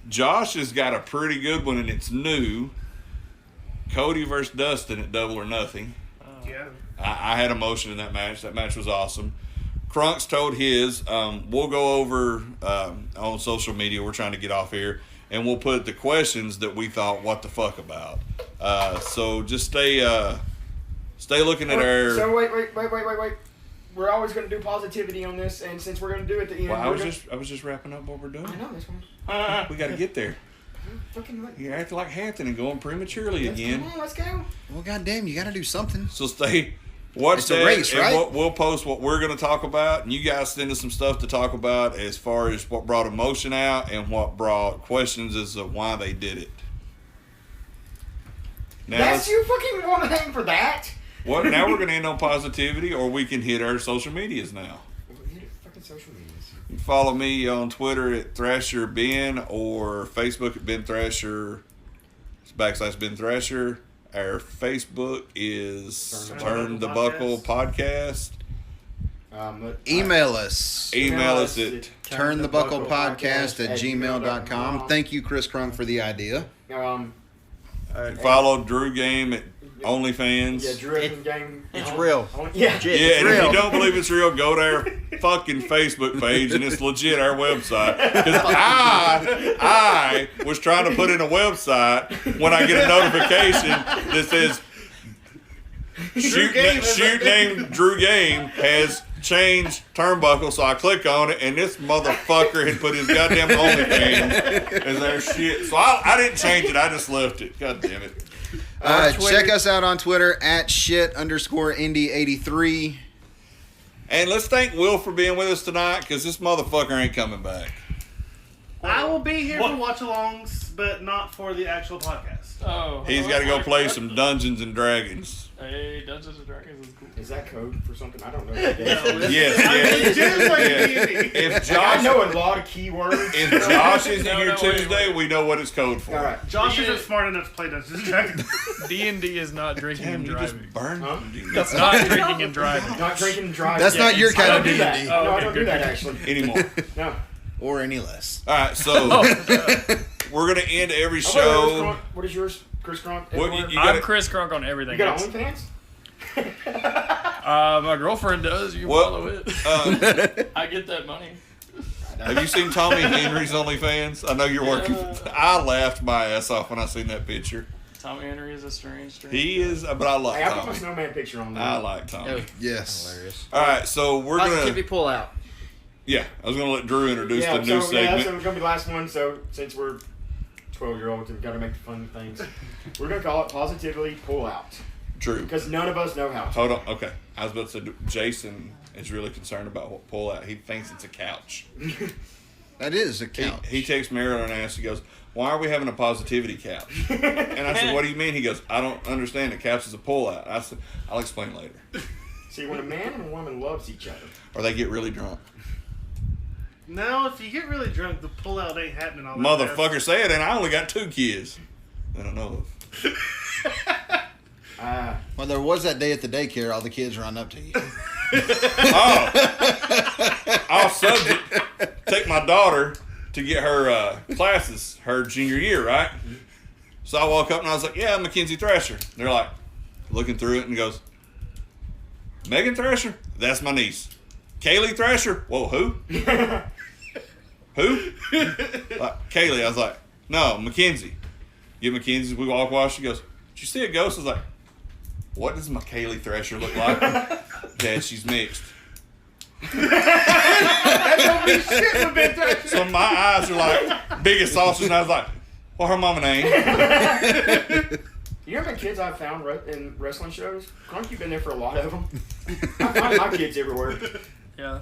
Josh has got a pretty good one, and it's new. Cody versus Dustin at Double or Nothing. Yeah. I had emotion in that match. That match was awesome. Crunks told his. We'll go over on social media. We're trying to get off here. And we'll put the questions that we thought, what the fuck about. So just stay looking at our... So wait. We're always going to do positivity on this, and since we're going to do it at the end... Well, I was just wrapping up what we're doing. I know, that's fine. We got to get there. Fucking look. You're acting like Hampton and going prematurely again. Come on, let's go. Well, goddamn, you got to do something. So watch It's a that, race, and right? we'll post what we're going to talk about, and you guys send us some stuff to talk about as far as what brought emotion out and what brought questions as to why they did it. Now, That's you fucking want to hang for that? now we're going to end on positivity, or we can hit our social medias now. Hit it, fucking social medias. You can follow me on Twitter at ThrasherBen or Facebook at Ben Thrasher /Ben Thrasher. Our Facebook is Turn the Buckle Podcast. Email us. Email us at turnthebucklepodcast@gmail.com. Thank you, Chris Crunk, for the idea. follow Drew Game at OnlyFans. Yeah, Drew Evans Game. It's real. Yeah. Yeah, and real. if you don't believe it's real, go to our fucking Facebook page, and it's legit our website. Because I was trying to put in a website when I get a notification that says shoot name Drew Game has changed turnbuckle, so I click on it, and this motherfucker had put his goddamn OnlyFans as our shit. So I didn't change it, I just left it. God damn it. Check us out on Twitter at shit_indie83. And let's thank Will for being with us tonight, because this motherfucker ain't coming back. I will be here for watch-alongs, but not for the actual podcast. Oh. He's got to go play some Dungeons and Dragons. Hey, Dungeons and Dragons is cool. Is that code for something? I don't know. Yes. If I Josh, know a lot of keywords. if Josh isn't No, here wait, Tuesday, we know what it's code for. All right. Josh isn't smart enough to play Dungeons and Dragons. D&D is not drinking Damn, and you just driving. burned. Huh? It's not drinking and driving. Not drinking and driving. That's not your I kind don't of do that. D&D. No, I okay, don't do good, that good. actually. Anymore. No. Or any less. All right, so we're gonna end every Oh, wait, show. what is yours, Chris Crunk? What, Everywhere? you I'm gotta, Chris Crunk on everything. You got It's- OnlyFans? my girlfriend does. You What? follow it. I get that money. have you seen Tommy Henry's OnlyFans? I know you're working. I laughed my ass off when I seen that picture. Tommy Henry is a strange. He is, but I like Hey, I put my Tommy. snowman picture on there. I like Tommy. Yes. Hilarious. All right, so we're gonna. Positivity pull out. Yeah, I was gonna let Drew introduce Yeah, the new so segment. it's gonna be the last one. So since we're 12-year-olds, we've got to make the fun things. We're gonna call it positively pull out Drew. because none of us know how to. Hold on. Okay. I was about to say, Jason is really concerned about what pull out. He thinks it's a couch. That is a couch. He takes Marilyn and asks, he goes, why are we having a positivity couch? And I said, what do you mean? He goes, I don't understand. A couch is a pull out. I said, I'll explain later. See, when a man and a woman loves each other, Or they get really drunk. No, if you get really drunk, the pull-out ain't happening all that Motherfucker said, and I only got 2 kids that I know of. Well, there was that day at the daycare, all the kids run up to you. Off subject, take my daughter to get her classes, her junior year, right? So I walk up and I was like, yeah, Mackenzie Thrasher. They're like, looking through it and goes, Megan Thrasher? That's my niece. Kaylee Thrasher? Whoa, who? Who? Like, Kaylee. I was like, no, Mackenzie. Get Mackenzie. We walk by. She goes, did you see a ghost? I was like, what does my Kaylee Thrasher look like? Dad, she's mixed. So my eyes are like big as sausage, and I was like, what her mama name? you know how many kids I've found in wrestling shows? Crunk, you've been there for a lot of them. I find my kids everywhere. Yeah.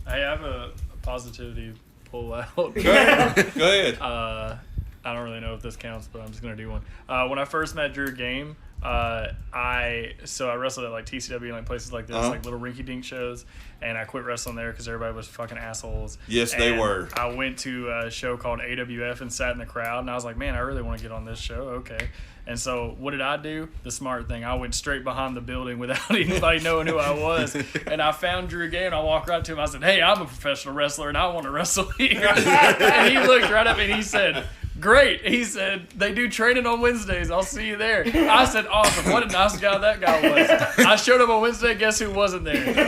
I have a positivity pull out. Go ahead. I don't really know if this counts, but I'm just gonna do one. When I first met Drew Game, I wrestled at like TCW and like places like this, like little rinky-dink shows, and I quit wrestling there because everybody was fucking assholes. Yes, they And were. I went to a show called AWF and sat in the crowd, and I was like, man, I really want to get on this show. Okay. And so what did I do? The smart thing. I went straight behind the building without anybody knowing who I was. And I found Drew Gay, and I walked right to him. I said, hey, I'm a professional wrestler, and I want to wrestle here. And he looked right at me, and he said, great. He said, they do training on Wednesdays. I'll see you there. I said, awesome. What a nice guy that guy was. I showed up on Wednesday. Guess who wasn't there? Drew Gay.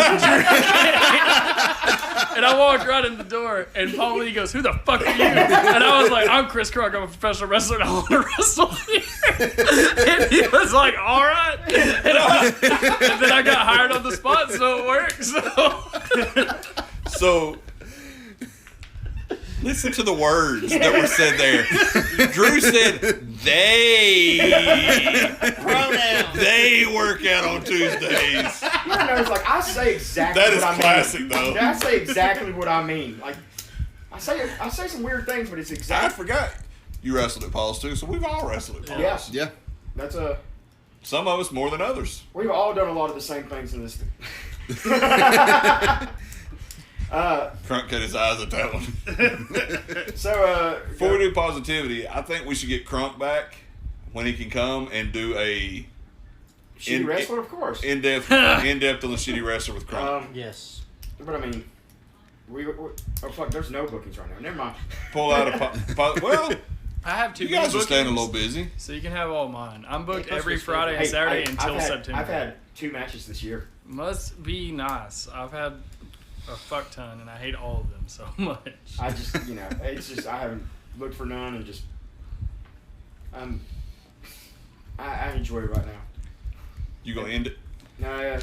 And I walked right in the door, and Paul Lee goes, who the fuck are you? And I was like, I'm Chris Krug. I'm a professional wrestler, and I want to wrestle here. And he was like, all right. And then I got hired on the spot, so it worked. So, listen to the words that were said there. Drew said, they work out on Tuesdays. You know, it's like I say exactly That is what I classic, mean. though. I say exactly what I mean. Like I say some weird things, but it's I exactly. forgot. You wrestled at Paul's too, so we've all wrestled at Paul's. Yes. Yeah. That's Some of us more than others. we've all done a lot of the same things in this thing. Crunk cut his eyes at that one. So Before we do positivity, I think we should get Crunk back when he can come and do a shitty wrestler, of course. in-depth on the shitty wrestler with Crunk. Yes. But I mean, oh fuck, there's no bookings right now. Never mind. Pull out a well, I have two you guys are bookings, staying a little busy. so you can have all mine. I'm booked Hey, every Christmas Friday and Hey, Saturday I've until had- September. I've had 2 matches this year. Must be nice. I've had a fuck ton, and I hate all of them so much. I just, it's just I haven't looked for none, and just I enjoy it right now. You gonna end it? No,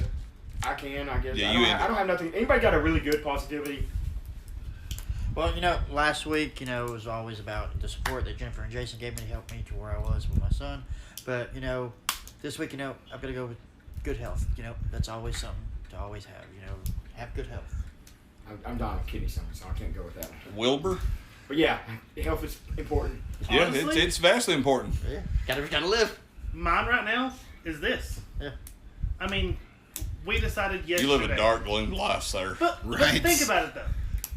I can, I guess. Yeah, I you don't, end I don't have nothing. Anybody got a really good positivity? Well, last week, it was always about the support that Jennifer and Jason gave me to help me to where I was with my son. But, this week, I've got to go with good health. That's always something to always have, have good health. I'm dying of kidney stones, so I can't go with that. Wilbur? But yeah, health is important. Yeah, Honestly? it's vastly important. Yeah, gotta live. Mine right now is this. Yeah. I mean, we decided yesterday. You live a dark, gloomed life, sir. But Right. think about it though.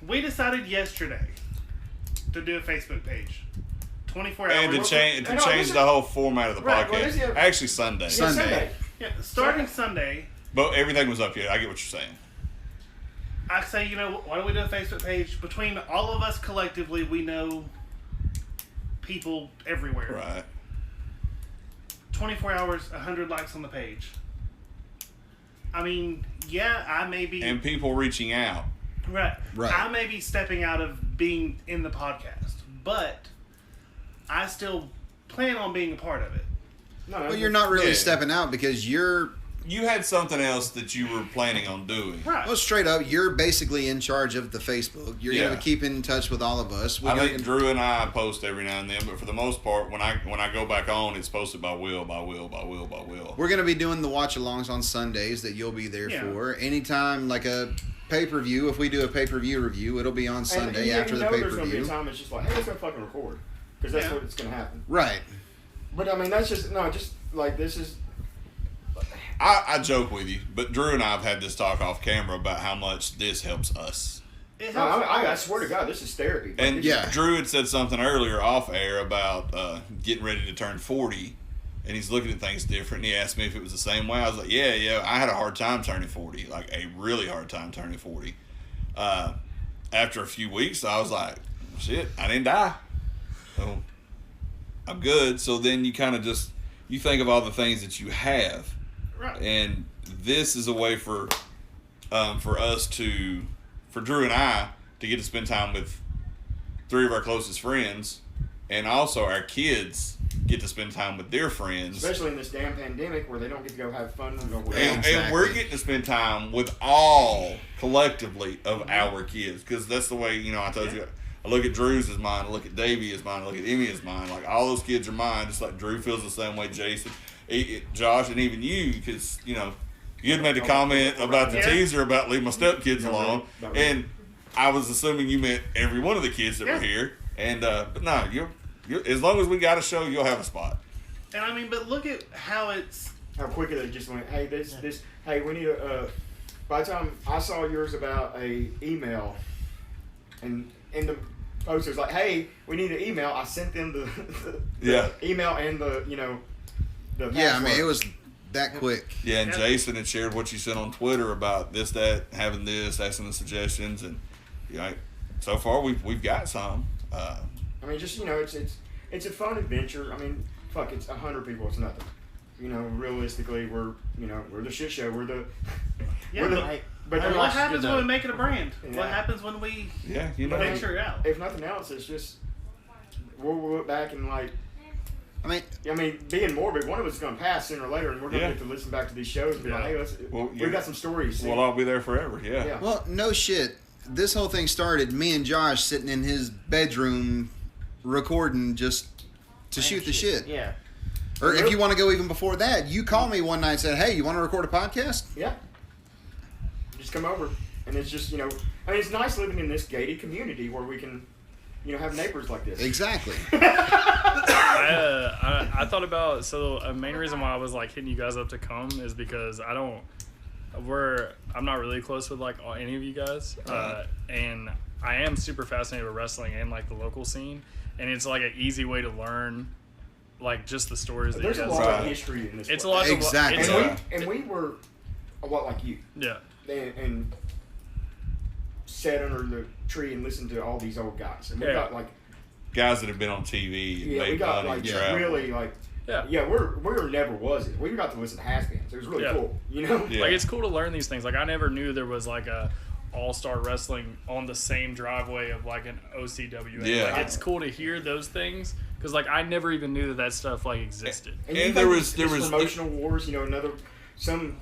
We decided yesterday to do a Facebook page. 24 And hours. to change Hang on, change this the is- whole format of the Right, well, podcast. this is- Actually, Sunday. Yeah, Sunday. Yeah, starting Sunday, But everything was up yet. I get what you're saying. I say, why don't we do a Facebook page? Between all of us collectively, we know people everywhere. Right. 24 hours, 100 likes on the page. I mean, yeah, I may be... And people reaching out. Right. Right. I may be stepping out of being in the podcast, but I still plan on being a part of it. No, Well, you're not really Yeah. stepping out because you're, You had something else that you were planning on doing. Right. well, straight up, you're basically in charge of the Facebook. You're Yeah. going to keep in touch with all of us. I think Drew and I post every now and then, but for the most part, when I go back on, it's posted by Will. We're going to be doing the watch-alongs on Sundays that you'll be there Yeah. for. Anytime, like a pay-per-view, if we do a pay-per-view review, it'll be on Sunday you after the there's going to be a pay-per-view. time it's just like, hey, let's go fucking record. Because that's Yeah. what it's going to happen. Right. But I mean, that's just, like, this is, I joke with you, but Drew and I have had this talk off camera about how much this helps us. It no, helps. I swear to God, this is therapy. Like, And this- Yeah. Drew had said something earlier off air about getting ready to turn 40, and he's looking at things different. And he asked me if it was the same way. I was like, yeah, I had a hard time turning 40, like a really hard time turning 40. After a few weeks, I was like, shit, I didn't die, so I'm good. So then you kind of just you think of all the things that you have, Right. and this is a way for us for Drew and I to get to spend time with 3 of our closest friends, and also our kids get to spend time with their friends. especially in this damn pandemic where they don't get to go have fun and go And, whatever. and we're getting to spend time with all collectively of our kids, because that's the way, I told you, I look at Drew's as mine, I look at Davey as mine, I look at Emmy as mine. Like, all those kids are mine, just like Drew feels the same way, Jason, Josh, and even you, because, you had made a comment about the Yeah. teaser about leave my stepkids alone, Not really. and I was assuming you meant every one of the kids that Yeah. were here. And but no, you're as long as we got a show, you'll have a spot. And I mean, but look at how it's. How quickly they just went, hey, hey, we need a. By the time I saw yours about a email, and in the post it was like, hey, we need an email. I sent them the email and the the Yeah, I password. mean, it was that quick. Yeah, and Jason had shared what you sent on Twitter about this, that, having this, asking the suggestions, and so far we've got some. I mean, just it's a fun adventure. I mean, fuck, it's 100 people. It's nothing. Realistically, we're the shit show. We're the Yeah, we're the. but, But and I'm what not- happens when we make it a brand? Yeah. What happens when we But venture out? If nothing else, it's just we'll look back and like. I mean, being morbid, one of us is going to pass sooner or later, and we're going to Yeah. get to listen back to these shows and be like, hey, we've got some stories. We'll all be there forever. Yeah. Well, no shit. This whole thing started me and Josh sitting in his bedroom recording just to shoot the shit. Yeah. Or if you want to go even before that, you called me one night and said, hey, you want to record a podcast? Yeah. Just come over. And it's just, I mean, it's nice living in this gated community where we can, have neighbors like this. Exactly. I thought about, so a main reason why I was like hitting you guys up to come is because I'm not really close with like any of you guys, and I am super fascinated with wrestling and like the local scene, and it's like an easy way to learn like just the stories that There's you a guys lot have. of history in this It's a place. lot of Exactly. And we were a lot like you. Yeah. And sat under the tree and listened to all these old guys. And we Yeah. got like, Guys that have been on TV and we made got money like and travel. really like, Yeah. we're never was it. We got to listen to has-beens. It was really Yeah. cool, Yeah. Like it's cool to learn these things. Like I never knew there was like a all-star wrestling on the same driveway of like an OCWA. Yeah. Like it's cool to hear those things because like I never even knew that stuff like existed. And And you there think was- there these was- promotional wars. Some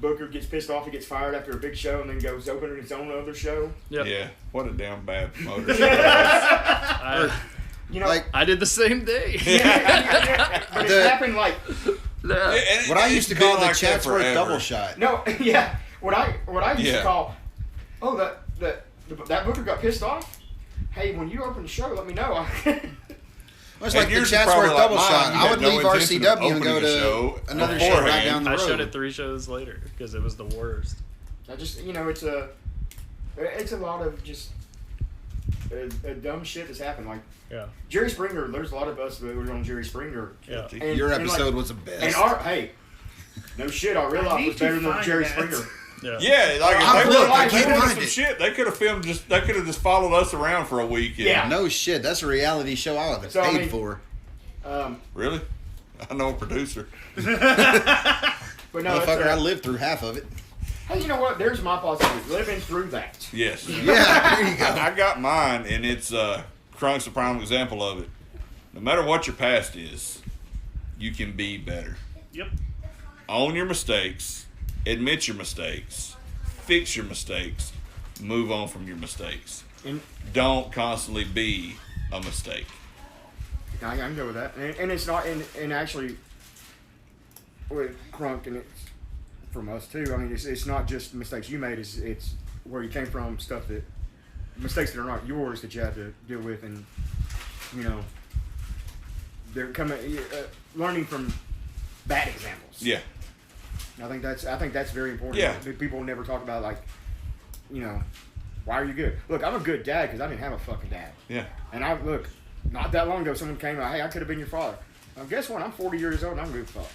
booker gets pissed off, he gets fired after a big show, and then goes opening his own other show. Yep. Yeah. What a damn bad promoter. I did the same thing. But it happened like What I used to call the Chatsworth double shot. no, yeah. What I used Yeah. to call, that booker got pissed off. Hey, when you open the show, let me know. It was And like the yours is Chatsworth probably like double mine. shot. You I had would no leave intention of RCW and go opening a to show another show right beforehand. down the I road. showed it 3 shows later because it was the worst. I just, it's a lot of just dumb shit that's happened. Like Yeah. Jerry Springer, there's a lot of us that were on Jerry Springer. Yeah. And- Your and, like, episode was the best. And no shit, our real life was better than Jerry Springer. Yeah. Yeah, like I if they looked, I would can't have find some it. shit, they could have filmed they could have just followed us around for a weekend. Yeah. No shit. That's a reality show I would have So, I paid mean- for. Really? I know a producer. But no, it's, Motherfucker, I lived through half of it. hey, you know what? There's my positive. Living through that. Yes. Yeah, there you go. I got mine, and it's Crunk's a prime example of it. No matter what your past is, you can be better. Yep. Own your mistakes, admit your mistakes, fix your mistakes, move on from your mistakes. And Don't constantly be a mistake. I can go with that. And it's not, and actually, with Crunk, and it's from us too. I mean, it's not just mistakes you made. It's where you came from, stuff that mistakes that are not yours that you had to deal with, and they're coming, learning from bad examples. Yeah. I think that's very important. Yeah. That people never talk about, like, why are you good? Look, I'm a good dad because I didn't have a fucking dad. Yeah. And not that long ago, someone came out, hey, I could have been your father. Well, guess what? I'm 40 years old and I'm good fuck.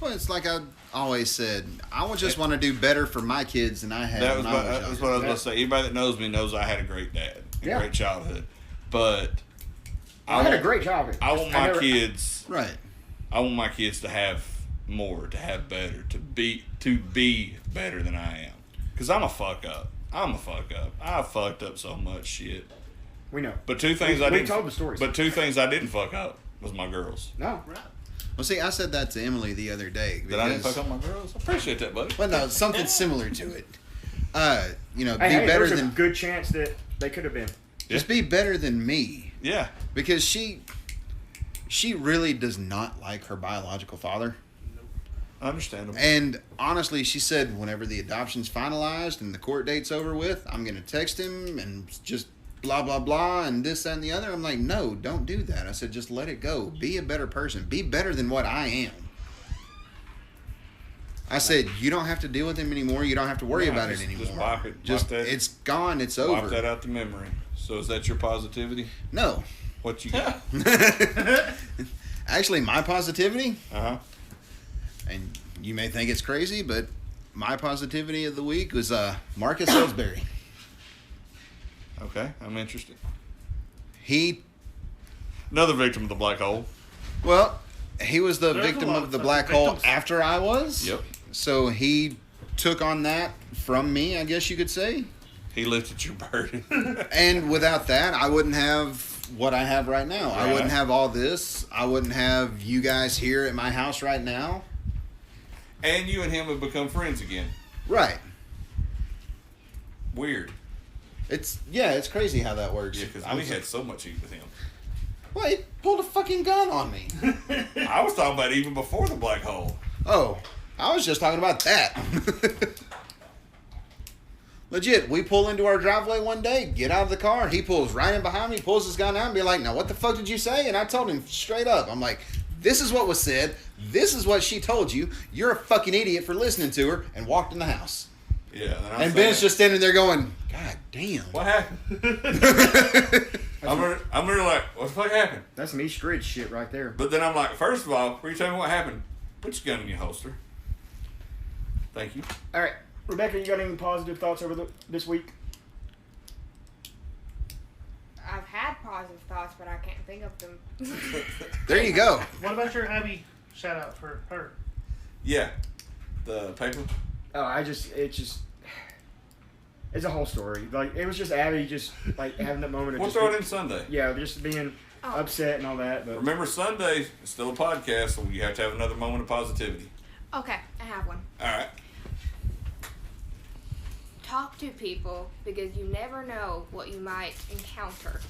Well, it's like I always said. I would just want to do better for my kids than I had That was when I was that's younger. what I was going to say. Anybody that knows me knows I had a great dad, Yeah. great childhood. But I had a great childhood. I want my never- kids. Right. I want my kids to have more, to have better, to be better than I am. Because I'm a fuck up. I fucked up so much shit. We know. But two things We I didn't. told the stories. But two things I didn't fuck up was my girls. No. Well, see, I said that to Emily the other day. That I didn't because- fuck up my girls. I appreciate that, buddy. Well, no, something similar to it. Hey, be hey, better there's a than good chance that they could have been. just be better than me, Yeah. because she really does not like her biological father. Understandable. And honestly, she said whenever the adoption's finalized and the court date's over with, I'm gonna text him and just blah, blah, blah, and this, that, and the other. I'm like, no, don't do that. I said, just let it go. Be a better person. Be better than what I am. I said, you don't have to deal with him anymore. You don't have to worry about it anymore. Just wipe it. Just, wipe that, it's gone. It's wipe over. that out the memory. So is that your positivity? No. What you got? Actually, my positivity, Uh-huh. and you may think it's crazy, but my positivity of the week was Marcus Ellsbury. Okay, I'm interested. He, Another victim of the black hole. well, he was the There's a victim lot of the of black hole victims. after I was. Yep. So he took on that from me, I guess you could say. He lifted your burden. And without that, I wouldn't have what I have right now. I Right. wouldn't have all this. I wouldn't have you guys here at my house right now. And you and him have become friends again. Right. Weird. It's crazy how that works. Yeah, because I we was- had so much heat with him. Well, he pulled a fucking gun on me. I was talking about even before the black hole. Oh, I was just talking about that. Legit, we pull into our driveway one day, get out of the car, he pulls right in behind me, pulls his gun out and be like, now what the fuck did you say? And I told him straight up, I'm like, this is what was said, this is what she told you, you're a fucking idiot for listening to her, and walked in the house. Yeah. And Ben's just standing there going, God damn. What happened? I'm really like, what the fuck happened? That's me street shit right there. But then I'm like, first of all, before you tell me what happened, put your gun in your holster. Thank you. All right, Rebecca, you got any positive thoughts over this week? I've had positive thoughts, but I can't think of them. There you go. What about your Abby shout out for her? Yeah. The paper. Oh, it's a whole story. Like, it was just Abby just, like, having that moment of We'll just throw it in Sunday. yeah, just being Oh. upset and all that. But Remember, Sunday is still a podcast, so you have to have another moment of positivity. Okay, I have one. All right. Talk to people because you never know what you might encounter.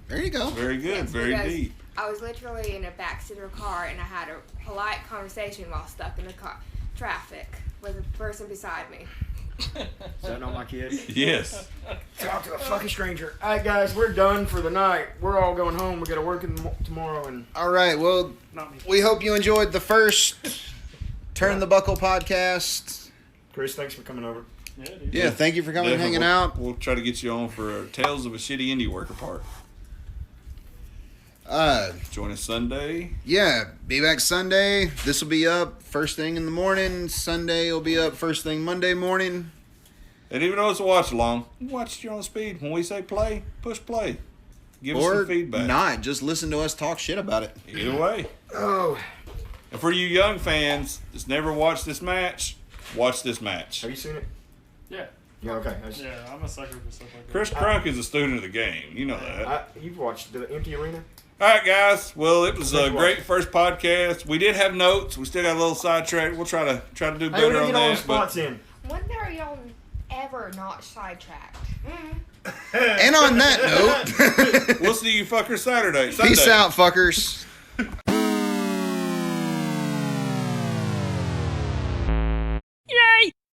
There you go. Very good. Yes, Very because deep. I was literally in a backseat of a car and I had a polite conversation while stuck in the car traffic with a person beside me. is that not my kid? Yes. Talk to a fucking stranger. All right, guys, we're done for the night. We're all going home. We got to work tomorrow. And All right, well, Not me. we hope you enjoyed the first Turn the Buckle podcast. Chris, thanks for coming over. Yeah, dude. Yeah, thank you for coming and Definitely. hanging out. We'll try to get you on for Tales of a Shitty Indie Worker part. Join us Sunday. Yeah, be back Sunday. This will be up first thing in the morning. Sunday will be up first thing Monday morning. And even though it's a watch along, watch at your own speed. When we say play, push play. Give us Or some feedback. not, just listen to us talk shit about it. Either way. Oh, And for you young fans that's never watched this match, watch this match. have you seen it? Yeah. Yeah, okay. Yeah, I'm a sucker for stuff like that. Chris Crunk is a student of the game. You know that. You've watched the Empty Arena? All right, guys. Well, it was a Thanks for great first podcast. We did have notes. We still got a little sidetracked. We'll try to do Hey, we better didn't on get all the that. But spots in. When are y'all ever not sidetracked? And on that note, we'll see you fuckers Saturday. peace Sunday. out, fuckers.